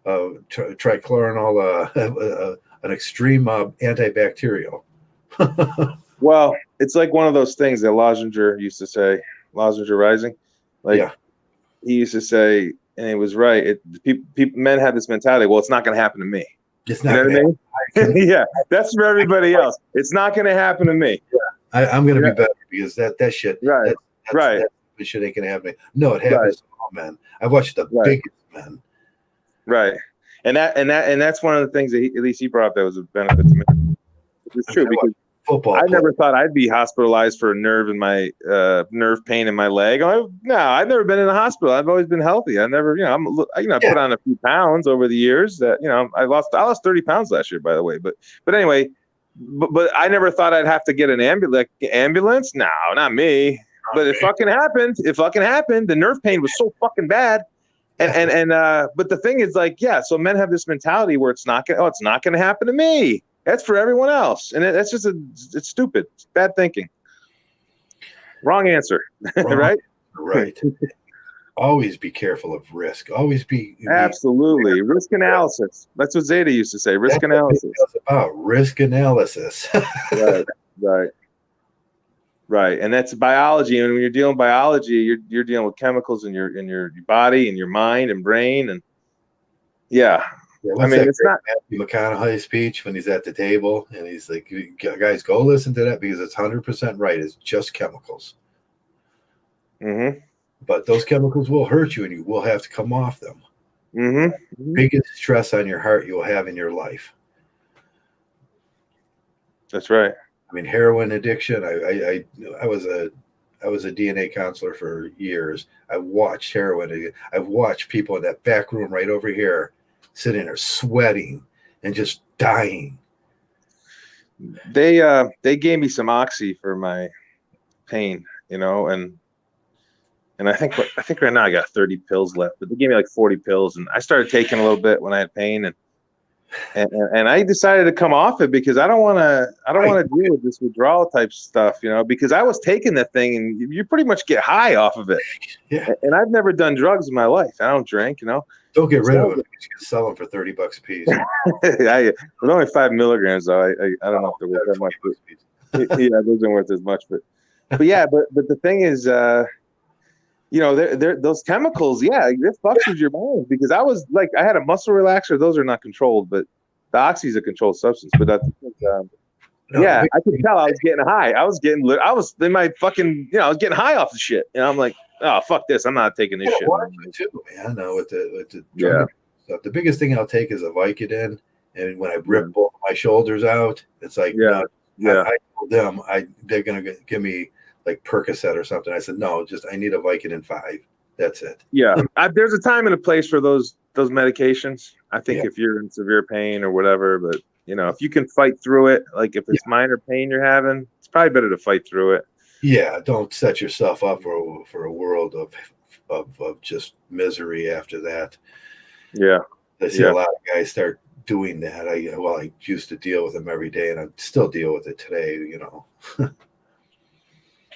trichloranol, an extreme antibacterial. Well, it's like one of those things that Lozinger used to say, Lozinger Rising. Like he used to say, and he was right. Men have this mentality. Well, it's not going to happen to me. It's not going to happen. Yeah, that's for everybody else. It's not going to happen to me. Yeah. I'm going to be better because that shit. Right. That shit ain't going to happen. No, it happens to all men. I've watched the biggest men. Right. And that's one of the things that at least he brought up that was a benefit to me. It's true because I never thought I'd be hospitalized for a nerve in my nerve pain in my leg. I've never been in the hospital. I've always been healthy. I never, I put on a few pounds over the years. That I lost 30 pounds last year, by the way. But anyway, but I never thought I'd have to get an ambulance. No, not me. But it fucking happened. The nerve pain was so fucking bad. And but the thing is, like, so men have this mentality where it's not gonna happen to me. That's for everyone else, and that's just it's stupid. It's bad thinking. Wrong answer, right? Right. Always be careful of risk. Always be absolutely risk analysis. That's what Zeta used to say. Risk analysis. About risk analysis. Right, and that's biology. And when you're dealing with biology, you're dealing with chemicals in your body and your mind and brain, and it's not Matthew McConaughey speech when he's at the table and he's like, "Guys, go listen to that because it's 100% right. It's just chemicals." Mm-hmm. But those chemicals will hurt you, and you will have to come off them. Mm-hmm. Biggest stress on your heart you will have in your life. That's right. I mean, heroin addiction. I was a DNA counselor for years. I watched heroin. I've watched people in that back room right over here sitting there sweating and just dying. They gave me some oxy for my pain, and I think right now I got 30 pills left, but they gave me like 40 pills, and I started taking a little bit when I had pain, and I decided to come off it because I don't want to deal with this withdrawal type stuff, because I was taking that thing and you pretty much get high off of it. Yeah. And I've never done drugs in my life. I don't drink, Don't get rid of it. You can sell them for $30 a piece. It was only 5 milligrams, though. I don't know if they're worth that much. But, yeah, those aren't worth as much. But the thing is, those chemicals, it fucks with your mind because I was like, I had a muscle relaxer. Those are not controlled, but the oxy is a controlled substance. But I could tell I was getting high. I was in my fucking, I was getting high off the shit. And I'm like, oh, fuck this. I'm not taking this shit. Too, man. No, with the drug stuff. The biggest thing I'll take is a Vicodin. And when I rip both my shoulders out, it's like, I told them they're going to give me like Percocet or something. I said, no, I need a Vicodin 5. That's it. Yeah. There's a time and a place for those medications. I think if you're in severe pain or whatever, but if you can fight through it, like if it's minor pain you're having, it's probably better to fight through it. Yeah. Don't set yourself up for a world of just misery after that. Yeah. I see a lot of guys start doing that. I used to deal with them every day, and I still deal with it today.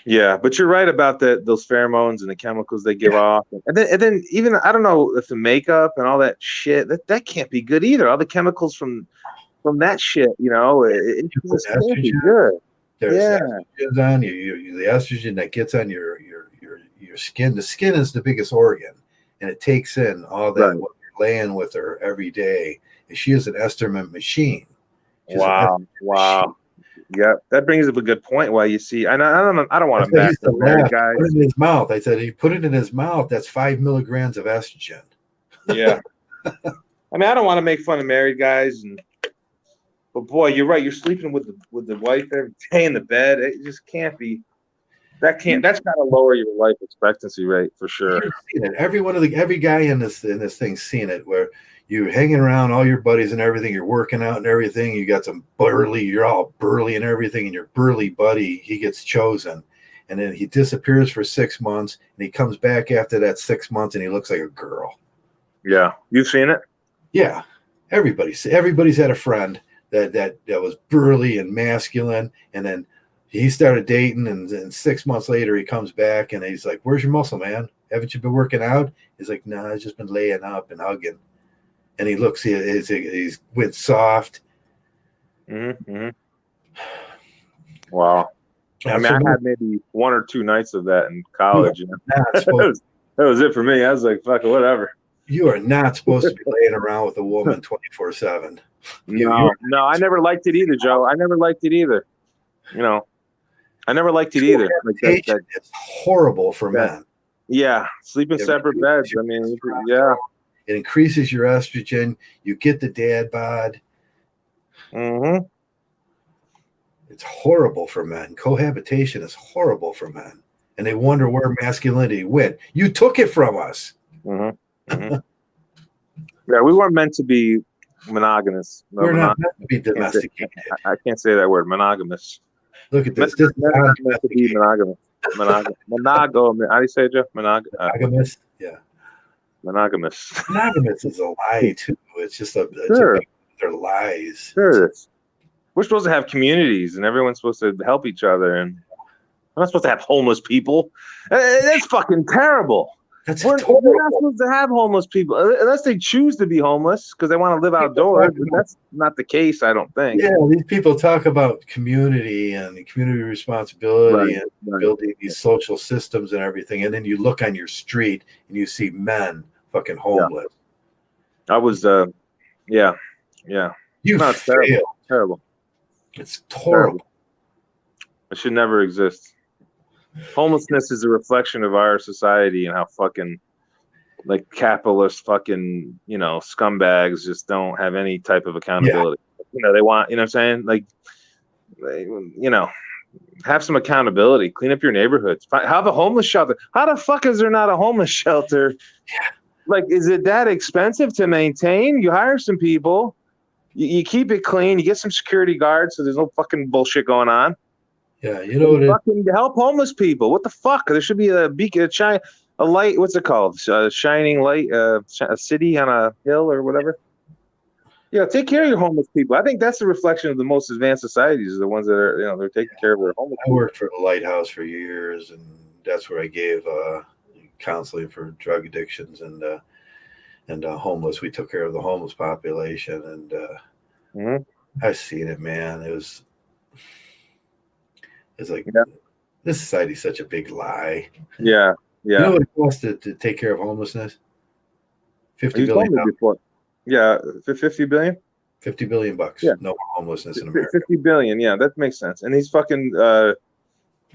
Yeah, but you're right about those pheromones and the chemicals they give off, and then even I don't know if the makeup and all that shit that can't be good either. All the chemicals from that shit, it just can't be good. There's estrogens on you. The estrogen that gets on your skin. The skin is the biggest organ, and it takes in all that. What you're laying with her every day, and she is an estrogen machine. Wow. Yeah, that brings up a good point. Why you see, I don't want to back the married guys. Put it in his mouth. I said, he put it in his mouth. That's 5 milligrams of estrogen. Yeah. I mean, I don't want to make fun of married guys, but boy, you're right. You're sleeping with the wife every day in the bed. It just can't be. That's got to lower your life expectancy rate for sure. Every guy in this thing's seen it, where you're hanging around all your buddies and everything, you're working out and everything, you got you're all burly and everything, and your burly buddy, he gets chosen, and then he disappears for 6 months, and he comes back after that 6 months, and he looks like a girl. Yeah, you've seen it. Yeah, everybody's had a friend that was burly and masculine, and then he started dating, and then 6 months later he comes back, and he's like, "Where's your muscle, man? Haven't you been working out?" He's like, "No, I've just been laying up and hugging." And he looks, he's went soft. Mm-hmm. Wow. I mean, I had maybe 1 or 2 nights of that in college. That was it for me. I was like, fuck it, whatever. You are not supposed to be laying around with a woman 24/7. No, I never liked it either, Joe. I never liked it either. I never liked it either. It's horrible for men. Yeah, sleep in separate beds. I mean, yeah. It increases your estrogen. You get the dad bod. Mm-hmm. It's horrible for men. Cohabitation is horrible for men. And they wonder where masculinity went. You took it from us. Mm-hmm. Mm-hmm. Yeah, we weren't meant to be monogamous. We're not meant to be domesticated. I can't say that word, monogamous. Look at this. This is not meant to be monogamous. Monogamous. How do you say it, Jeff? Monogamous? Yeah. Monogamous. Monogamous is a lie, too. It's just they're lies. Sure it is. We're supposed to have communities, and everyone's supposed to help each other, and we're not supposed to have homeless people. That's fucking terrible. We're not supposed to have homeless people unless they choose to be homeless because they want to live outdoors. That's not the case, I don't think. Yeah, these people talk about community and community responsibility and building these social systems and everything, and then you look on your street and you see men fucking homeless. I was, yeah. It's terrible. It's horrible. It should never exist. Homelessness is a reflection of our society and how fucking like capitalist fucking scumbags just don't have any type of accountability. They want, what I'm saying, like, have some accountability. Clean up your neighborhoods. Have a homeless shelter. How the fuck is there not a homeless shelter? Yeah. Like, is it that expensive to maintain? You hire some people, you keep it clean, you get some security guards so there's no fucking bullshit going on. Yeah, you know what? Fucking help homeless people. What the fuck? There should be a beacon, a light. What's it called? A shining light. A city on a hill or whatever. Yeah, take care of your homeless people. I think that's the reflection of the most advanced societies. The ones that are, they're taking care of their homeless people. I worked for the Lighthouse for years, and that's where I gave counseling for drug addictions and homeless. We took care of the homeless population, and I've seen it, man. It's like this society is such a big lie. Yeah. You know what it costs to take care of homelessness? $50 billion. Yeah, 50 billion. $50 billion bucks. Yeah. No homelessness in America. 50 billion. Yeah, that makes sense. And these fucking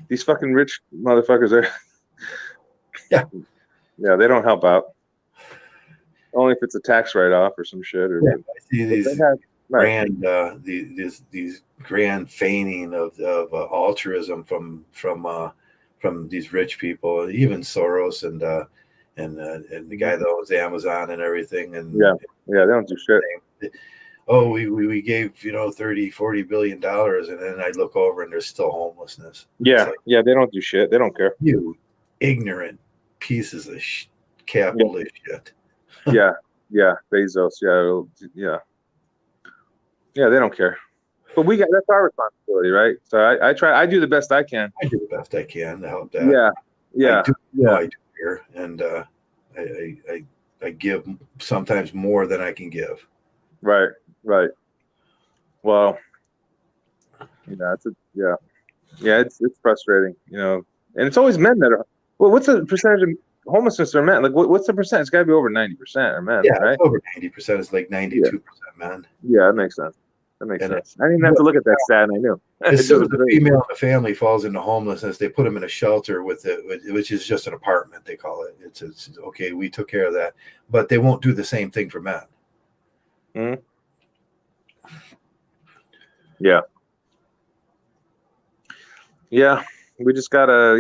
rich motherfuckers are. Yeah, they don't help out. Only if it's a tax write-off or some shit. Or I see these. Grand these grand feigning of altruism from these rich people, even Soros and the guy that owns Amazon and everything, and they don't do shit. Oh, we gave $30-40 billion, and then I look over and there's still homelessness. Yeah, they don't do shit. They don't care. You ignorant pieces of capitalist shit. Yeah, Bezos. Yeah. Yeah, they don't care. But that's our responsibility, right? So I do the best I can. I do the best I can to help that. Yeah, yeah, I do. yeah. I do here, and I give sometimes more than I can give. Right, right. Well, it's frustrating, and it's always men that are. Well, what's the percentage of homelessness are men? Like, what's the percent? It's got to be over 90% are men, Yeah, right? it's over 90%. It's like 92% men. Yeah, that makes sense. That makes And sense. I didn't even have to look at that stat, and I knew. as soon as the female in the family falls into homelessness, they put them in a shelter which is just an apartment. They call it. It's okay. We took care of that, but they won't do the same thing for men. Mm-hmm. Yeah. Yeah, we just gotta,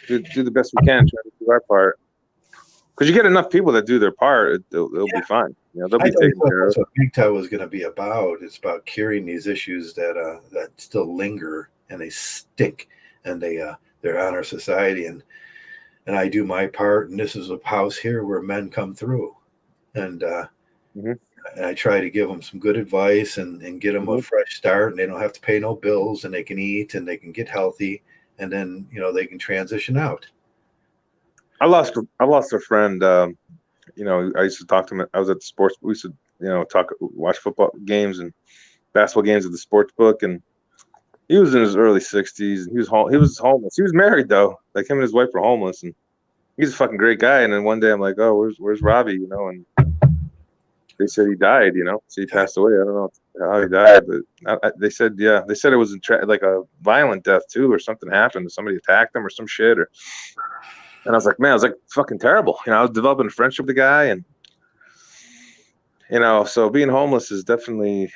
do the best we can, try to do our part. Because you get enough people that do their part, they'll be fine. They'll be taken care of. That's what MGTOW is going to be about. It's about curing these issues that still linger and they stink and they're on our society. And I do my part. And this is a house here where men come through, and and I try to give them some good advice and get them a fresh start, and they don't have to pay no bills, and they can eat and they can get healthy, and then they can transition out. I lost a friend. I used to talk to him. I was at the sports. We used to watch football games and basketball games at the sports book, and he was in his early 60s. And he was homeless. He was married though. Like, him and his wife were homeless, and he's a fucking great guy. And then one day I'm like, oh, where's Robbie? And they said he died. So he passed away. I don't know how he died, but they said it was like a violent death too, or something happened. Somebody attacked him or some shit. And I was like, man, it was like fucking terrible. I was developing a friendship with the guy, and so being homeless is definitely,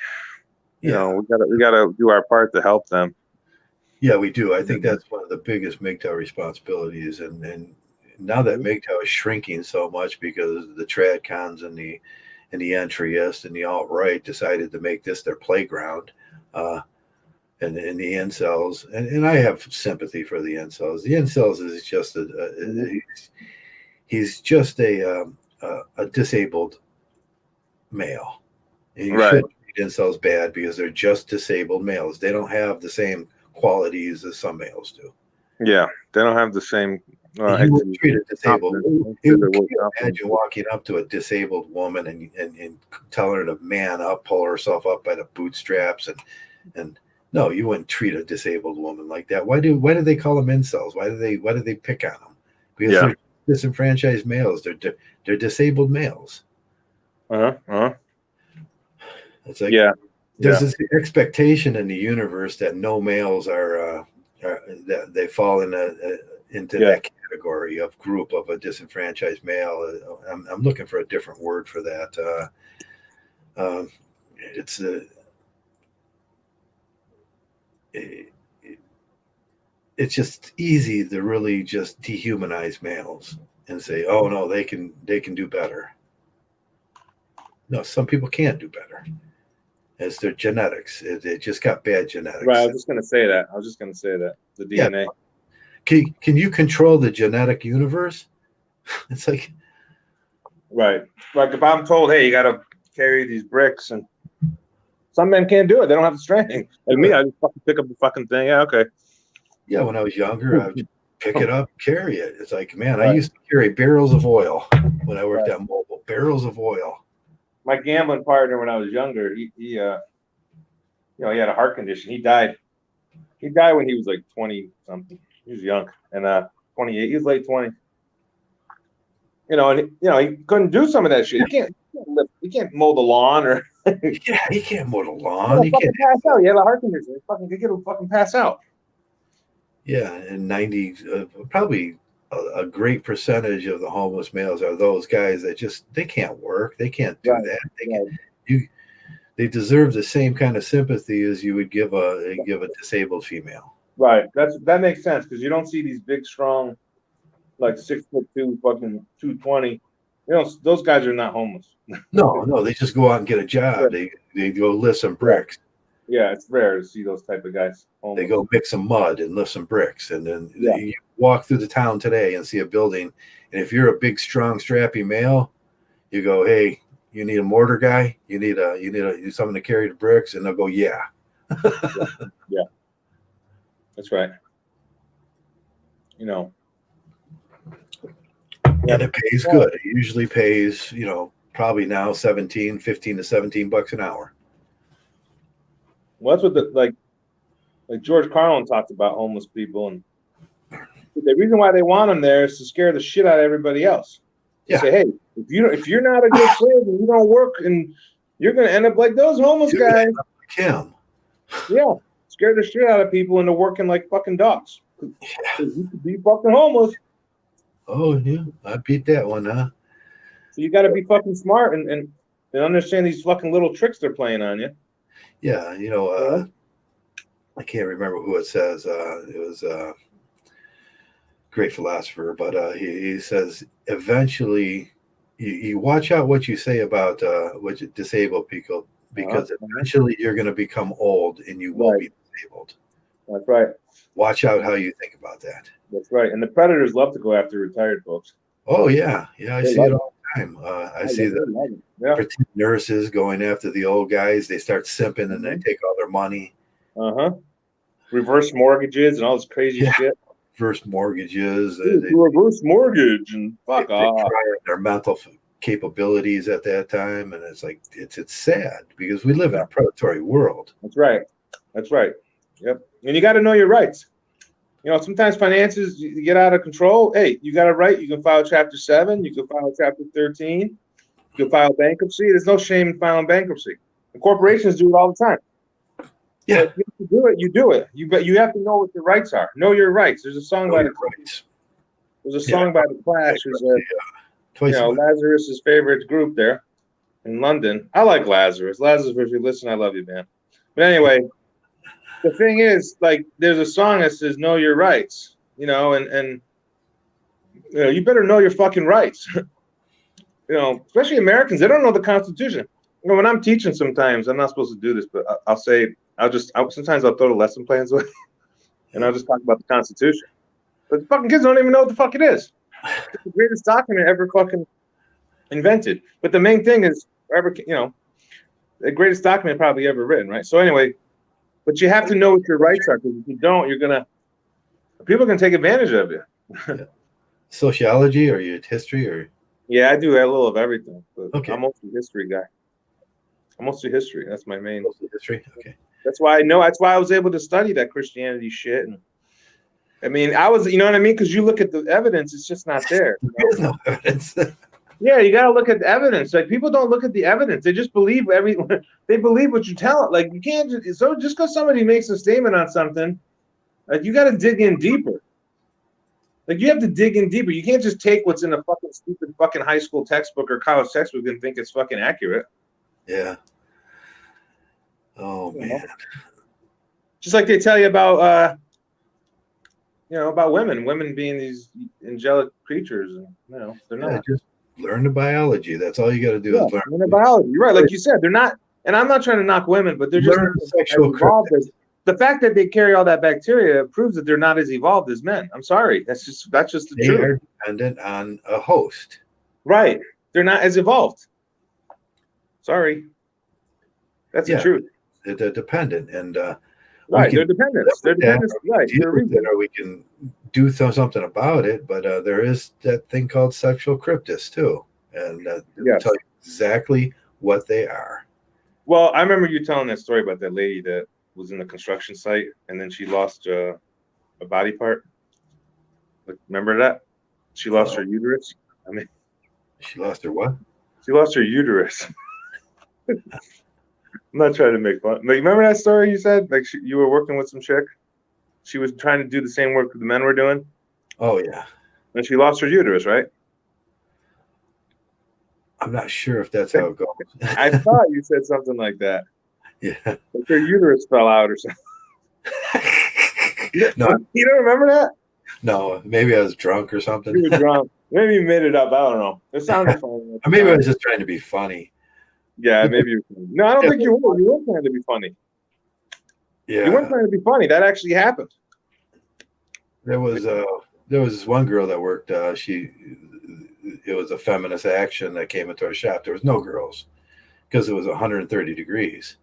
we gotta do our part to help them. Yeah, we do. I think that's one of the biggest MGTOW responsibilities, and now that MGTOW is shrinking so much because the trad cons and the entryists and the alt-right decided to make this their playground, and the incels, and I have sympathy for the incels. The incels is just he's just a disabled male. And you shouldn't treat incels bad because they're just disabled males. They don't have the same qualities as some males do. Yeah, they don't have the same. You would treat a disabled. Can you imagine walking up to a disabled woman and telling her to man up, pull herself up by the bootstraps, and no, you wouldn't treat a disabled woman like that. Why do they call them incels? Why do they pick on them? Because they're disenfranchised males. They're disabled males. It's like there's this expectation in the universe that no males are that they fall into that category of group of a disenfranchised male. I'm looking for a different word for that. It's just easy to really just dehumanize males and say, oh no, they can do better. No, some people can't do better. It's their genetics. They just got bad genetics. Right. I was just going to say that. The DNA. Can you control the genetic universe? It's like, right. Like, if I'm told, hey, you got to carry these bricks, and some men can't do it. They don't have the strength. And me, I just fucking pick up the fucking thing. Yeah, okay. Yeah, when I was younger, I would pick it up, carry it. It's like, man, I used to carry barrels of oil when I worked at Mobile. Barrels of oil. My gambling partner, when I was younger, he had a heart condition. He died. He died when he was like 20 something. He was young, and 28. He was late 20. And he couldn't do some of that shit. He can't mow the lawn or. He can't mow the lawn. He can't pass out. He had a heart condition. He could fucking pass out. Yeah, and probably a great percentage of the homeless males are those guys that they can't work. They can't do that. They deserve the same kind of sympathy as you would give a disabled female. Right. That makes sense, because you don't see these big, strong, like 6'2", fucking 220. Those guys are not homeless. No, they just go out and get a job. Right. They go lift some bricks. Yeah, it's rare to see those type of guys homeless. They go mix some mud and lift some bricks, and then you walk through the town today and see a building, and if you're a big, strong, strappy male, you go, hey, You need a mortar guy. You need someone to carry the bricks, and they'll go, yeah. Yeah, that's right. You know, And it pays good. It usually pays, probably now 15 to 17 bucks an hour. well, that's what like George Carlin talked about homeless people, and the reason why they want them there is to scare the shit out of everybody else. Yeah. Say, hey, if you're not a good player and you don't work, and you're gonna end up like those homeless guys. Like him. Yeah, scare the shit out of people into working like fucking dogs. Yeah. You could be fucking homeless. Oh yeah, I beat that one, huh? So you got to be fucking smart and understand these fucking little tricks they're playing on you. Yeah, I can't remember who it says. It was a great philosopher, but he says eventually you watch out what you say about disabled people, because eventually you're going to become old and you will be disabled. That's right. Watch out how you think about that. That's right. And the predators love to go after retired folks. Oh yeah, I see it all the time. I see the nurses going after the old guys. They start simping and they take all their money. Reverse mortgages and all this crazy shit. Reverse mortgages. Reverse mortgage and fuck off. Their mental capabilities at that time, and it's like it's sad because we live in a predatory world. That's right. Yep. And you got to know your rights. Sometimes finances you get out of control. Hey, you got a right. You can file Chapter 7. You can file Chapter 13. You can file bankruptcy. There's no shame in filing bankruptcy. And corporations do it all the time. Yeah, if you do it. You do it. You have to know what your rights are. Know your rights. There's a song by the Clash. There's a song by the Clash. Who's Lazarus's favorite group there in London. I like Lazarus. Lazarus, if you listen, I love you, man. But anyway. The thing is, like, there's a song that says "Know your rights," and you better know your fucking rights. Especially Americans, they don't know the Constitution. When I'm teaching, sometimes I'm not supposed to do this, but sometimes I'll throw the lesson plans away, and I'll just talk about the Constitution. But the fucking kids don't even know what the fuck it is. It's the greatest document ever fucking invented. But the main thing is the greatest document probably ever written, right? So anyway. But you have to know what your rights are, because if you don't, people are gonna take advantage of you. Sociology, or you history, or? Yeah, I do a little of everything. But okay. I'm mostly a history guy. History. That's my main. Mostly history. Okay. That's why I was able to study that Christianity shit. And I mean, you know what I mean? Because you look at the evidence, it's just not there. There's no evidence. Yeah, you got to look at the evidence. Like, people don't look at the evidence; they just believe they believe what you tell them. Like, you can't just because somebody makes a statement on something, like, you got to dig in deeper. Like, you have to dig in deeper. You can't just take what's in a fucking stupid fucking high school textbook or college textbook and think it's fucking accurate. Yeah. Oh man. Just like they tell you about about women being these angelic creatures, and they're not. Just learn the biology. That's all you got to do is learn the biology. You're right. Like you said, they're not, and I'm not trying to knock women, but they're just sexual evolved. The fact that they carry all that bacteria proves that they're not as evolved as men. I'm sorry. That's just the truth. They are dependent on a host. Right. They're not as evolved. Sorry. That's the truth. They're dependent, and right. They're dependent. They're dependent. Right. Or we can do something about it, but there is that thing called sexual cryptis too, and they'll tell you exactly what they are. Well, I remember you telling that story about that lady that was in the construction site, and then she lost a body part. Remember that? She lost her uterus. I mean, she lost her what? She lost her uterus. I'm not trying to make fun. Like, remember that story you said? Like, you were working with some chick. She was trying to do the same work the men were doing. Oh yeah. And she lost her uterus, right? I'm not sure if that's how it goes. I thought you said something like that. Yeah. Like her uterus fell out or something. No. You don't remember that? No, maybe I was drunk or something. You were drunk. Maybe you made it up. I don't know. It sounded funny. Or maybe I was just trying to be funny. Yeah, maybe you were. No, I don't think you were. You weren't trying to be funny. Yeah. You weren't trying to be funny. That actually happened. There was this one girl that worked. She it was a feminist action that came into our shop. There was no girls because it was 130 degrees,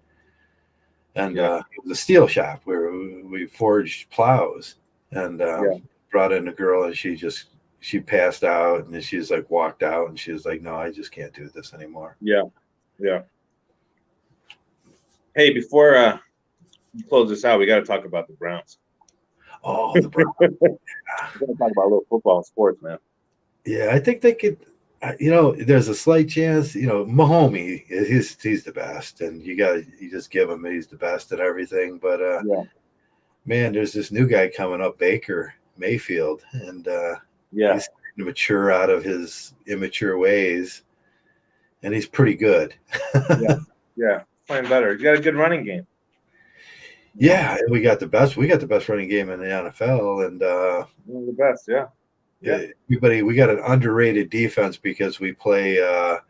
and it was a steel shop where we forged plows, and brought in a girl, and she passed out, and she's like walked out, and she was like, no, I just can't do this anymore. Yeah. Hey, before you close this out, we got to talk about the Browns. Oh, the Browns. We got to talk about a little football and sports, man. Yeah, I think they could. There's a slight chance. Mahomes, he's the best, and you just give him, he's the best at everything. But man, there's this new guy coming up, Baker Mayfield, and he's starting to mature out of his immature ways, and he's pretty good. Yeah, playing better. He's got a good running game. Yeah, and we got the best running game in the NFL, and one of the best. Yeah. Everybody, we got an underrated defense because we play what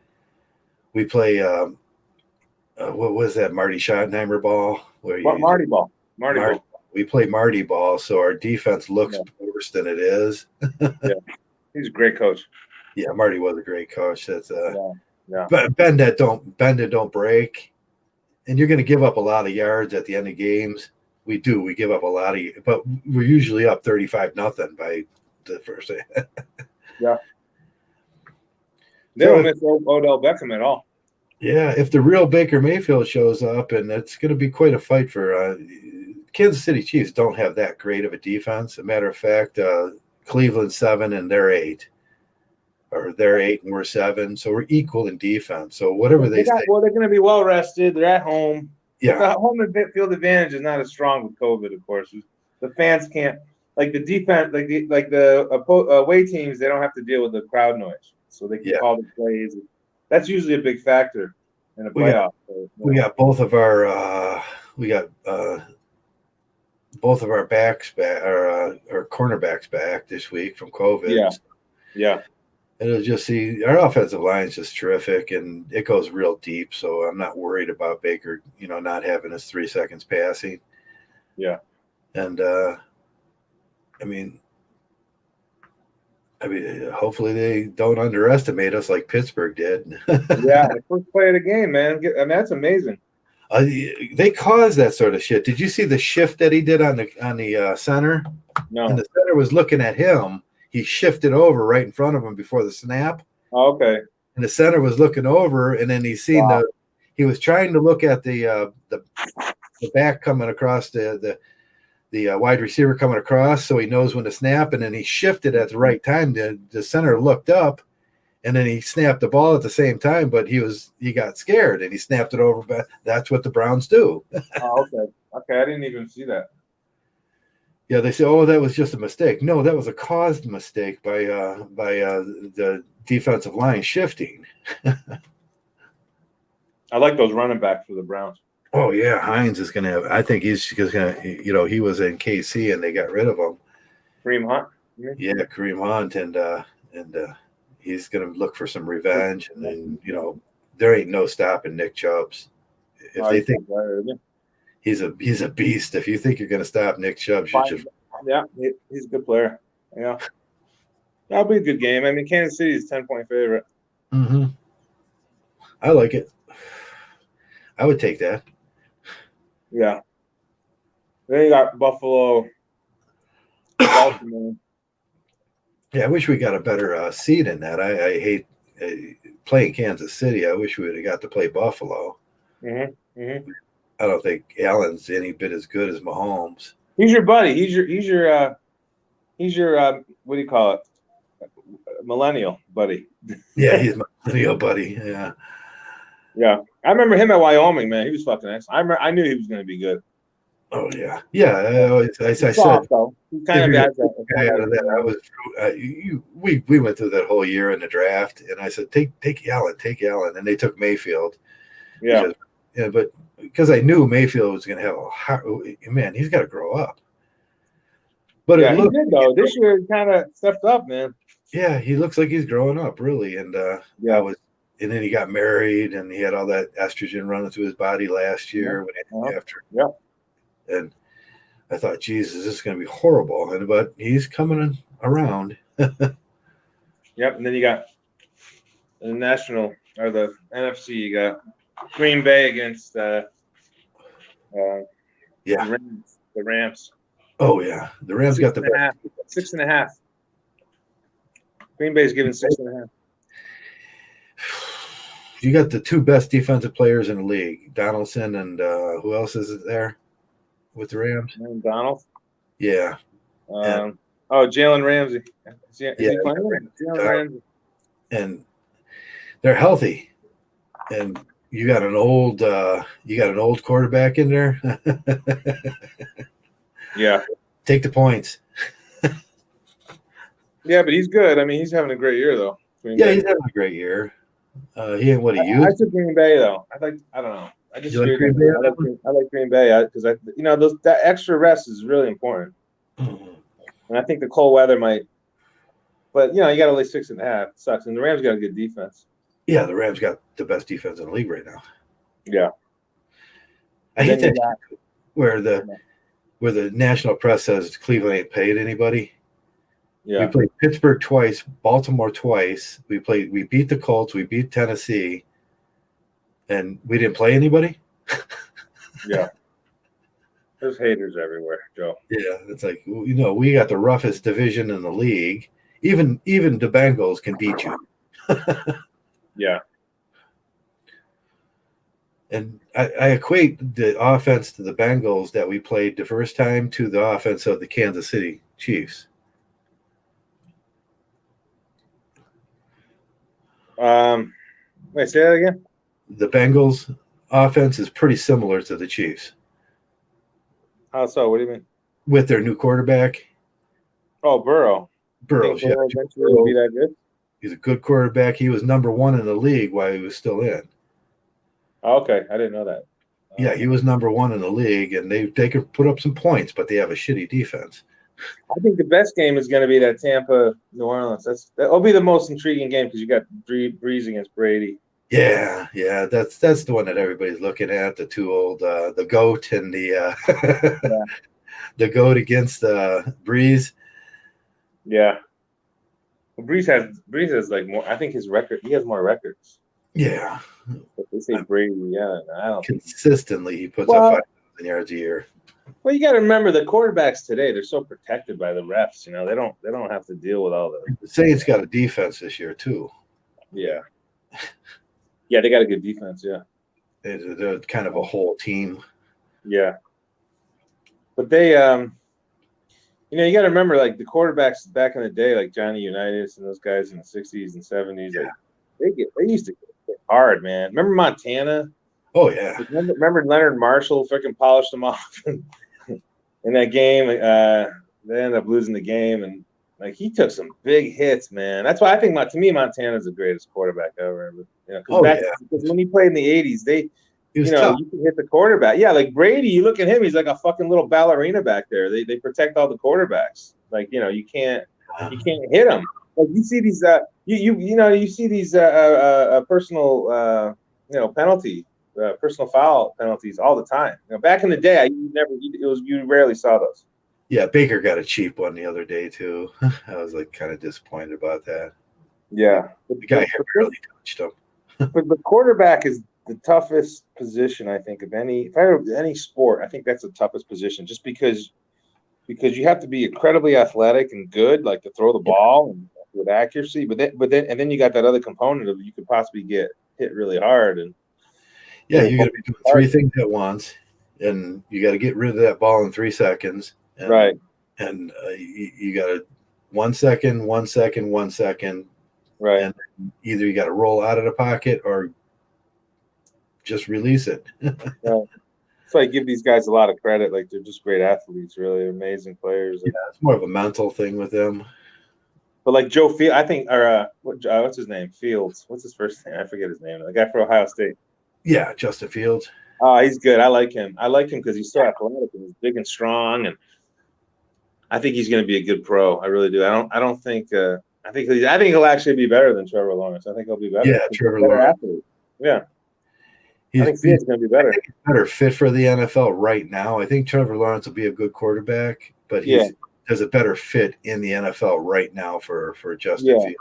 was that, Marty Schottenheimer ball? Marty ball. We play Marty ball, so our defense looks worse than it is. He's a great coach. Yeah, Marty was a great coach. That's but bend it, don't break. And you're going to give up a lot of yards at the end of games. We give up a lot but we're usually up 35-0 by the first. They don't miss Odell Beckham at all. Yeah, if the real Baker Mayfield shows up, and it's going to be quite a fight for Kansas City Chiefs. Don't have that great of a defense. As a matter of fact, Cleveland 7 and they're 8, or they're 8 and we're 7, so we're equal in defense. So whatever they're going to be well rested. They're at home. Yeah, the home field advantage is not as strong with COVID, of course. The fans can't. Like the defense, like the away teams, they don't have to deal with the crowd noise, so they can call the plays. That's usually a big factor in a playoff. We got both of our backs back, our cornerbacks back this week from COVID. Yeah. It'll just our offensive line is just terrific, and it goes real deep. So I'm not worried about Baker, not having his 3 seconds passing. Yeah, and. I mean, hopefully they don't underestimate us like Pittsburgh did. The first play of the game, man. That's amazing. They caused that sort of shit. Did you see the shift that he did on the center? No. And the center was looking at him. He shifted over right in front of him before the snap. Oh, okay. And the center was looking over, and then he was trying to look at the back coming across the wide receiver coming across, so he knows when to snap, and then he shifted at the right time. The center looked up, and then he snapped the ball at the same time, but he got scared, and he snapped it over. But that's what the Browns do. Oh, okay, I didn't even see that. Yeah, they say, oh, that was just a mistake. No, that was a caused mistake by the defensive line shifting. I like those running backs for the Browns. Oh yeah, Hines is gonna have. I think he's just gonna. He was in KC and they got rid of him. Kareem Hunt. Yeah, Kareem Hunt, and he's gonna look for some revenge. And then there ain't no stopping Nick Chubbs. If they think he's a beast, if you think you're gonna stop Nick Chubbs, he's a good player. Yeah, that'll be a good game. I mean, Kansas City is 10-point favorite. Mm-hmm. I like it. I would take that. Yeah. Then you got Buffalo, Baltimore. Yeah, I wish we got a better seed in that. I hate playing Kansas City. I wish we would have got to play Buffalo. Mm-hmm. Mm-hmm. I don't think Allen's any bit as good as Mahomes. He's your buddy. He's your what do you call it? Millennial buddy. Yeah, he's my millennial buddy. Yeah. Yeah, I remember him at Wyoming, man. He was fucking excellent. I knew he was going to be good. Oh yeah, yeah. I said, though. He kind of guy out of that. We went through that whole year in the draft, and I said, take Allen, and they took Mayfield. Yeah, but because I knew Mayfield was going to have he's got to grow up. But he did though. This year he kind of stepped up, man. Yeah, he looks like he's growing up, really, and And then he got married, and he had all that estrogen running through his body last year. And I thought, Jesus, this is going to be horrible. But he's coming around. Yep. And then you got national or the NFC, you got Green Bay against Yeah. the Rams. Oh yeah, the Rams got the best. 6.5. Green Bay's giving 6.5. You got the two best defensive players in the league, Donaldson and who else is it there with the Rams? Aaron Donald. Yeah. Jalen Ramsey. Is he playing? Jalen Ramsey. And they're healthy. And you got an old quarterback in there. Yeah. Take the points. Yeah, but he's good. I mean, he's having a great year though. He's having a great year. He ain't what he used. I took Green Bay though. I don't know. I just like Green Bay? I like Green Bay because that extra rest is really important. Mm-hmm. And I think the cold weather might. But you got to lay 6.5. It sucks. And the Rams got a good defense. Yeah, the Rams got the best defense in the league right now. Yeah. I hate that where the national press says Cleveland ain't paid anybody. Yeah. We played Pittsburgh twice, Baltimore twice. We beat the Colts, we beat Tennessee, and we didn't play anybody. Yeah. There's haters everywhere, Joe. Yeah, it's like we got the roughest division in the league. Even the Bengals can beat you. Yeah. And I equate the offense to the Bengals that we played the first time to the offense of the Kansas City Chiefs. Wait, say that again? The Bengals offense is pretty similar to the Chiefs. How so? What do you mean? With their new quarterback. Oh, Burrow. Burrow eventually will be that good? He's a good quarterback. He was number 1 in the league while he was still in. Oh, okay, I didn't know that. Yeah, he was number 1 in the league, and they could put up some points, but they have a shitty defense. I think the best game is going to be that Tampa New Orleans. That'll be the most intriguing game because you got Breeze against Brady. Yeah, that's the one that everybody's looking at. The two old, the goat and the the goat against Breeze. Yeah, Breeze has like more. I think his record. He has more records. Yeah, but they say Brady. Yeah, I don't consistently he puts up 5,000 yards a year. Well, you got to remember the quarterbacks today. They're so protected by the refs. They don't have to deal with all the Saints got a defense this year too. Yeah. Yeah, they got a good defense. Yeah, they're kind of a whole team. Yeah, but they, you got to remember, like the quarterbacks back in the day, like Johnny Unitas and those guys in the '60s and '70s. Yeah. They used to get hard, man. Remember Montana? Oh yeah. Remember Leonard Marshall freaking polished them off in that game. They ended up losing the game, and like he took some big hits, man. That's why I think to me Montana's the greatest quarterback ever. Because when he played in the '80s, you can hit the quarterback. Yeah, like Brady, you look at him, he's like a fucking little ballerina back there. They protect all the quarterbacks. Like you can't hit them. Like you see these you see these personal personal foul penalties all the time. Back in the day, you rarely saw those. Yeah, Baker got a cheap one the other day too. I was like kind of disappointed about that. Yeah, the guy barely touched him. But the quarterback is the toughest position, I think, of any sport. I think that's the toughest position, just because you have to be incredibly athletic and good, like to throw the ball and with accuracy. But then you got that other component of you could possibly get hit really hard. And yeah, you got to be doing 3 things at once, and you got to get rid of that ball in 3 seconds. And, right. And you got to 1 second, 1 second, 1 second. Right. And either you got to roll out of the pocket or just release it. Right. So I give these guys a lot of credit. Like they're just great athletes, really amazing players. Yeah, it's more of a mental thing with them. But like Joe Field, I think, or what's his name? Fields. What's his first name? I forget his name. The guy for Ohio State. Yeah, Justin Fields. Oh, he's good. I like him. I like him because he's so athletic and he's big and strong, and I think he's going to be a good pro. I really do. I don't think. I think he'll actually be better than Trevor Lawrence. I think he'll be better. Yeah, Trevor Lawrence. Athlete. Yeah. I think Fields going to be better. He's better fit for the NFL right now. I think Trevor Lawrence will be a good quarterback, but there's a better fit in the NFL right now for Justin Fields.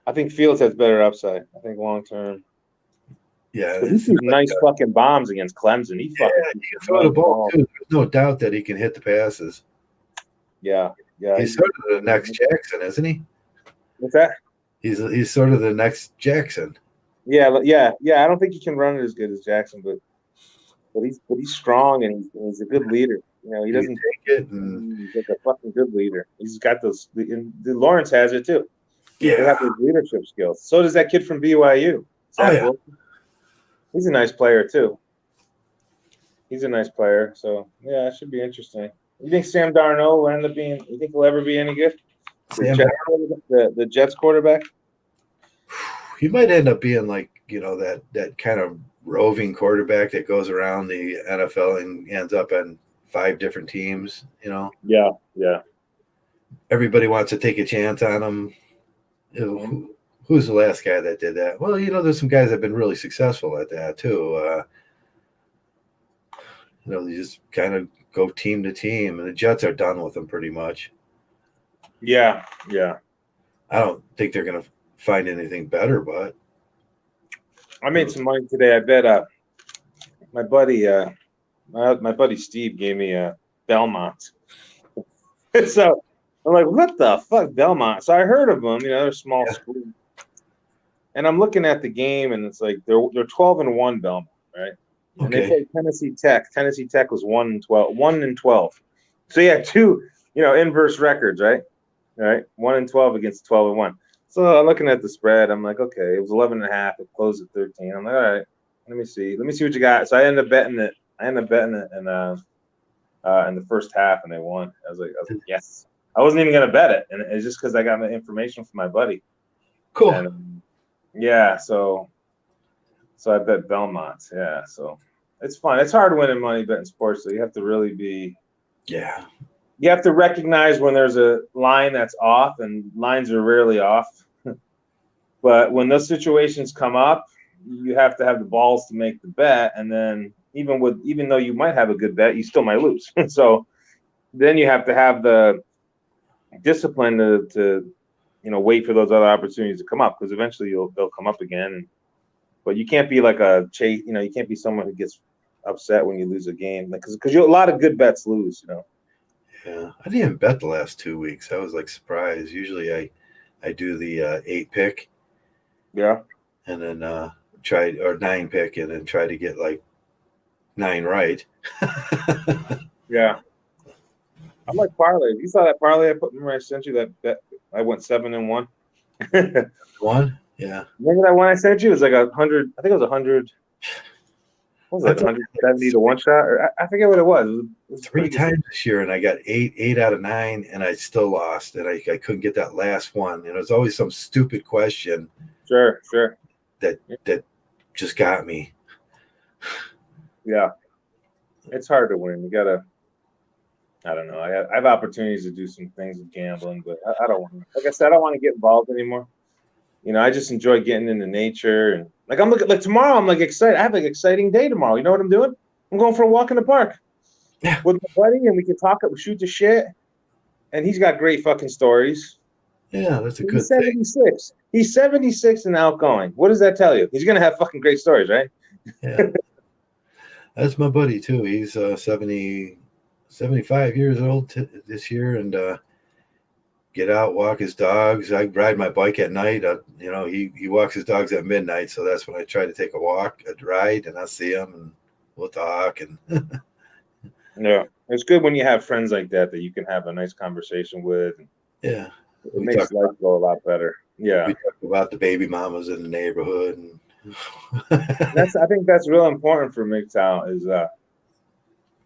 I think Fields has better upside. I think long term. Yeah, He threw nice fucking bombs against Clemson. He he fucking can throw the ball too. There's no doubt that he can hit the passes. Yeah. He's sort of the next Jackson, isn't he? What's that? He's sort of the next Jackson. Yeah. I don't think he can run it as good as Jackson, but he's strong and he's a good leader. You know, he doesn't take it. And, he's like a fucking good leader. He's got those. And Lawrence has it too. yeah, They have those leadership skills. So does that kid from BYU. Zach Wilson. He's a nice player too. He's a nice player. So yeah, it should be interesting. You think Sam Darnold will end up being? You think he'll ever be any good? The Jets quarterback. He might end up being like, you know, that kind of roving quarterback that goes around the NFL and ends up on 5 different teams. You know. Yeah. Everybody wants to take a chance on him. Who's the last guy that did that? Well, you know, there's some guys that have been really successful at that too. You know, they just kind of go team to team, and the Jets are done with them pretty much. Yeah. I don't think they're going to find anything better, but I made some money today. I bet my buddy Steve gave me a Belmont. So I'm like, what the fuck, Belmont? So I heard of them, you know, they're a small school. And I'm looking at the game, and it's like they're 12-1 Belmont, right? And they played Tennessee Tech. Tennessee Tech was 1-12. So you have 2, you know, inverse records, right? All right, 1-12 against 12-1. So I'm looking at the spread. I'm like, okay, it was 11.5. It closed at 13. I'm like, all right, let me see what you got. So I ended up betting it. In the first half, and they won. I was like, yes. I wasn't even gonna bet it, and it's just because I got the information from my buddy. Cool. And, yeah, so I bet Belmont. Yeah, so it's fun. It's hard winning money betting sports, so you have to really be. Yeah. You have to recognize when there's a line that's off, and lines are rarely off. But when those situations come up, you have to have the balls to make the bet, and then even though you might have a good bet, you still might lose. So then you have to have the discipline to you know, wait for those other opportunities to come up, because eventually they'll come up again. But you can't be like a chase. You know, you can't be someone who gets upset when you lose a game, because a lot of good bets lose. You know. Yeah, I didn't even bet the last 2 weeks. I was like surprised. Usually I do the 8 pick. Yeah. And then 9 pick, and then try to get like 9 right. Yeah. I'm like parlay. You saw that parlay I put in where I sent you that bet? I went 7-1. One? Yeah. Remember that one I sent you? It was like 100. I think it was 100. What was it? 170 to one shot? Or I forget what it was. It was 3 times this year, and I got 8 out of 9, and I still lost, and I couldn't get that last one. And it was always some stupid question. Sure. That just got me. Yeah. It's hard to win. You gotta. I don't know. I have opportunities to do some things with gambling, but I don't want to. Like I said, I don't want to get involved anymore. You know, I just enjoy getting into nature, and like I'm looking like tomorrow. I'm like excited. I have an exciting day tomorrow. You know what I'm doing? I'm going for a walk in the park with my buddy, and we can talk. We shoot the shit, and he's got great fucking stories. Yeah, that's a good He's 76. He's 76 and outgoing. What does that tell you? He's gonna have fucking great stories, right? Yeah, that's my buddy too. He's 75 years old this year, and get out, walk his dogs. I ride my bike at night. You know, he walks his dogs at midnight, so that's when I try to take a ride, and I see him, and we'll talk. And yeah, it's good when you have friends like that you can have a nice conversation with. Yeah, it makes life go a lot better. Yeah, we talk about the baby mamas in the neighborhood, and I think that's real important for MGTOW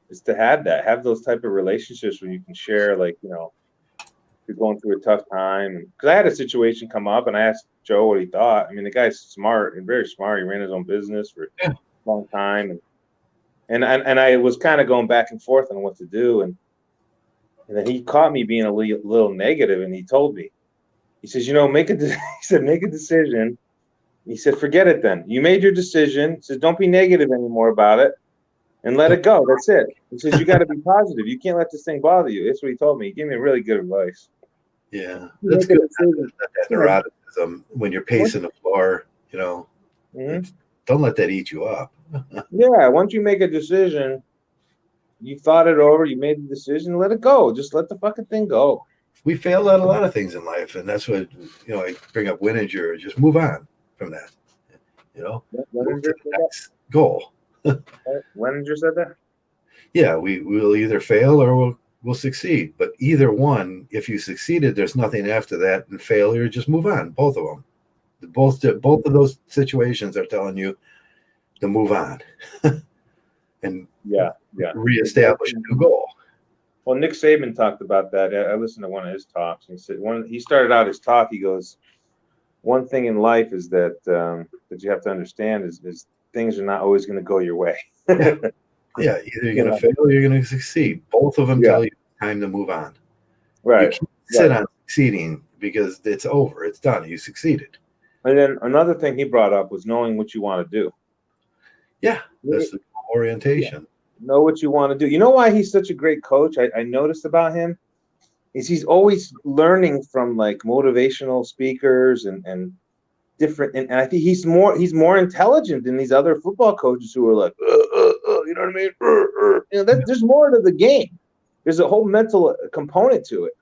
is to have those type of relationships where you can share, like, you know, if you're going through a tough time. Because I had a situation come up, and I asked Joe what he thought. I mean, the guy's smart and very smart. He ran his own business for a long time, and I was kind of going back and forth on what to do, and then he caught me being a little negative, and he told me, he says, you know, make a decision. He said, forget it then. You made your decision. He says, don't be negative anymore about it, and let it go. That's it. He says, you got to be positive. You can't let this thing bother you. That's what he told me. He gave me really good advice. Yeah, that's good. That neuroticism when you're pacing the floor, Mhm. don't let that eat you up. Yeah, once you make a decision, you thought it over, you made the decision, let it go. Just let the fucking thing go. We fail at a lot of things in life, and that's what I bring up Wininger. Just move on from that. Move to Leninger the said that. next goal. Leninger said that. Yeah, we'll either fail or we'll succeed. But either one, if you succeeded, there's nothing after that, and failure, just move on. Both of them. Both of those situations are telling you to move on and Yeah. reestablish a new goal. Well, Nick Saban talked about that. I listened to one of his talks. He said he started out his talk. He goes, one thing in life is that that you have to understand is things are not always going to go your way. Yeah, either you're going to fail or you're going to succeed. Both of them tell you it's time to move on. Right. You can't sit on succeeding because it's over. It's done. You succeeded. And then another thing he brought up was knowing what you want to do. Yeah, that's the orientation. Yeah. Know what you want to do. You know why he's such a great coach? I noticed about him is he's always learning from like motivational speakers and different. And I think he's more intelligent than these other football coaches who are like, you know what I mean? There's more to the game. There's a whole mental component to it.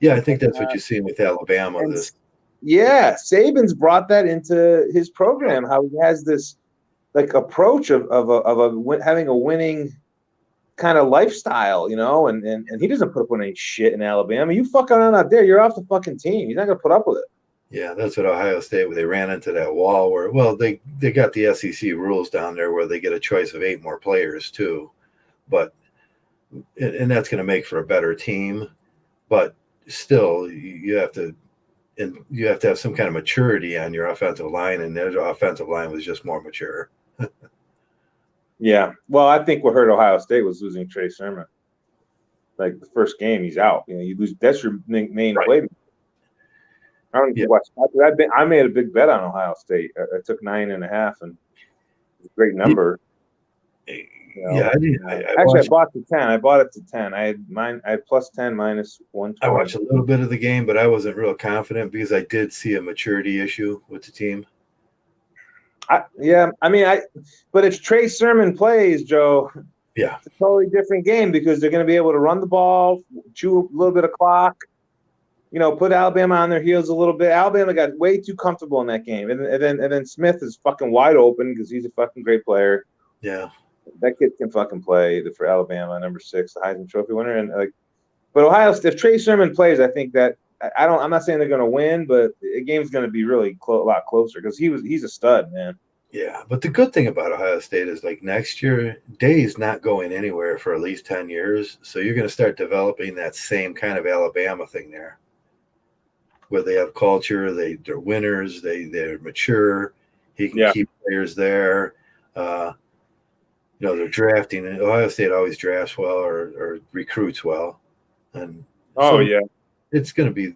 Yeah, I think that's what you're seeing with Alabama. Yeah, Saban's brought that into his program. How he has this like approach of having a winning kind of lifestyle, and he doesn't put up with any shit in Alabama. You fucking around out there, you're off the fucking team. He's not gonna put up with it. Yeah, that's what Ohio State, where they ran into that wall where, well, they got the SEC rules down there where they get a choice of 8 more players too, but and that's going to make for a better team, but still you have to have some kind of maturity on your offensive line, and their offensive line was just more mature. Yeah, well, I think what hurt Ohio State was losing Trey Sermon. Like the first game, he's out. You lose. That's your main play. I don't even watch. I made a big bet on Ohio State. I took 9.5, and it's a great number. Yeah, I bought to 10. I bought it to 10. I had plus 10 minus 120. I watched a little bit of the game, but I wasn't real confident because I did see a maturity issue with the team. But if Trey Sermon plays, Joe, yeah, it's a totally different game because they're going to be able to run the ball, chew a little bit of clock, put Alabama on their heels a little bit. Alabama got way too comfortable in that game, and then Smith is fucking wide open because he's a fucking great player. Yeah, that kid can fucking play for Alabama, number 6, the Heisman Trophy winner, and but Ohio, if Trey Sermon plays, I think that I'm not saying they're going to win, but the game's going to be really a lot closer because he's a stud, man. Yeah, but the good thing about Ohio State is like next year, Day's not going anywhere for at least 10 years. So you're going to start developing that same kind of Alabama thing there where they have culture, they're winners, they're mature. He can keep players there. They're drafting. And Ohio State always drafts well or recruits well. And it's going to be,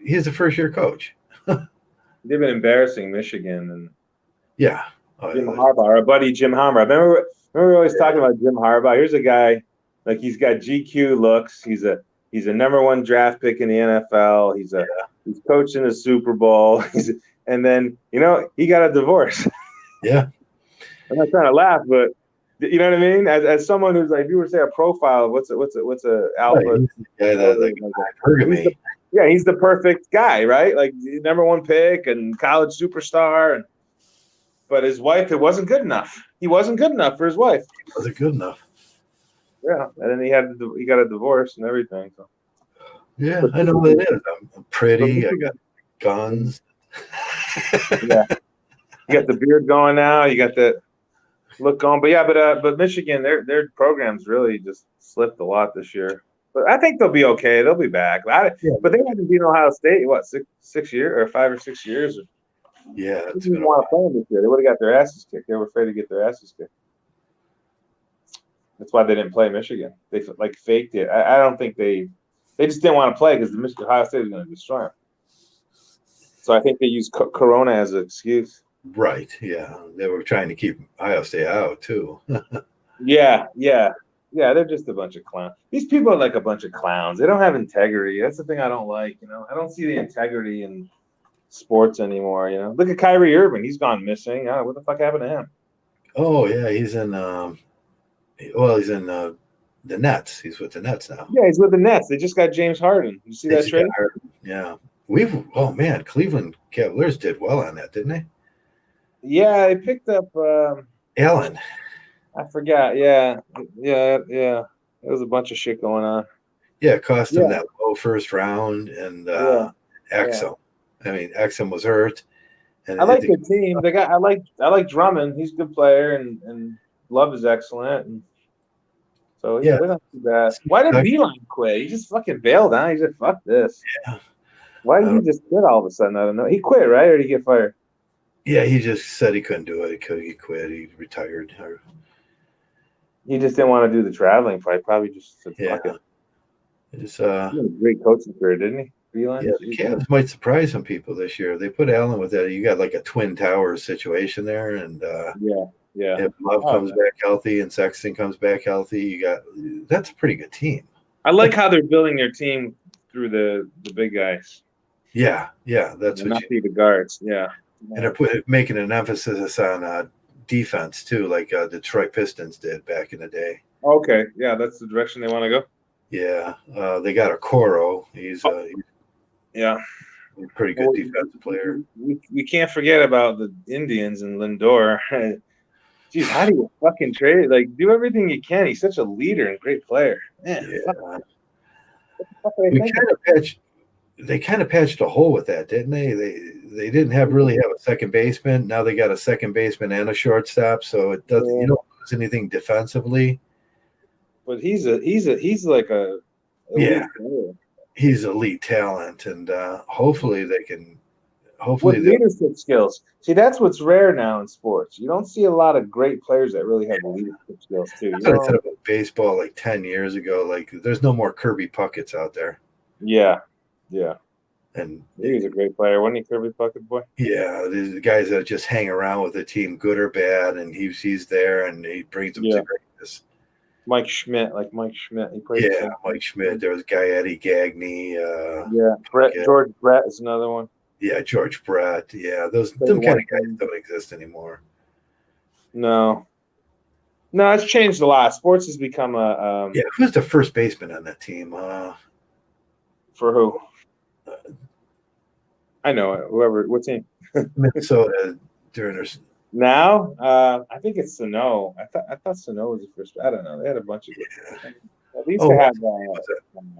he's a first-year coach. They've been embarrassing Michigan and Jim Harbaugh, our buddy Jim Harbaugh. Remember we always talking about Jim Harbaugh. Here's a guy like he's got GQ looks. He's a number 1 draft pick in the NFL. He's coaching a Super Bowl. And then he got a divorce. Yeah, I'm not trying to laugh, but you know what I mean. As someone who's like, if you were to say a profile, what's a alpha? He's the perfect guy, right? Like number 1 pick and college superstar, but his wife, it wasn't good enough. He wasn't good enough for his wife. He wasn't good enough. Yeah, and then he got a divorce and everything. So. Yeah, I know what it is. I'm pretty. I got guns. Yeah, you got the beard going now. You got that look going, but Michigan, their programs really just slipped a lot this year. But I think they'll be okay. They'll be back. But they haven't beaten Ohio State what 6 years or 5 or 6 years. Yeah, they didn't want to play them this year. They would have got their asses kicked. They were afraid to get their asses kicked. That's why they didn't play Michigan. They faked it. I don't think they just didn't want to play because Ohio State was going to destroy them. So I think they used Corona as an excuse. Right. Yeah, they were trying to keep Ohio State out too. Yeah. Yeah, they're just a bunch of clowns. These people are like a bunch of clowns. They don't have integrity. That's the thing I don't like. I don't see the integrity in sports anymore. Look at Kyrie Irving. He's gone missing. What the fuck happened to him? Oh yeah, he's in. He's in the Nets. He's with the Nets now. Yeah, he's with the Nets. They just got James Harden. You see that trade? Yeah. Cleveland Cavaliers did well on that, didn't they? Yeah, they picked up Allen. I forgot. Yeah. There was a bunch of shit going on. Yeah, it cost him that low first round and Exum. I mean, Exum was hurt. And I like the team. I like Drummond. He's a good player, and Love is excellent. And so they're not too bad. Why did Beeline quit? He just fucking bailed out. He said, "Fuck this." Yeah. Why did he just quit all of a sudden? I don't know. He quit, right? Or did he get fired? Yeah, he just said he couldn't do it. He quit. He retired. He just didn't want to do the traveling fight. Probably just said, "Fuck it." It's he had a great coaching career, didn't he? Beeline? Yeah, the Cavs might surprise some people this year. They put Allen with that. You got like a twin towers situation there, and if Love comes back healthy and Sexton comes back healthy, that's a pretty good team. I like how they're building their team through the big guys. Yeah, that's not through the guards. Yeah, and they're making an emphasis on defense too, like Detroit Pistons did back in the day. Okay, yeah, that's the direction they want to go. Yeah, they got a Coro. He's a pretty good defensive player. We can't forget about the Indians and Lindor. Jeez, how do you fucking trade? Like, do everything you can. He's such a leader and great player. Man, they kind of patched a hole with that, didn't they? They didn't really have a second baseman. Now they got a second baseman and a shortstop, so it doesn't. You don't lose anything defensively. But he's like a player. He's elite talent, and hopefully they can. Hopefully, leadership skills. See, that's what's rare now in sports. You don't see a lot of great players that really have leadership skills too. I said about baseball like 10 years ago. Like, there's no more Kirby Pucketts out there. Yeah. And he was a great player, wasn't he, Kirby Puckett boy? Yeah, these guys that just hang around with the team, good or bad, and he's there and he brings them to greatness. Mike Schmidt. He played. Yeah, Mike Schmidt. There was a guy, Eddie Gagne. George Brett is another one. Yeah, George Brett. Yeah, them kind of guys don't exist anymore. No, it's changed a lot. Sports has become a. Who's the first baseman on that team? For who? I know it. Whoever. What team? Minnesota during their. Now, I think it's Sano. I thought Sano was the first. I don't know. They had a bunch of. They used to have.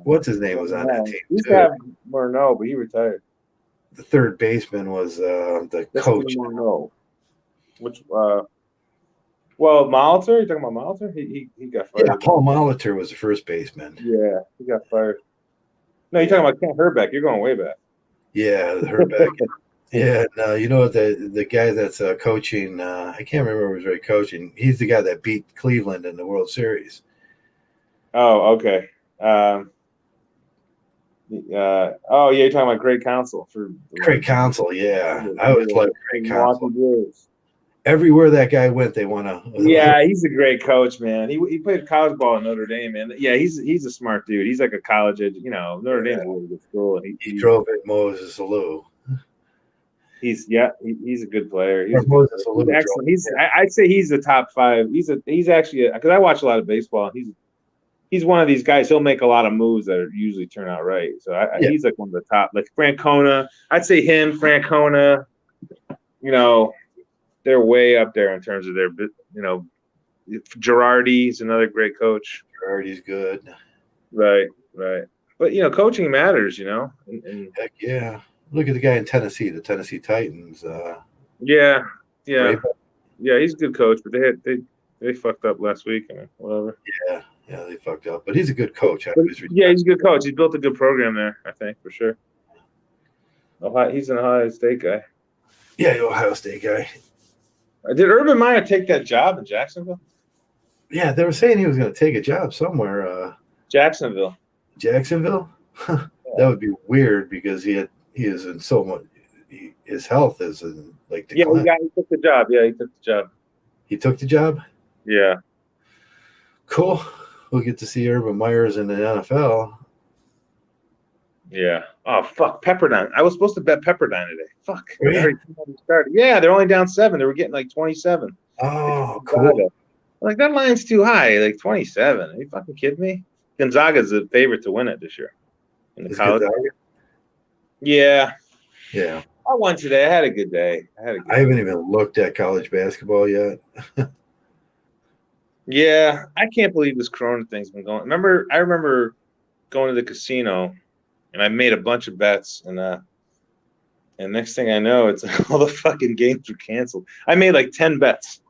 What's his name was on that team? He used to have Murnau, but he retired. The third baseman was the coach. Murnau. Which Molitor? You talking about Molitor? He got fired. Yeah, Paul Molitor was the first baseman. Yeah, he got fired. No, you're talking about Kent Herbeck. You're going way back. Yeah, Herbeck. Yeah, no, you know the guy that's coaching. I can't remember who was really coaching. He's the guy that beat Cleveland in the World Series. Oh, okay. You're talking about Great Counsel for Great Counsel. Yeah, I always loved Great Counsel. Blues. Everywhere that guy went, they won a. Yeah, he's a great coach, man. He played college ball at Notre Dame, man. Yeah, he's a smart dude. He's like a college, Notre Dame's a really good school. He drove at Moses Alou. He's a good player. He's excellent. I'd say he's the top 5. He's actually, because I watch a lot of baseball. He's one of these guys. He'll make a lot of moves that usually turn out right. So he's like one of the top. Like Francona, I'd say him, Francona. They're way up there in terms of their. Girardi's another great coach. Girardi's good. Right. But coaching matters. And heck yeah. Look at the guy in Tennessee, the Tennessee Titans. Yeah, he's a good coach, but they fucked up last week. Whatever. Yeah, they fucked up, but he's a good coach. He's a good coach. He's built a good program there, I think, for sure. He's an Ohio State guy. Yeah, Ohio State guy. Did Urban Meyer take that job in Jacksonville? Yeah, they were saying he was going to take a job somewhere. Jacksonville. That would be weird because he is in so much. His health is in like decline. He took the job. Yeah, he took the job. He took the job. Yeah. Cool. we'll get to see Urban Meyers in the NFL. Yeah. Oh fuck, Pepperdine. I was supposed to bet Pepperdine today. Fuck. Oh, yeah. I already started. Yeah, they're only down 7. They were getting like 27. Oh, cool. Like that line's too high. Like 27. Are you fucking kidding me? Gonzaga's the favorite to win it this year in the college. Yeah. Yeah. I won today. I had a good day. I haven't even looked at college basketball yet. Yeah, I can't believe this Corona thing's been going. I remember going to the casino, and I made a bunch of bets, and next thing I know, it's all the fucking games are canceled. I made like 10 bets.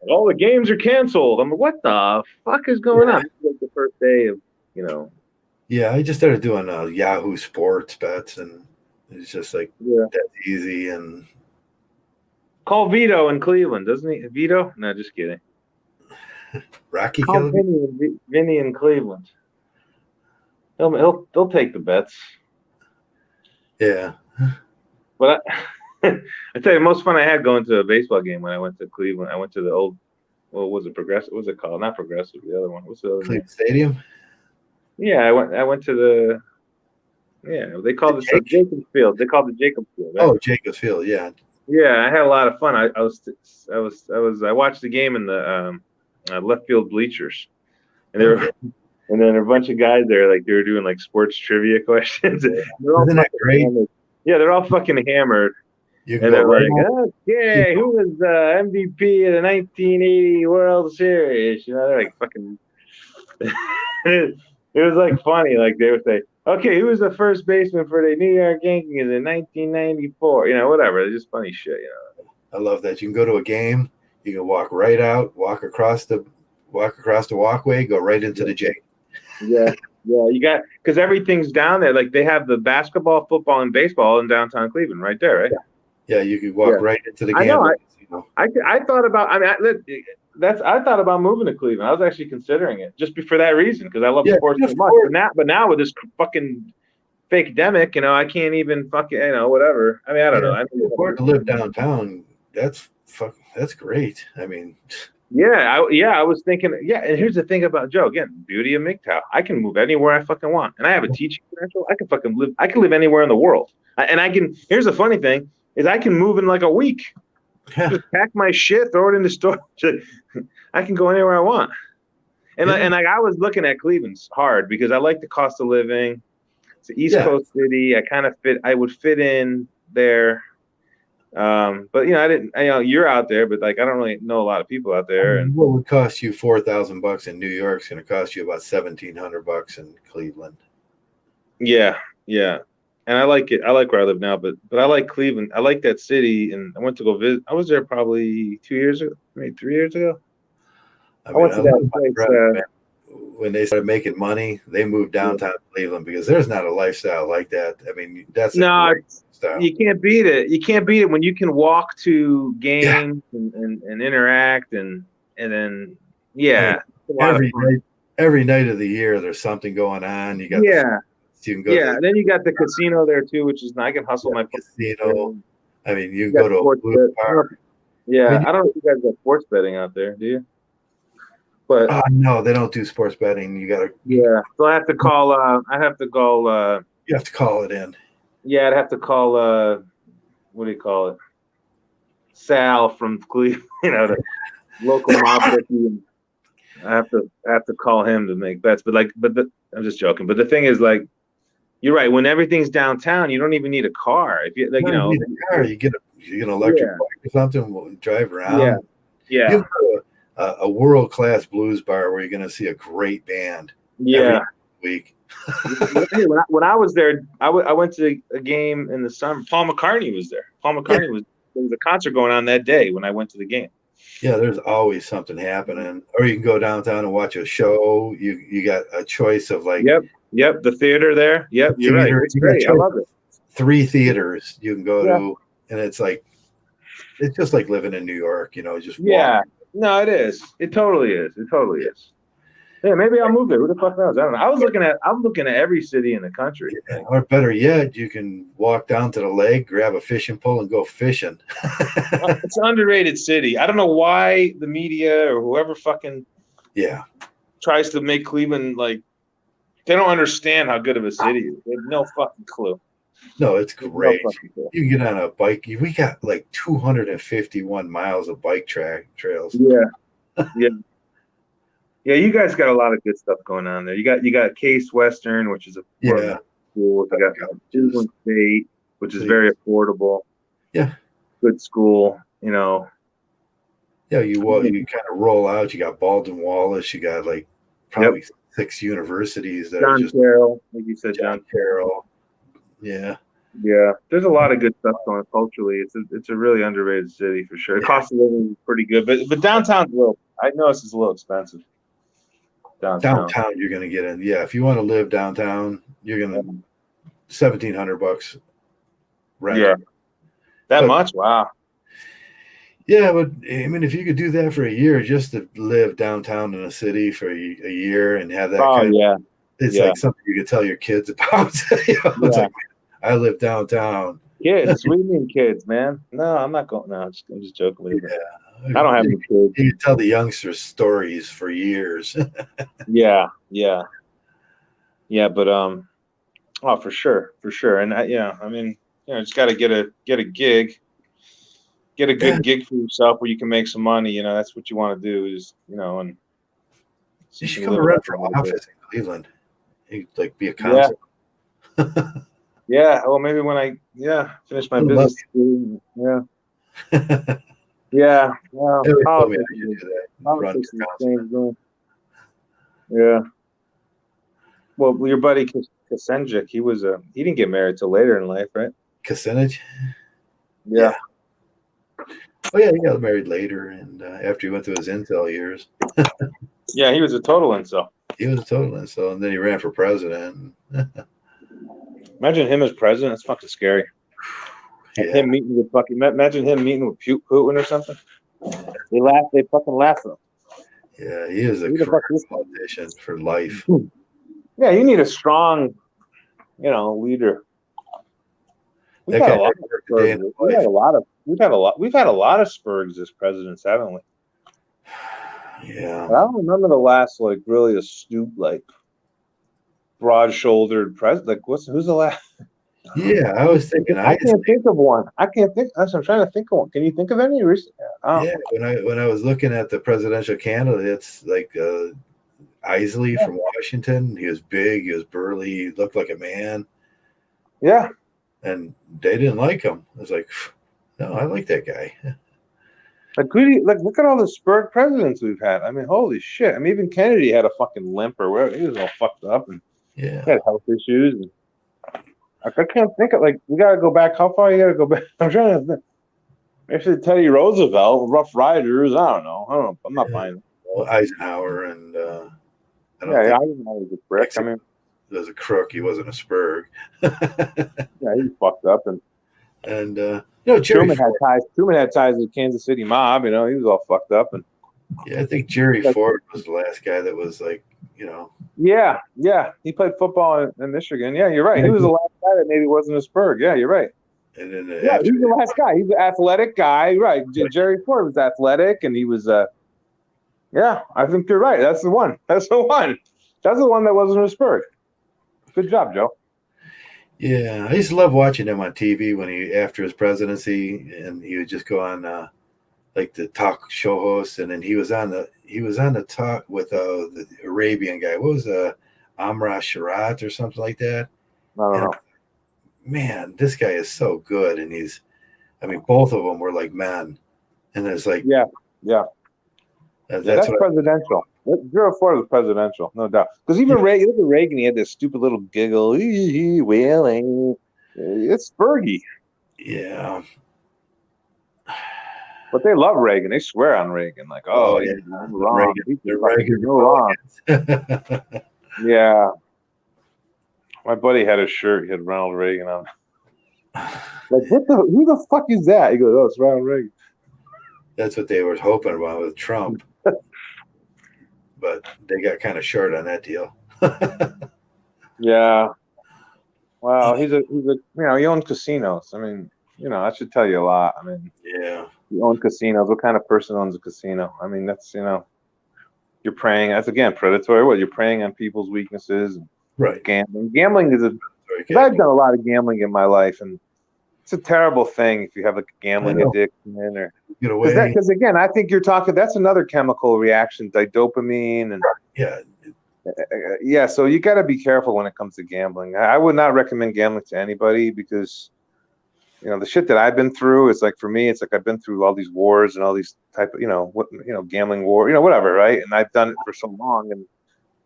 All the games are canceled. I'm like, what the fuck is going on? This is like the first day of, Yeah, I just started doing Yahoo Sports bets, and it's just like that's easy. And call Vito in Cleveland, doesn't he? Vito? No, just kidding. Rocky call Vinny in Cleveland. He'll take the bets. Yeah. But I tell you, the most fun I had going to a baseball game when I went to Cleveland. I went to the old, what was it, Progressive? What was it called? Not Progressive, the other one. What's the other Cleveland Stadium? Yeah, I went to the. Yeah, they called it Jacobs Field. They called it Jacobs Field. Right? Oh, Jacobs Field, yeah. Yeah, I had a lot of fun. I watched the game in the left field bleachers, and and then a bunch of guys there, like they were doing like sports trivia questions. Isn't that great? Yeah, they're all fucking hammered. And they're like, okay, who was the MVP of the 1980 World Series? They're like fucking. It was like funny. Like they would say, okay, who was the first baseman for the New York Yankees in 1994? Whatever. It's just funny shit. I love that. You can go to a game. You can walk right out, walk across the walkway, go right into the J. Yeah, you got, because everything's down there. Like they have the basketball, football, and baseball in downtown Cleveland, right there, right? Yeah, you could walk right into the game. I thought about. I thought about moving to Cleveland. I was actually considering it just for that reason, because I love sports so much. But now with this fucking fake demic, I can't even fucking whatever. I mean, I don't know. It's important to live downtown. That's great. I mean. I was thinking, and here's the thing about Joe, again, beauty of MGTOW. I can move anywhere I fucking want. And I have a teaching credential. I can live anywhere in the world. Here's the funny thing, is I can move in like a week. Just pack my shit, throw it in the storage. I can go anywhere I want. And I was looking at Cleveland's hard because I like the cost of living. It's an East Coast city. I would fit in there. But I didn't. You're out there, but like I don't really know a lot of people out there. And what would cost you $4,000 in New York is going to cost you about $1,700 in Cleveland. Yeah. And I like it. I like where I live now, but I like Cleveland. I like that city, and I went to go visit. I was there probably 2 years ago, maybe 3 years ago. I went to that place. When they started making money, they moved downtown Cleveland because there's not a lifestyle like that. I mean, that's you can't beat it. You can't beat it when you can walk to games and interact and then every night of the year there's something going on. You got you can go and then you got the casino there too, which is I can hustle my casino. I mean, you go to a blue bar. Yeah, I don't know if you guys got sports betting out there, do you? But no, they don't do sports betting. You gotta so I have to call you have to call it in. Yeah, I'd have to call what do you call it? Sal from Cleveland, the local mob rookie. I have to call him to make bets. I'm just joking. But the thing is, like, you're right. When everything's downtown, you don't even need a car. If you need a car, you get an electric bike or something. We'll drive around. Yeah. You go to a world-class blues bar where you're going to see a great band. Every week. When I was there, I went to a game in the summer. Paul McCartney was there. There was a concert going on that day when I went to the game. Yeah, there's always something happening. Or you can go downtown and watch a show. You got a choice of like. Yep. The theater there. Yep, you're right. It's great. I love it. 3 theaters you can go to, and it's just like living in New York. Just walk. No, it is. It totally is. Yeah, maybe I'll move there. Who the fuck knows? I don't know. I'm looking at every city in the country. Yeah, or better yet, you can walk down to the lake, grab a fishing pole, and go fishing. It's an underrated city. I don't know why the media or whoever fucking tries to make Cleveland like they don't understand how good of a city it is. They have no fucking clue. No, it's They have no great. fucking clue. You can get on a bike. We got like 251 miles of bike trails. Yeah, yeah, yeah. You guys got a lot of good stuff going on there. You got Case Western, which is one of Yeah. the schools. You got Cleveland State, which is very affordable. Yeah. Good school. You know. Yeah, you kind of roll out. You got Baldwin Wallace. You got like probably 6 universities that are just Carroll, like you said, John Carroll. Yeah. Yeah, there's a lot of good stuff going on culturally. It's a really underrated city for sure. The cost of living is pretty good, but downtown's I noticed it's a little expensive. Downtown, you're gonna get in. Yeah, if you want to live downtown, you're gonna $1,700 rent. Yeah, much? Wow. Yeah, but I mean, if you could do that for a year, just to live downtown in a city for a year and have that it's like something you could tell your kids about. It's like, I live downtown. Kids, what do you mean kids, man? No, I'm not going. No, I'm just joking with you. I don't have any kids. You can tell the youngsters stories for years. yeah, but oh, for sure, and I mean, just got to get a gig. Get a good gig for yourself where you can make some money. That's what you want to do is, and you should come and run for office in Cleveland. You like be a counselor. Yeah. Well, maybe when I finish my business. Yeah. Well, politics is the same. Yeah. Well, your buddy Kasenjik, he didn't get married till later in life, right? Kasenjik? Yeah. Oh yeah, he got married later, and after he went through his incel years. Yeah, he was a total incel. And then he ran for president. Imagine him as president. It's fucking scary. Yeah. Him meeting with imagine him meeting with Putin or something. They fucking laugh at him. Yeah, he is a politician for life. Yeah, you need a strong, leader. We've had a lot of Spurgs as presidents, haven't we? Yeah. I don't remember the last really astute, broad-shouldered president. Who's the last? Yeah, I was thinking. I can't think of one. I'm trying to think of one. Can you think of any recent? Yeah, when I was looking at the presidential candidates, like Isley from Washington, he was big, he was burly, he looked like a man. Yeah. And they didn't like him. I was like, no, I like that guy. Look at all the Spurg presidents we've had. I mean, holy shit. I mean, even Kennedy had a fucking limp or whatever. He was all fucked up and he had health issues. And I can't think of we got to go back. How far you got to go back? I'm trying to think. Actually, Teddy Roosevelt, Rough Riders. I don't know. I'm not buying it. Well, Eisenhower and Eisenhower was a prick. I mean, he was a crook. He wasn't a Spurg. Yeah, he was fucked up and Truman had ties to the Kansas City mob. He was all fucked up and. Yeah, I think Jerry Ford was the last guy that was Yeah, he played football in Michigan. Yeah, you're right. He was the last guy that maybe wasn't a Spurg. Yeah, you're right. And then he was the last guy. He's an athletic guy, right? Jerry Ford was athletic, and he was. Yeah, I think you're right. That's the one. That's the one that wasn't a Spurg. Good job, Joe. Yeah, I used to love watching him on TV when after his presidency, and he would just go on the talk show host, and then he was on the talk with the Arabian guy. What was Amra Sharat or something like that? I don't know. Man, this guy is so good, and both of them were like men, and it's like that's presidential. Gerald Ford was presidential, no doubt. Because even Reagan, look at Reagan, he had this stupid little giggle. It's Spurgy. Yeah. But they love Reagan. They swear on Reagan. Wrong. Reagan, wrong. Yeah. My buddy had a shirt. He had Ronald Reagan on. Who the fuck is that? He goes, oh, it's Ronald Reagan. That's what they were hoping about with Trump. But they got kind of short on that deal. Yeah. Well, he owns casinos. I mean, that should tell you a lot. I mean, yeah. You own casinos. What kind of person owns a casino? I mean, that's, you're you're preying. That's again predatory. What you're preying on people's weaknesses. Right. Gambling is I've done a lot of gambling in my life, and it's a terrible thing if you have like a gambling addiction or get away. Because again, I think you're talking. That's another chemical reaction, like dopamine, and yeah. So you got to be careful when it comes to gambling. I would not recommend gambling to anybody because the shit that I've been through is like, for me, it's like I've been through all these wars and all these type of gambling war, whatever, right? And I've done it for so long, and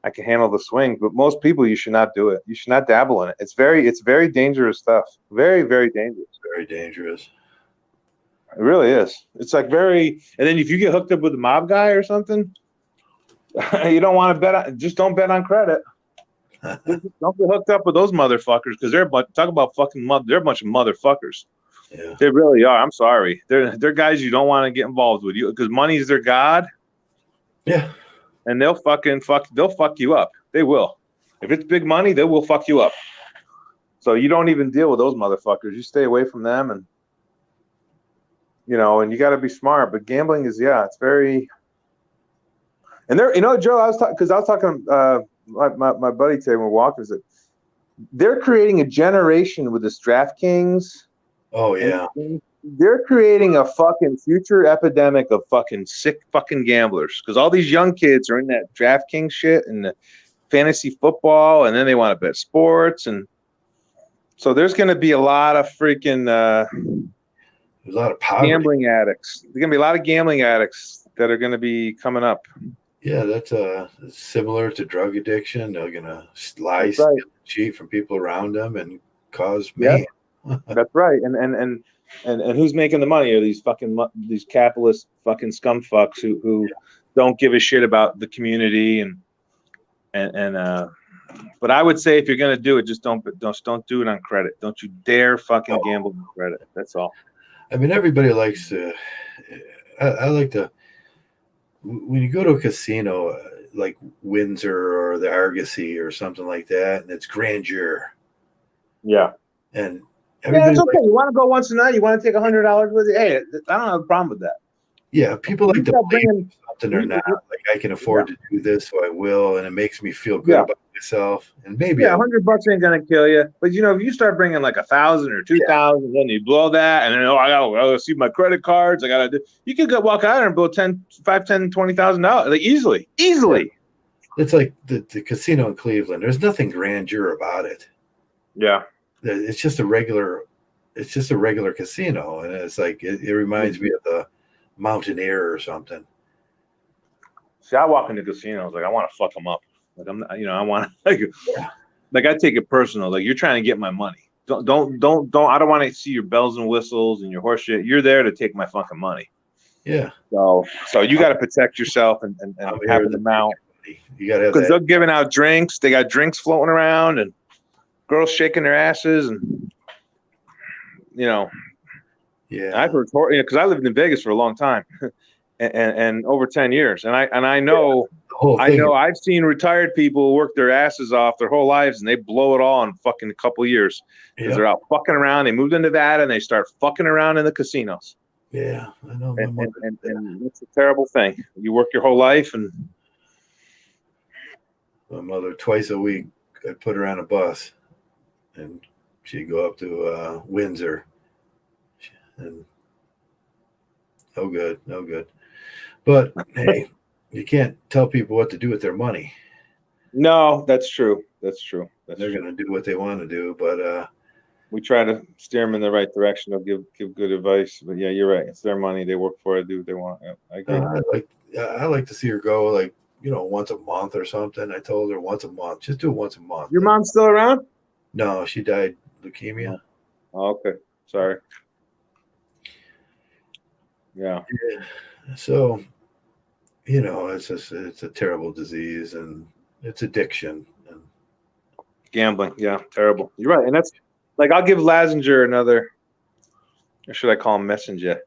I can handle the swing. But most people, you should not do it. You should not dabble in it. It's very dangerous stuff. Very, very dangerous. Very dangerous. It really is. It's like and then if you get hooked up with a mob guy or something, you don't want to just don't bet on credit. Don't get hooked up with those motherfuckers because they're a bunch of motherfuckers. Yeah. They really are. I'm sorry. They're guys you don't want to get involved with, because money is their god. Yeah. And they'll fuck you up. They will. If it's big money, they will fuck you up. So you don't even deal with those motherfuckers. You stay away from them, and and you got to be smart. But gambling is, it's very. And there, Joe, I was talking my buddy today when we were walking, that they're creating a generation with this DraftKings. Oh yeah. They're creating a fucking future epidemic of fucking sick fucking gamblers, because all these young kids are in that DraftKings shit and the fantasy football, and then they want to bet sports, and so there's going to be a lot of freaking there's a lot of poverty. Gambling addicts. There's going to be a lot of gambling addicts that are going to be coming up. Yeah, that's similar to drug addiction. They're going to lie, cheat from people around them and cause mayhem. That's right. And who's making the money? Are these capitalist fucking scum fucks who don't give a shit about the community but I would say, if you're gonna do it, just don't do it on credit. Don't you dare fucking gamble on credit. That's all. I mean, everybody likes to. I like to. When you go to a casino like Windsor or the Argosy or something like that, and it's grandeur. Yeah. And it's okay. You want to go once a night? You want to take $100 with you? Hey, I don't have a problem with that. Yeah, people like to bring something or not. Like, I can afford to do this, so I will, and it makes me feel good about myself. And maybe $100 ain't gonna kill you. But if you start bringing like 1,000 or 2,000, then you blow that, and then I gotta see my credit cards. You could walk out and blow $20,000 like easily. It's like the casino in Cleveland. There's nothing grandeur about it. Yeah, it's just a regular casino, and it's like it reminds me of the Mountaineer or something. See, I walk into casinos like I want to fuck them up. Like I want to like I take it personal. Like, you're trying to get my money. Don't. I don't want to see your bells and whistles and your horse shit. You're there to take my fucking money. Yeah. So you got to protect yourself and have an amount. You got to have, because they're giving out drinks. They got drinks floating around and girls shaking their asses and Yeah. I've heard, because I lived in Vegas for a long time, and over 10 years, and I know I've seen retired people work their asses off their whole lives, and they blow it all in fucking a couple of years because they're out fucking around. They moved to Nevada and they start fucking around in the casinos. Yeah, I know. And it's a terrible thing. You work your whole life, and my mother, twice a week, I'd put her on a bus, and she'd go up to Windsor. And no good. But hey, you can't tell people what to do with their money. No, that's true. They're going to do what they want to do, but we try to steer them in the right direction. They'll give good advice. But yeah, you're right. It's their money. They work for it. Do what they want. Yeah, I agree. I like to see her go like once a month or something. I told her once a month. Just do it once a month. Your mom's still around? No, she died leukemia. Oh, okay. Sorry. Yeah. So, it's a terrible disease, and it's addiction. And gambling, yeah, terrible. You're right, and that's like, I'll give Lazinger another, or should I call him Messenger?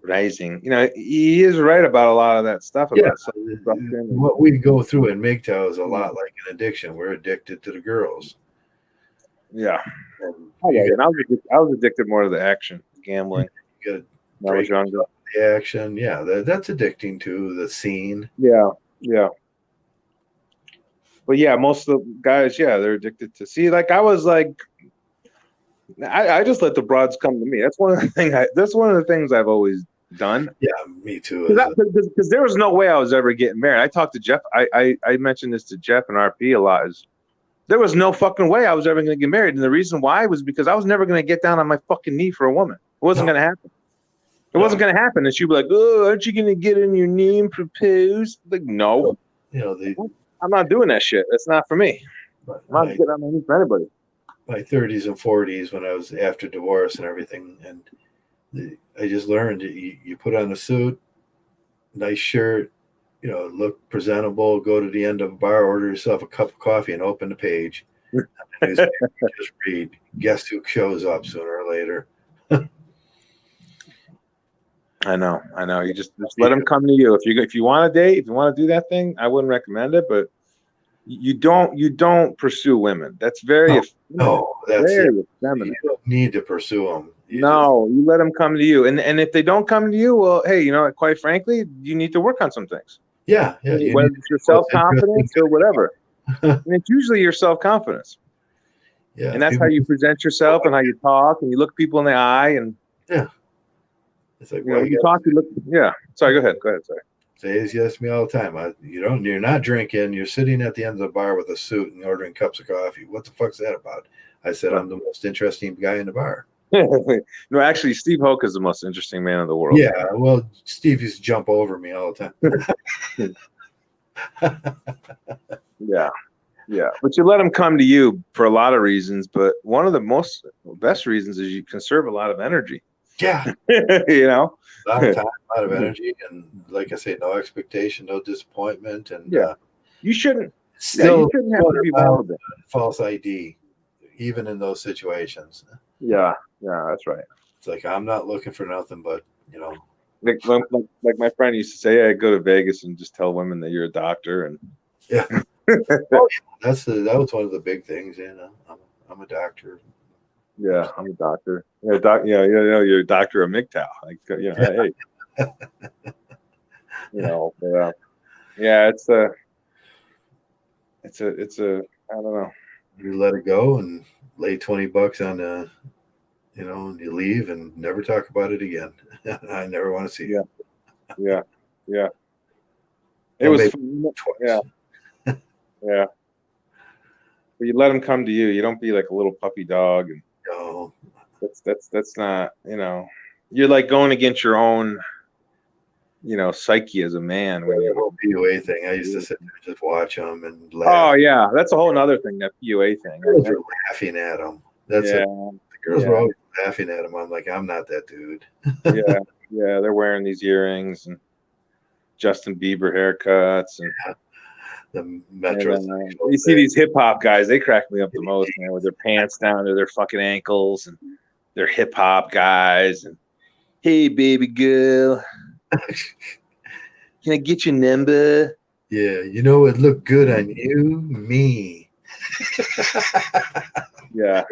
Rising. He is right about a lot of that stuff. What we go through in MGTOW is a lot like an addiction. We're addicted to the girls. Yeah. And I was addicted more to the action, gambling. You got when I was younger. The action, that's addicting to the scene. Yeah. But yeah, most of the guys, yeah, they're addicted to see. Like I was like, I just let the broads come to me. That's one of the thing. That's one of the things I've always done. Yeah, me too. Because there was no way I was ever getting married. I talked to Jeff. I mentioned this to Jeff and RP a lot. Is there was no fucking way I was ever going to get married, and the reason why was because I was never going to get down on my fucking knee for a woman. It wasn't going to happen. It wasn't going to happen. And she'd be like, "Oh, aren't you going to get on your knee and propose?" Like, no, I'm not doing that shit. That's not for me. I'm not getting on my knee for anybody. My 30s and 40s, when I was after divorce and everything, and I just learned you put on a suit, nice shirt, look presentable, go to the end of a bar, order yourself a cup of coffee, and open the page. And just read. Guess who shows up sooner or later? I know. You just let them come to you. If you want to date, if you want to do that thing, I wouldn't recommend it. But you don't pursue women. That's very that's very feminine. You don't need to pursue them. You let them come to you. And if they don't come to you, well, hey, quite frankly, you need to work on some things. Yeah. Whether it's your self-confidence or whatever. And it's usually your self-confidence. Yeah. And that's how you present yourself and how you talk and you look people in the eye and it's like when you talk, you look. Yeah. Sorry. Go ahead. Sorry. Say yes to me all the time. You're not drinking. You're sitting at the end of the bar with a suit and ordering cups of coffee. What the fuck's that about? I said, I'm the most interesting guy in the bar. No, actually, Steve Hoke is the most interesting man in the world. Yeah. Well, Steve used to jump over me all the time. Yeah. But you let them come to you for a lot of reasons. But one of the best reasons is you conserve a lot of energy. Yeah. A lot of time, a lot of energy, and like I say, no expectation, no disappointment, and you shouldn't. Still, you shouldn't have to be vulnerable. False ID, even in those situations. Yeah, that's right. It's like I'm not looking for nothing, but like my friend used to say, I go to Vegas and just tell women that you're a doctor, and that was one of the big things. I'm a doctor. Yeah, I'm a doctor. You're a doctor of MGTOW. Like, hey. It's a I don't know. You let it go and lay $20 on and you leave and never talk about it again. I never want to see you. Yeah. It was twice. Yeah. But you let them come to you. You don't be like a little puppy dog. And no, that's not. You're like going against your own, psyche as a man. When the whole PUA thing, I used to sit there and just watch them and laugh. Oh yeah, that's a whole other thing. That PUA thing. Girls were laughing at them. The girls were always laughing at him. I'm like, I'm not that dude. Yeah, they're wearing these earrings and Justin Bieber haircuts and the Metro. You see these hip hop guys, they crack me up the most, man, with their pants down to their fucking ankles and they're hip hop guys and hey baby girl, can I get your number? Yeah, it looked good on you, me. Yeah.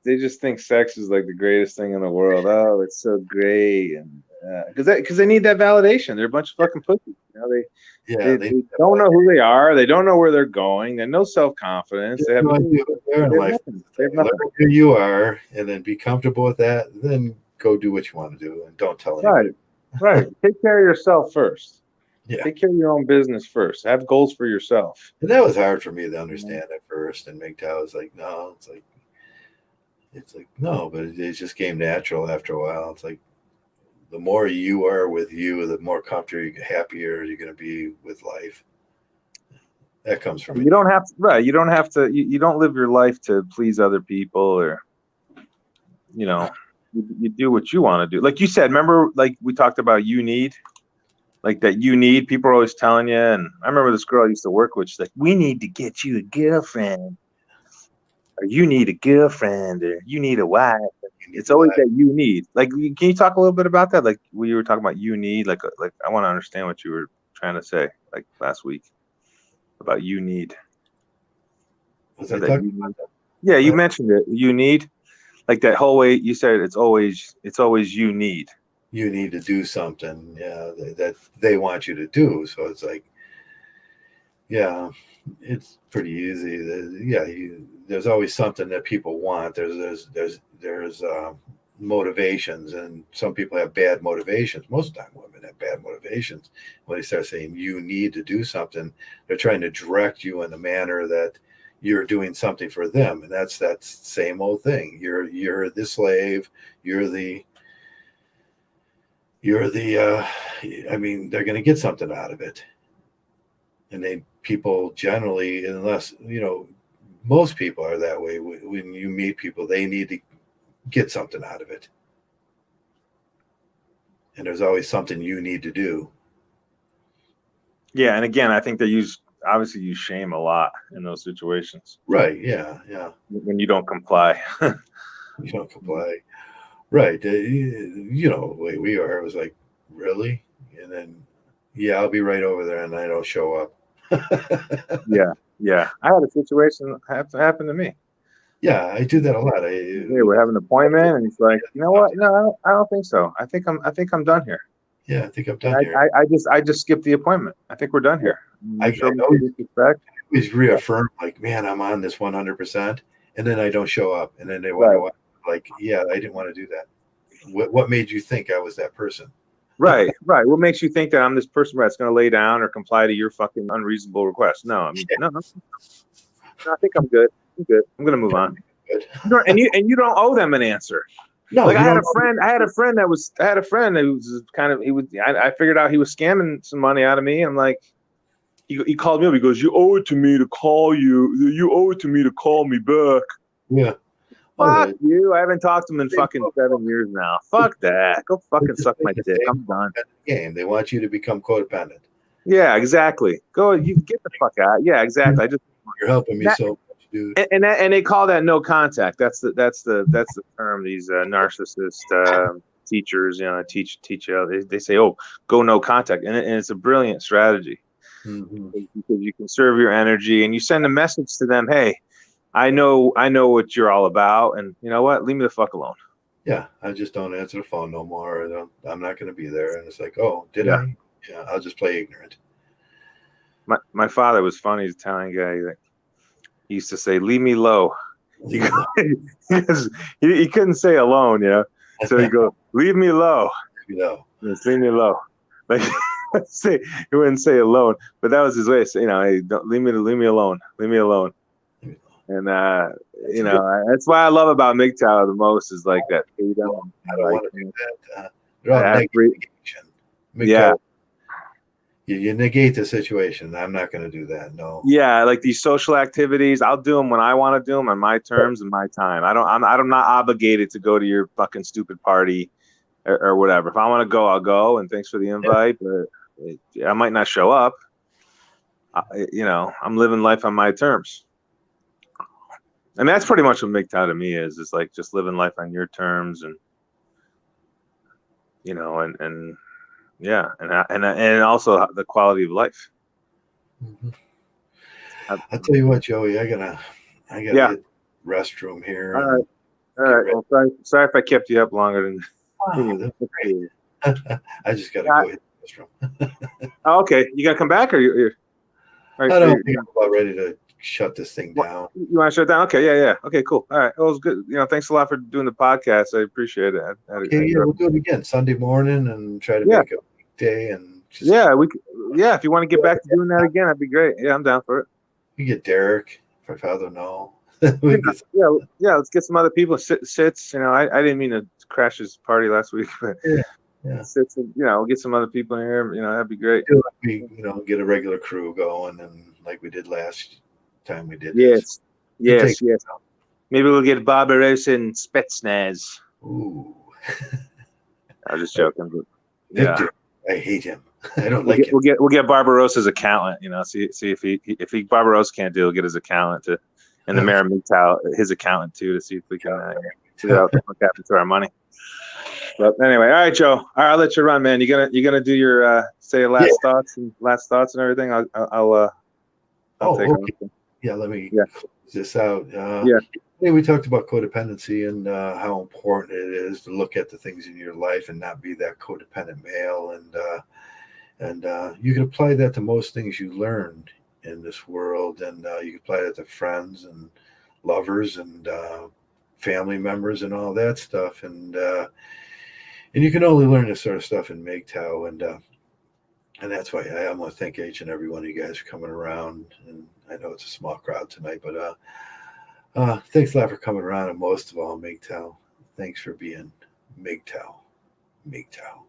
They just think sex is like the greatest thing in the world. Oh, it's so great, and because they need that validation. They're a bunch of fucking pussies. They don't know who they are. They don't know where they're going. They have no self-confidence. They have nothing. Learn who you are, and then be comfortable with that. Then go do what you want to do, and don't tell anybody. Right. Take care of yourself first. Yeah. Take care of your own business first. Have goals for yourself. And that was hard for me to understand at first. And MGTOW was like, no. It's like no, but it just came natural after a while. It's like the more you are with you, the more comfortable, happier you're going to be with life. That comes from you. Don't have to, right? You don't have to. You don't live your life to please other people, or you do what you want to do. Like you said, remember, like we talked about, you need. Like that you need, people are always telling you. And I remember this girl I used to work with, she's like, we need to get you a girlfriend. Or you need a girlfriend, or you need a wife. It's always that you need. Like, can you talk a little bit about that? Like we were talking about you need, like I want to understand what you were trying to say, like last week about you need. Was I talking about that? Yeah, you mentioned it. You need, like that whole way you said it's always you need. You need to do something, that they want you to do. So it's like, Yeah, it's pretty easy. Yeah, there's always something that people want. There's motivations, and some people have bad motivations. Most of the time, women have bad motivations. When they start saying you need to do something, they're trying to direct you in a manner that you're doing something for them, and that's that same old thing. You're the slave. You're the I mean, they're going to get something out of it. And people generally, unless most people are that way. When you meet people, they need to get something out of it, and there's always something you need to do. Yeah, and again, I think they obviously use shame a lot in those situations. Right? Yeah. When you don't comply. You don't comply. Right? The way we are. It was like, really, and then yeah, I'll be right over there, and I don't show up. Yeah. I had a situation happen to me. Yeah, I do that a lot. We're having an appointment, and it's like, you know what? No, I don't think so. I think I'm done here. Yeah, I think I'm done here. I just skipped the appointment. I think we're done here. I always reaffirm, like, man, I'm on this 100%, and then I don't show up, and then they wonder why. Like, yeah, I didn't want to do that. What made you think I was that person? Right. What makes you think that I'm this person that's going to lay down or comply to your fucking unreasonable request? No, I mean, no, I think I'm good. I'm going to move on. And you don't owe them an answer. No, like I had a friend who was kind of, I figured out he was scamming some money out of me. And I'm like, he called me up. He goes, you owe it to me to call you. You owe it to me to call me back. Yeah. Fuck you. I haven't talked to him in fucking 7 years now. Fuck that. Go fucking suck my dick. I'm done. Game. They want you to become codependent. Yeah, exactly. You get the fuck out. Yeah, exactly. You're helping me so much, dude. And they call that no contact. That's the term these narcissist teachers, teach you. They say, oh, go no contact, and it's a brilliant strategy because you conserve your energy and you send a message to them. Hey, I know what you're all about, and you know what? Leave me the fuck alone. Yeah, I just don't answer the phone no more. I'm not going to be there. And it's like, oh, did Yeah. I? Yeah, I'll just play ignorant. My father was funny. He's an Italian guy. He used to say, "Leave me low." He couldn't say alone, So he goes, "Leave me low." Just leave me low. Like he wouldn't say alone, but that was his way of saying, hey, don't leave me alone. Leave me alone. And that's why I love about MGTOW the most is like that freedom. I don't want to do that. They're all negation. Yeah. You negate the situation. I'm not going to do that. No. Yeah, like these social activities, I'll do them when I want to do them on my terms and my time. I'm not obligated to go to your fucking stupid party or whatever. If I want to go, I'll go. And thanks for the invite, but I might not show up. I'm living life on my terms. And that's pretty much what MGTOW to me is like just living life on your terms and and also the quality of life. I'll tell you what, Joey, I gotta hit the restroom here. All right. Well, sorry if I kept you up longer than. I just gotta go hit the restroom. Okay, you gotta come back, or you're I don't think I'm about ready to shut this thing down. You want to shut it down? Okay, yeah. Okay, cool. All right. Well, it was good. Thanks a lot for doing the podcast. I appreciate it. We'll do it again Sunday morning and try to make a weekday and just if you want to get back to doing that again, that'd be great. Yeah, I'm down for it. We get Derek, if our father know. Let's get some other people. Sits. I didn't mean to crash his party last week, but sits. We'll get some other people in here. That'd be great. We get a regular crew going and like we did last time we did. Yes. Maybe we'll get Barbarossa and Spetsnaz. Ooh. I was just joking, but Victor, I hate him. I don't like him. We'll get Barbarossa's accountant. See if he Barbarossa can't do, we'll get his accountant to, and the mayor of MGTOW, his accountant too, to see if we can figure out what happened to our money. But anyway, all right, Joe. All right, I'll let you run, man. You gonna do your say last thoughts and everything. I'll take okay. Yeah, let me close this out. We talked about codependency and how important it is to look at the things in your life and not be that codependent male. And you can apply that to most things you learned in this world, and you can apply that to friends and lovers and family members and all that stuff, and you can only learn this sort of stuff in MGTOW, and that's why I want to thank each and every one of you guys for coming around. And I know it's a small crowd tonight, but thanks a lot for coming around, and most of all, MGTOW, thanks for being MGTOW. MGTOW.